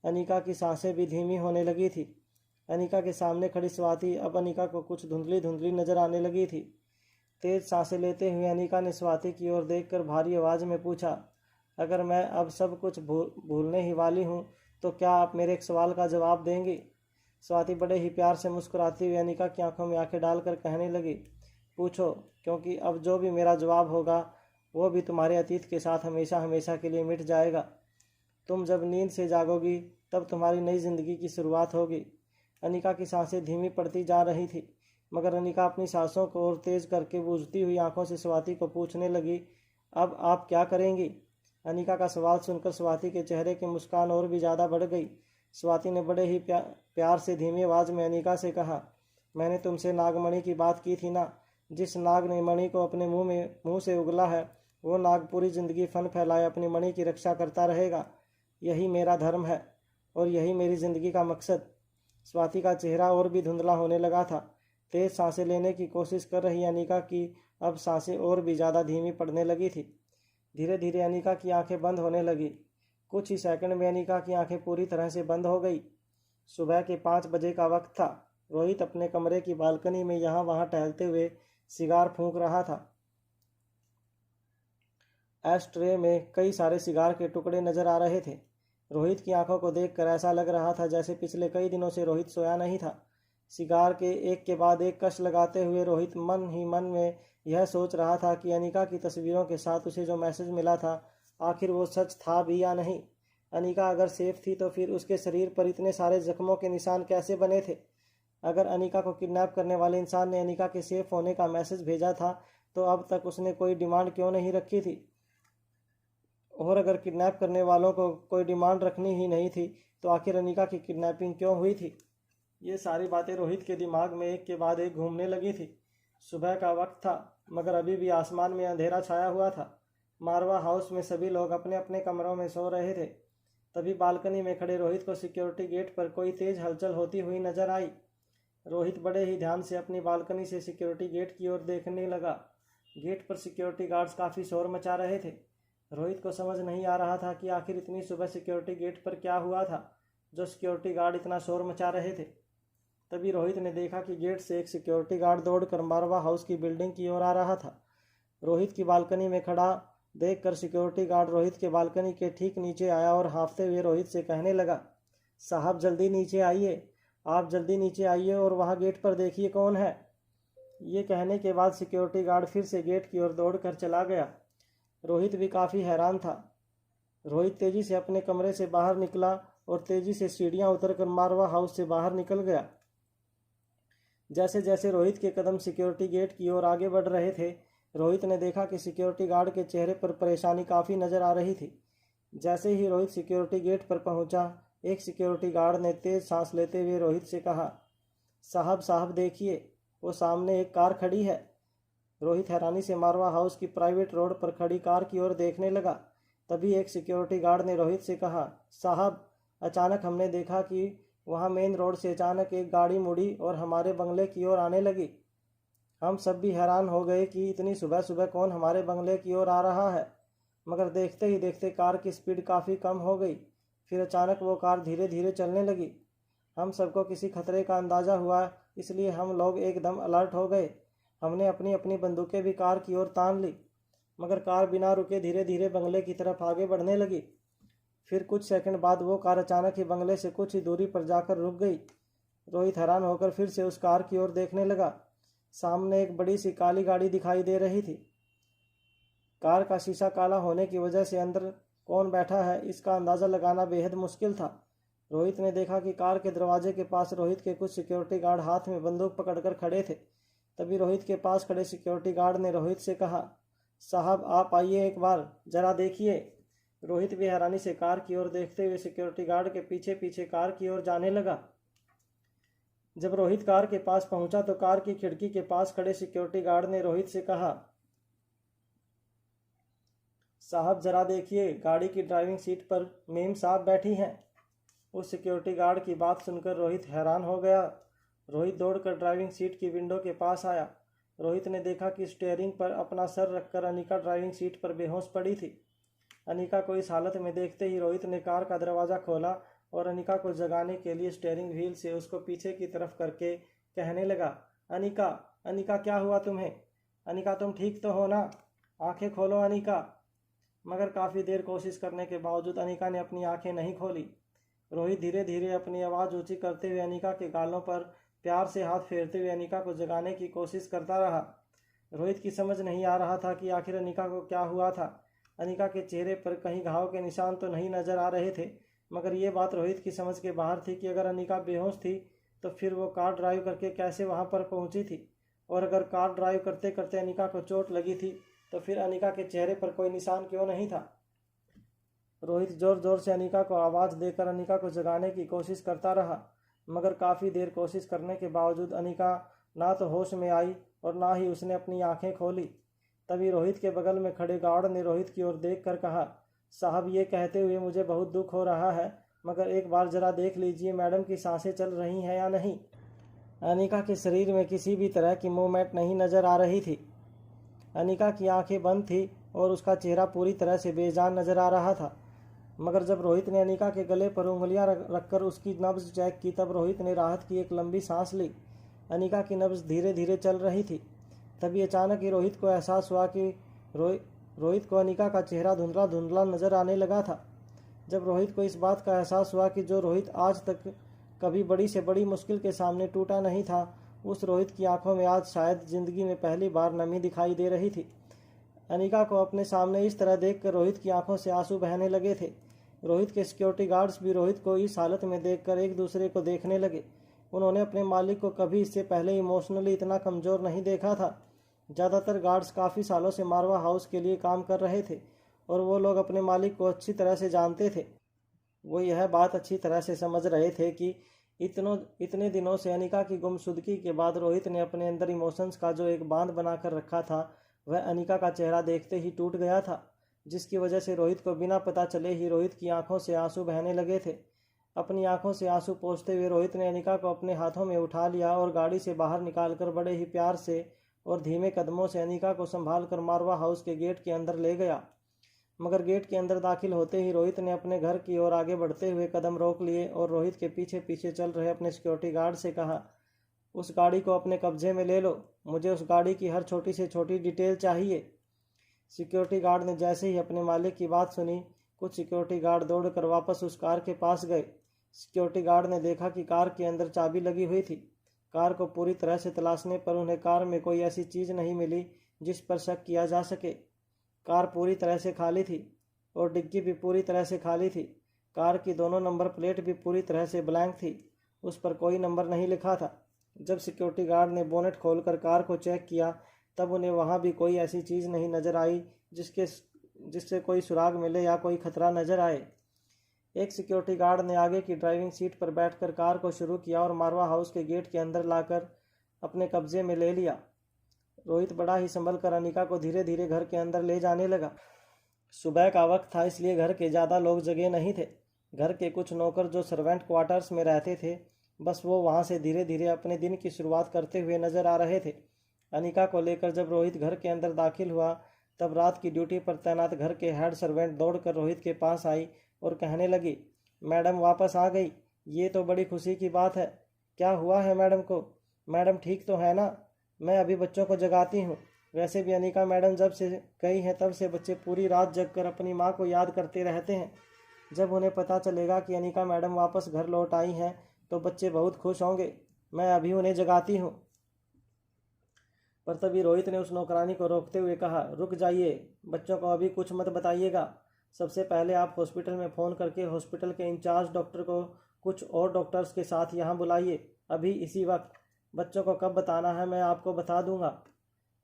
अनिका की सांसें भी धीमी होने लगी थी। अनिका के सामने खड़ी स्वाति अब अनिका को कुछ धुंधली धुंधली नजर आने लगी थी। तेज सांसें लेते हुए अनिका ने स्वाति की ओर देखकर भारी आवाज़ में पूछा, अगर मैं अब सब कुछ भूलने ही वाली हूँ तो क्या आप मेरे एक सवाल का जवाब देंगी? स्वाति बड़े ही प्यार से मुस्कुराती हुई अनिका की आंखों में आंखें डालकर कहने लगी, पूछो, क्योंकि अब जो भी मेरा जवाब होगा वो भी तुम्हारे अतीत के साथ हमेशा हमेशा के लिए मिट जाएगा। तुम जब नींद से जागोगी तब तुम्हारी नई जिंदगी की शुरुआत होगी। अनिका की सांसें धीमी पड़ती जा रही थी, मगर अनिका अपनी सांसों को और तेज करके बूझती हुई आंखों से स्वाति को पूछने लगी, अब आप क्या करेंगी? अनिका का सवाल सुनकर स्वाति के चेहरे की मुस्कान और भी ज़्यादा बढ़ गई। स्वाति ने बड़े ही प्यार से धीमी आवाज़ में अनिका से कहा, मैंने तुमसे नागमणि की बात की थी ना? जिस नाग ने मणि को अपने मुंह से उगला है, वो नाग पूरी जिंदगी फन फैलाए अपनी मणि की रक्षा करता रहेगा। यही मेरा धर्म है और यही मेरी ज़िंदगी का मकसद। स्वाति का चेहरा और भी धुंधला होने लगा था। तेज सांसें लेने की कोशिश कर रही अनिका की अब सांसें और भी ज़्यादा धीमी पड़ने लगी थी। धीरे धीरे अनिका की आंखें बंद होने लगी। कुछ ही सेकंड में अनिका की आंखें पूरी तरह से बंद हो गई। सुबह के 5 बजे का वक्त था। रोहित अपने कमरे की बालकनी में यहाँ वहाँ टहलते हुए सिगार फूंक रहा था। एश ट्रे में कई सारे सिगार के टुकड़े नजर आ रहे थे। रोहित की आंखों को देखकर ऐसा लग रहा था जैसे पिछले कई दिनों से रोहित सोया नहीं था। सिगार के एक के बाद एक कश लगाते हुए रोहित मन ही मन में यह सोच रहा था कि अनिका की तस्वीरों के साथ उसे जो मैसेज मिला था आखिर वो सच था भी या नहीं। अनिका अगर सेफ थी तो फिर उसके शरीर पर इतने सारे जख्मों के निशान कैसे बने थे। अगर अनिका को किडनैप करने वाले इंसान ने अनिका के सेफ होने का मैसेज भेजा था तो अब तक उसने कोई डिमांड क्यों नहीं रखी थी। और अगर किडनैप करने वालों को कोई डिमांड रखनी ही नहीं थी तो आखिर अनिका की किडनैपिंग क्यों हुई थी। ये सारी बातें रोहित के दिमाग में एक के बाद एक घूमने लगी थी। सुबह का वक्त था मगर अभी भी आसमान में अंधेरा छाया हुआ था। मारवा हाउस में सभी लोग अपने अपने कमरों में सो रहे थे। तभी बालकनी में खड़े रोहित को सिक्योरिटी गेट पर कोई तेज हलचल होती हुई नजर आई। रोहित बड़े ही ध्यान से अपनी बालकनी से सिक्योरिटी गेट की ओर देखने लगा। गेट पर सिक्योरिटी गार्ड्स काफ़ी शोर मचा रहे थे। रोहित को समझ नहीं आ रहा था कि आखिर इतनी सुबह सिक्योरिटी गेट पर क्या हुआ था जो सिक्योरिटी गार्ड इतना शोर मचा रहे थे। तभी रोहित ने देखा कि गेट से एक सिक्योरिटी गार्ड दौड़कर मारवा हाउस की बिल्डिंग की ओर आ रहा था। रोहित की बालकनी में खड़ा देखकर सिक्योरिटी गार्ड रोहित के बालकनी के ठीक नीचे आया और हाँफते हुए रोहित से कहने लगा, साहब जल्दी नीचे आइए, आप जल्दी नीचे आइए और वहाँ गेट पर देखिए कौन है। ये कहने के बाद सिक्योरिटी गार्ड फिर से गेट की ओर दौड़कर चला गया। रोहित भी काफ़ी हैरान था। रोहित तेजी से अपने कमरे से बाहर निकला और तेजी से सीढ़ियाँ उतरकर मारवा हाउस से बाहर निकल गया। जैसे जैसे रोहित के कदम सिक्योरिटी गेट की ओर आगे बढ़ रहे थे रोहित ने देखा कि सिक्योरिटी गार्ड के चेहरे पर परेशानी काफ़ी नज़र आ रही थी। जैसे ही रोहित सिक्योरिटी गेट पर पहुंचा एक सिक्योरिटी गार्ड ने तेज सांस लेते हुए रोहित से कहा, साहब साहब देखिए, वो सामने एक कार खड़ी है। रोहित हैरानी से मारवा हाउस की प्राइवेट रोड पर खड़ी कार की ओर देखने लगा। तभी एक सिक्योरिटी गार्ड ने रोहित से कहा, साहब अचानक हमने देखा कि वहाँ मेन रोड से अचानक एक गाड़ी मुड़ी और हमारे बंगले की ओर आने लगी। हम सब भी हैरान हो गए कि इतनी सुबह सुबह कौन हमारे बंगले की ओर आ रहा है, मगर देखते ही देखते कार की स्पीड काफ़ी कम हो गई। फिर अचानक वो कार धीरे धीरे चलने लगी। हम सबको किसी खतरे का अंदाज़ा हुआ, इसलिए हम लोग एकदम अलर्ट हो गए। हमने अपनी अपनी बंदूकें भी कार की ओर तान ली, मगर कार बिना रुके धीरे धीरे बंगले की तरफ आगे बढ़ने लगी। फिर कुछ सेकंड बाद वो कार अचानक ही बंगले से कुछ ही दूरी पर जाकर रुक गई। रोहित हैरान होकर फिर से उस कार की ओर देखने लगा। सामने एक बड़ी सी काली गाड़ी दिखाई दे रही थी। कार का शीशा काला होने की वजह से अंदर कौन बैठा है इसका अंदाज़ा लगाना बेहद मुश्किल था। रोहित ने देखा कि कार के दरवाजे के पास रोहित के कुछ सिक्योरिटी गार्ड हाथ में बंदूक पकड़कर खड़े थे। तभी रोहित के पास खड़े सिक्योरिटी गार्ड ने रोहित से कहा, साहब आप आइए एक बार ज़रा देखिए। रोहित भी हैरानी से कार की ओर देखते हुए सिक्योरिटी गार्ड के पीछे पीछे कार की ओर जाने लगा। जब रोहित कार के पास पहुंचा तो कार की खिड़की के पास खड़े सिक्योरिटी गार्ड ने रोहित से कहा, साहब जरा देखिए, गाड़ी की ड्राइविंग सीट पर मेम साहब बैठी हैं। उस सिक्योरिटी गार्ड की बात सुनकर रोहित हैरान हो गया। रोहित दौड़कर ड्राइविंग सीट की विंडो के पास आया। रोहित ने देखा कि स्टीयरिंग पर अपना सर रखकर अनिका ड्राइविंग सीट पर बेहोश पड़ी थी। अनिका को इस हालत में देखते ही रोहित ने कार का दरवाज़ा खोला और अनिका को जगाने के लिए स्टीयरिंग व्हील से उसको पीछे की तरफ करके कहने लगा, अनिका, अनिका क्या हुआ तुम्हें? अनिका तुम ठीक तो हो ना? आंखें खोलो अनिका। मगर काफ़ी देर कोशिश करने के बावजूद अनिका ने अपनी आंखें नहीं खोली। रोहित धीरे धीरे अपनी आवाज़ ऊंची करते हुए अनिका के गालों पर प्यार से हाथ फेरते हुए अनिका को जगाने की कोशिश करता रहा। रोहित की समझ नहीं आ रहा था कि आखिर अनिका को क्या हुआ था। अनिका के चेहरे पर कहीं घाव के निशान तो नहीं नजर आ रहे थे, मगर ये बात रोहित की समझ के बाहर थी कि अगर अनिका बेहोश थी तो फिर वो कार ड्राइव करके कैसे वहाँ पर पहुँची थी, और अगर कार ड्राइव करते करते अनिका को चोट लगी थी तो फिर अनिका के चेहरे पर कोई निशान क्यों नहीं था। रोहित ज़ोर ज़ोर से अनिका को आवाज़ देकर अनिका को जगाने की कोशिश करता रहा, मगर काफ़ी देर कोशिश करने के बावजूद अनिका ना तो होश में आई और ना ही उसने अपनी आंखें खोली। तभी रोहित के बगल में खड़े गार्ड ने रोहित की ओर देखकर कहा, साहब ये कहते हुए मुझे बहुत दुख हो रहा है, मगर एक बार ज़रा देख लीजिए मैडम की सांसें चल रही हैं या नहीं। अनिका के शरीर में किसी भी तरह की मूवमेंट नहीं नज़र आ रही थी। अनिका की आंखें बंद थी और उसका चेहरा पूरी तरह से बेजान नज़र आ रहा था। मगर जब रोहित ने अनिका के गले पर उंगलियां रखकर उसकी नब्ज़ चेक की तब रोहित ने राहत की एक लंबी सांस ली। अनिका की नब्ज़ धीरे धीरे चल रही थी। तभी अचानक ही रोहित को एहसास हुआ कि रोहित को अनिका का चेहरा धुंधला धुंधला नज़र आने लगा था। जब रोहित को इस बात का एहसास हुआ कि जो रोहित आज तक कभी बड़ी से बड़ी मुश्किल के सामने टूटा नहीं था, उस रोहित की आंखों में आज शायद जिंदगी में पहली बार नमी दिखाई दे रही थी। अनिका को अपने सामने इस तरह देखकर रोहित की आंखों से आंसू बहने लगे थे। रोहित के सिक्योरिटी गार्ड्स भी रोहित को इस हालत में देखकर एक दूसरे को देखने लगे। उन्होंने अपने मालिक को कभी इससे पहले इमोशनली इतना कमज़ोर नहीं देखा था। ज़्यादातर गार्ड्स काफ़ी सालों से मारवा हाउस के लिए काम कर रहे थे और वो लोग अपने मालिक को अच्छी तरह से जानते थे। वो यह बात अच्छी तरह से समझ रहे थे कि इतने दिनों से अनिका की गुमशुदगी के बाद रोहित ने अपने अंदर इमोशंस का जो एक बांध बनाकर रखा था, वह अनिका का चेहरा देखते ही टूट गया था, जिसकी वजह से रोहित को बिना पता चले ही रोहित की आंखों से आंसू बहने लगे थे। अपनी आंखों से आंसू पोंछते हुए रोहित ने अनिका को अपने हाथों में उठा लिया और गाड़ी से बाहर निकालकर बड़े ही प्यार से और धीमे कदमों से अनिका को संभाल कर मारवा हाउस के गेट के अंदर ले गया। मगर गेट के अंदर दाखिल होते ही रोहित ने अपने घर की ओर आगे बढ़ते हुए कदम रोक लिए और रोहित के पीछे पीछे चल रहे अपने सिक्योरिटी गार्ड से कहा, उस गाड़ी को अपने कब्जे में ले लो, मुझे उस गाड़ी की हर छोटी से छोटी डिटेल चाहिए। सिक्योरिटी गार्ड ने जैसे ही अपने मालिक की बात सुनी, कुछ सिक्योरिटी गार्ड दौड़कर वापस उस कार के पास गए। सिक्योरिटी गार्ड ने देखा कि कार के अंदर चाबी लगी हुई थी। कार को पूरी तरह से तलाशने पर उन्हें कार में कोई ऐसी चीज़ नहीं मिली जिस पर शक किया जा सके। कार पूरी तरह से खाली थी और डिग्गी भी पूरी तरह से खाली थी। कार की दोनों नंबर प्लेट भी पूरी तरह से ब्लैंक थी, उस पर कोई नंबर नहीं लिखा था। जब सिक्योरिटी गार्ड ने बोनेट खोलकर कार को चेक किया, तब उन्हें वहां भी कोई ऐसी चीज़ नहीं नज़र आई जिससे कोई सुराग मिले या कोई खतरा नज़र आए। एक सिक्योरिटी गार्ड ने आगे की ड्राइविंग सीट पर बैठकर कार को शुरू किया और मारवा हाउस के गेट के अंदर लाकर अपने कब्जे में ले लिया। रोहित बड़ा ही संभल कर अनिका को धीरे धीरे घर के अंदर ले जाने लगा। सुबह का वक्त था, इसलिए घर के ज़्यादा लोग जगे नहीं थे। घर के कुछ नौकर जो सर्वेंट क्वार्टर्स में रहते थे, बस वो वहाँ से धीरे धीरे अपने दिन की शुरुआत करते हुए नजर आ रहे थे। अनिका को लेकर जब रोहित घर के अंदर दाखिल हुआ, तब रात की ड्यूटी पर तैनात घर के हेड सर्वेंट दौड़कर रोहित के पास आई और कहने लगी, मैडम वापस आ गई, ये तो बड़ी खुशी की बात है। क्या हुआ है मैडम को? मैडम ठीक तो है ना? मैं अभी बच्चों को जगाती हूँ। वैसे भी अनिका मैडम जब से गई हैं तब से बच्चे पूरी रात जगकर अपनी माँ को याद करते रहते हैं। जब उन्हें पता चलेगा कि अनिका मैडम वापस घर लौट आई हैं तो बच्चे बहुत खुश होंगे। मैं अभी उन्हें जगाती हूँ। पर तभी रोहित ने उस नौकरानी को रोकते हुए कहा, रुक जाइए, बच्चों को अभी कुछ मत बताइएगा। सबसे पहले आप हॉस्पिटल में फ़ोन करके हॉस्पिटल के इंचार्ज डॉक्टर को कुछ और डॉक्टर्स के साथ यहाँ बुलाइए, अभी इसी वक्त। बच्चों को कब बताना है मैं आपको बता दूंगा।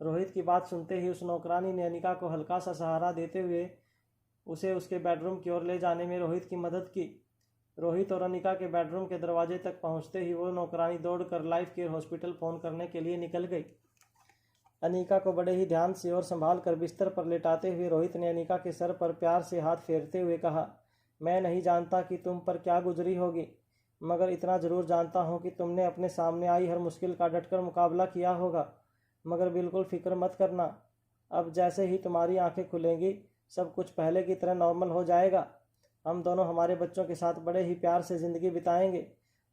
रोहित की बात सुनते ही उस नौकरानी ने अनिका को हल्का सा सहारा देते हुए उसे उसके बेडरूम की ओर ले जाने में रोहित की मदद की। रोहित और अनिका के बेडरूम के दरवाजे तक पहुंचते ही वो नौकरानी दौड़कर लाइफ केयर हॉस्पिटल फ़ोन करने के लिए निकल गई। अनिका को बड़े ही ध्यान से और संभाल कर बिस्तर पर लेटाते हुए रोहित ने अनिका के सर पर प्यार से हाथ फेरते हुए कहा, मैं नहीं जानता कि तुम पर क्या गुजरी होगी, मगर इतना ज़रूर जानता हूँ कि तुमने अपने सामने आई हर मुश्किल का डटकर मुकाबला किया होगा। मगर बिल्कुल फ़िक्र मत करना, अब जैसे ही तुम्हारी आंखें खुलेंगी सब कुछ पहले की तरह नॉर्मल हो जाएगा। हम दोनों हमारे बच्चों के साथ बड़े ही प्यार से ज़िंदगी बिताएंगे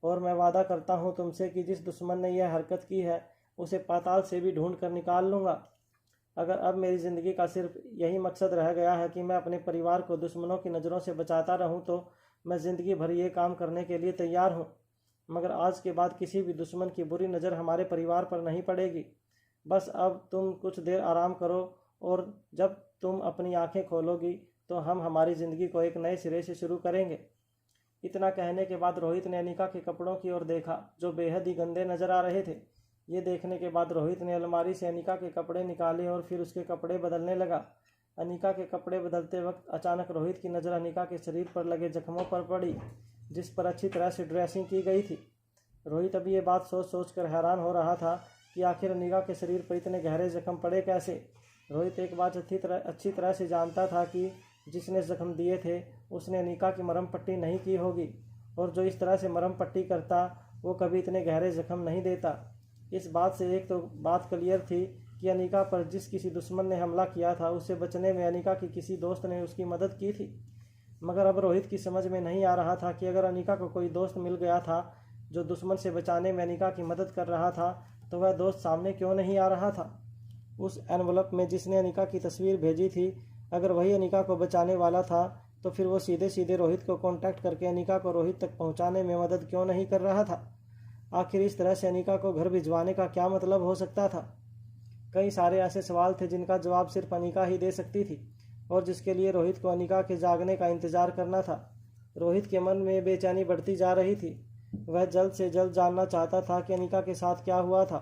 और मैं वादा करता हूँ तुमसे कि जिस दुश्मन ने यह हरकत की है उसे पाताल से भी ढूंढ कर निकाल लूँगा। अगर अब मेरी ज़िंदगी का सिर्फ यही मकसद रह गया है कि मैं अपने परिवार को दुश्मनों की नज़रों से बचाता रहूँ, तो मैं ज़िंदगी भर ये काम करने के लिए तैयार हूँ। मगर आज के बाद किसी भी दुश्मन की बुरी नज़र हमारे परिवार पर नहीं पड़ेगी। बस अब तुम कुछ देर आराम करो और जब तुम अपनी आंखें खोलोगी तो हम हमारी ज़िंदगी को एक नए सिरे से शुरू करेंगे। इतना कहने के बाद रोहित ने अनिका के कपड़ों की ओर देखा जो बेहद ही गंदे नज़र आ रहे थे। ये देखने के बाद रोहित ने अलमारी से अनिका के कपड़े निकाले और फिर उसके कपड़े बदलने लगा। अनिका के कपड़े बदलते वक्त अचानक रोहित की नज़र अनिका के शरीर पर लगे जख्मों पर पड़ी, जिस पर अच्छी तरह से ड्रेसिंग की गई थी। रोहित अभी ये बात सोच सोच कर हैरान हो रहा था कि आखिर अनिका के शरीर पर इतने गहरे जख्म पड़े कैसे। रोहित एक बात अच्छी तरह से जानता था कि जिसने जख्म दिए थे उसने अनिका की मरहम पट्टी नहीं की होगी, और जो इस तरह से मरहम पट्टी करता वो कभी इतने गहरे जख्म नहीं देता। इस बात से एक तो बात क्लियर थी कि अनिका पर जिस किसी दुश्मन ने हमला किया था उससे बचने में अनिका की किसी दोस्त ने उसकी मदद की थी। मगर अब रोहित की समझ में नहीं आ रहा था कि अगर अनिका को कोई दोस्त मिल गया था जो दुश्मन से बचाने में अनिका की मदद कर रहा था, तो वह दोस्त सामने क्यों नहीं आ रहा था। उस एनवलप में जिसने अनिका की तस्वीर भेजी थी, अगर वही अनिका को बचाने वाला था तो फिर वो सीधे सीधे रोहित को कांटेक्ट करके अनिका को रोहित तक पहुंचाने में मदद क्यों नहीं कर रहा था? आखिर इस तरह से अनिका को घर भिजवाने का क्या मतलब हो सकता था? कई सारे ऐसे सवाल थे जिनका जवाब सिर्फ अनिका ही दे सकती थी और जिसके लिए रोहित को अनिका के जागने का इंतजार करना था। रोहित के मन में बेचैनी बढ़ती जा रही थी। वह जल्द से जल्द जानना चाहता था कि अनिका के साथ क्या हुआ था।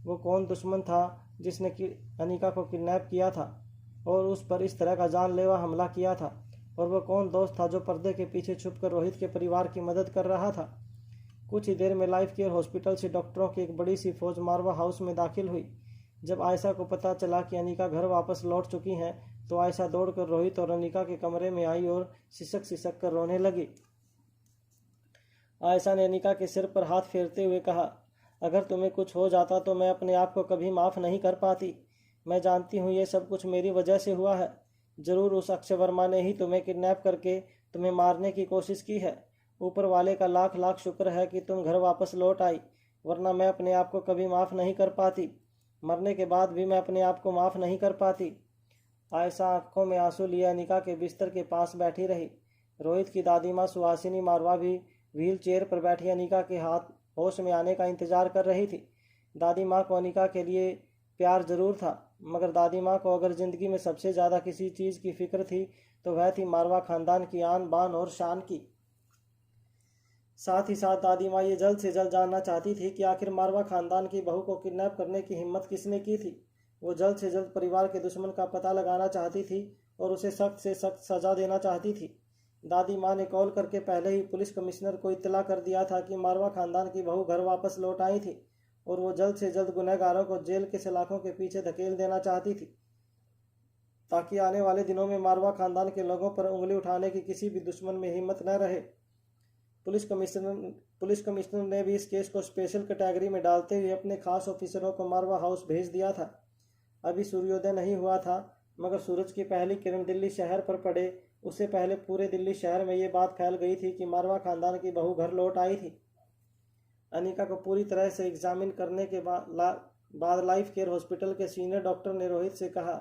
वो कौन दुश्मन था जिसने अनिका को किडनैप किया था और उस पर इस तरह का जानलेवा हमला किया था, और वह कौन दोस्त था जो पर्दे के पीछे छुपकर रोहित के परिवार की मदद कर रहा था। कुछ ही देर में लाइफ केयर हॉस्पिटल से डॉक्टरों की एक बड़ी सी फौज मारवा हाउस में दाखिल हुई। जब आयशा को पता चला कि अनिका घर वापस लौट चुकी हैं तो आयशा दौड़कर रोहित और अनिका के कमरे में आई और सिसक सिसक कर रोने लगी। आयशा ने अनिका के सिर पर हाथ फेरते हुए कहा, अगर तुम्हें कुछ हो जाता तो मैं अपने आप को कभी माफ़ नहीं कर पाती। मैं जानती हूँ ये सब कुछ मेरी वजह से हुआ है। ज़रूर उस अक्षय वर्मा ने ही तुम्हें किडनैप करके तुम्हें मारने की कोशिश की है। ऊपर वाले का लाख लाख शुक्र है कि तुम घर वापस लौट आई, वरना मैं अपने आप को कभी माफ़ नहीं कर पाती। मरने के बाद भी मैं अपने आप को माफ़ नहीं कर पाती। आयशा आंखों में आंसू लिए अनिका के बिस्तर के पास बैठी रही। रोहित की दादी माँ सुहासिनी मारवा भी व्हील चेयर पर बैठी अनिका के हाथ होश में आने का इंतजार कर रही थी। दादी माँ को अनिका के लिए प्यार जरूर था, मगर दादी माँ को अगर ज़िंदगी में सबसे ज़्यादा किसी चीज़ की फिक्र थी तो वह थी मारवा खानदान की आन बान और शान की। साथ ही साथ दादी माँ ये जल्द से जल्द जानना चाहती थी कि आखिर मारवा खानदान की बहू को किडनैप करने की हिम्मत किसने की थी। वो जल्द से जल्द परिवार के दुश्मन का पता लगाना चाहती थी और उसे सख्त से सख्त सज़ा देना चाहती थी। दादी माँ ने कॉल करके पहले ही पुलिस कमिश्नर को इत्तला कर दिया था कि मारवा खानदान की बहू घर वापस लौट आई थी और वो जल्द से जल्द गुनहगारों को जेल के सलाखों के पीछे धकेल देना चाहती थी, ताकि आने वाले दिनों में मारवा खानदान के लोगों पर उंगली उठाने की किसी भी दुश्मन में हिम्मत न रहे। पुलिस कमिश्नर ने भी इस केस को स्पेशल कैटेगरी में डालते हुए अपने खास ऑफिसरों को मारवा हाउस भेज दिया था। अभी सूर्योदय नहीं हुआ था, मगर सूरज की पहली किरण दिल्ली शहर पर पड़े उससे पहले पूरे दिल्ली शहर में ये बात फैल गई थी कि मारवा खानदान की बहू घर लौट आई थी। अनिका को पूरी तरह से एग्जामिन करने के बाद लाइफ केयर हॉस्पिटल के सीनियर डॉक्टर ने रोहित से कहा,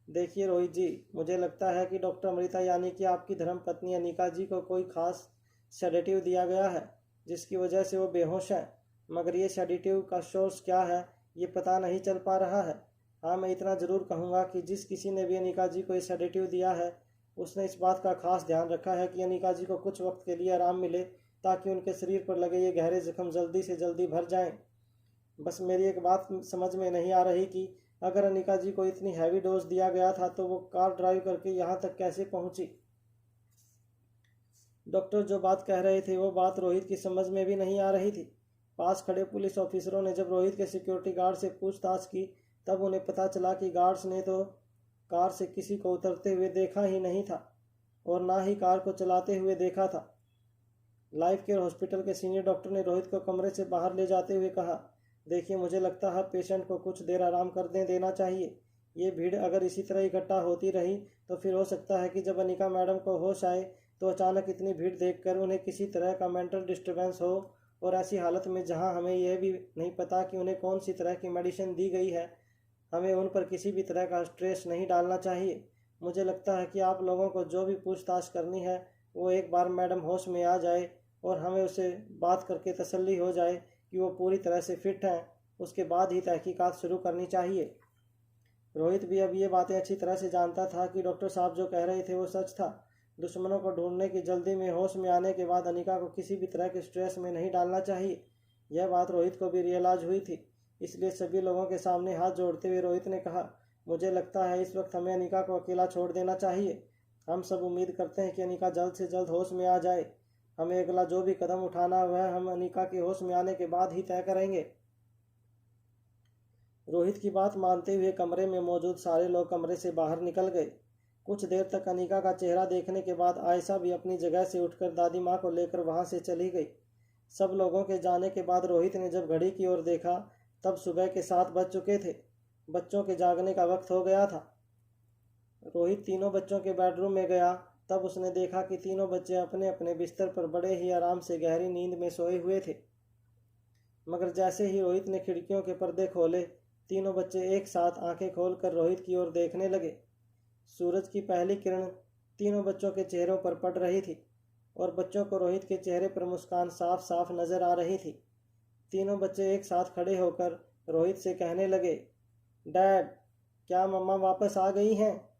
देखिए रोहित जी, मुझे लगता है कि डॉक्टर अमृता यानी कि आपकी धर्मपत्नी अनिका जी को कोई खास सेडेटिव दिया गया है जिसकी वजह से वो बेहोश है, मगर ये सेडेटिव का सोर्स क्या है ये पता नहीं चल पा रहा है। हाँ, मैं इतना ज़रूर कहूँगा कि जिस किसी ने भी अनिका जी को ये सेडेटिव दिया है उसने इस बात का खास ध्यान रखा है कि अनिका जी को कुछ वक्त के लिए आराम मिले ताकि उनके शरीर पर लगे ये गहरे जख्म जल्दी से जल्दी भर जाएं। बस मेरी एक बात समझ में नहीं आ रही कि अगर अनिका जी को इतनी हैवी डोज दिया गया था तो वो कार ड्राइव करके यहाँ तक कैसे पहुँची। डॉक्टर जो बात कह रहे थे वो बात रोहित की समझ में भी नहीं आ रही थी। पास खड़े पुलिस ऑफिसरों ने जब रोहित के सिक्योरिटी गार्ड से पूछताछ की तब उन्हें पता चला कि गार्ड्स ने तो कार से किसी को उतरते हुए देखा ही नहीं था और ना ही कार को चलाते हुए देखा था। लाइफ केयर हॉस्पिटल के सीनियर डॉक्टर ने रोहित को कमरे से बाहर ले जाते हुए कहा, देखिए, मुझे लगता है पेशेंट को कुछ देर आराम करने देना चाहिए। ये भीड़ अगर इसी तरह इकट्ठा होती रही तो फिर हो सकता है कि जब अनिका मैडम को होश आए तो अचानक इतनी भीड़ देखकर उन्हें किसी तरह का मेंटल डिस्टर्बेंस हो, और ऐसी हालत में जहां हमें यह भी नहीं पता कि उन्हें कौन सी तरह की मेडिसिन दी गई है, हमें उन पर किसी भी तरह का स्ट्रेस नहीं डालना चाहिए। मुझे लगता है कि आप लोगों को जो भी पूछताछ करनी है वो एक बार मैडम होश में आ जाए और हमें उससे बात करके तसल्ली हो जाए कि वो पूरी तरह से फिट हैं, उसके बाद ही तहकीकात शुरू करनी चाहिए। रोहित भी अब ये बातें अच्छी तरह से जानता था कि डॉक्टर साहब जो कह रहे थे वो सच था। दुश्मनों को ढूंढने की जल्दी में होश में आने के बाद अनिका को किसी भी तरह के स्ट्रेस में नहीं डालना चाहिए। यह बात रोहित को भी रियलाइज हुई थी, इसलिए सभी लोगों के सामने हाथ जोड़ते हुए रोहित ने कहा, मुझे लगता है इस वक्त हमें अनिका को अकेला छोड़ देना चाहिए। हम सब उम्मीद करते हैं कि अनिका जल्द से जल्द होश में आ जाए। हमें अगला जो भी कदम उठाना वह हम अनिका के होश में आने के बाद ही तय करेंगे। रोहित की बात मानते हुए कमरे में मौजूद सारे लोग कमरे से बाहर निकल गए। कुछ देर तक अनिका का चेहरा देखने के बाद आयशा भी अपनी जगह से उठकर दादी माँ को लेकर वहां से चली गई। सब लोगों के जाने के बाद रोहित ने जब घड़ी की ओर देखा तब सुबह के 7 बज चुके थे। बच्चों के जागने का वक्त हो गया था। रोहित तीनों बच्चों के बेडरूम में गया तब उसने देखा कि तीनों बच्चे अपने अपने बिस्तर पर बड़े ही आराम से गहरी नींद में सोए हुए थे। मगर जैसे ही रोहित ने खिड़कियों के पर्दे खोले, तीनों बच्चे एक साथ आंखें खोलकर रोहित की ओर देखने लगे। सूरज की पहली किरण तीनों बच्चों के चेहरों पर पड़ रही थी और बच्चों को रोहित के चेहरे पर मुस्कान साफ साफ नजर आ रही थी। तीनों बच्चे एक साथ खड़े होकर रोहित से कहने लगे, डैड, क्या मम्मा वापस आ गई हैं?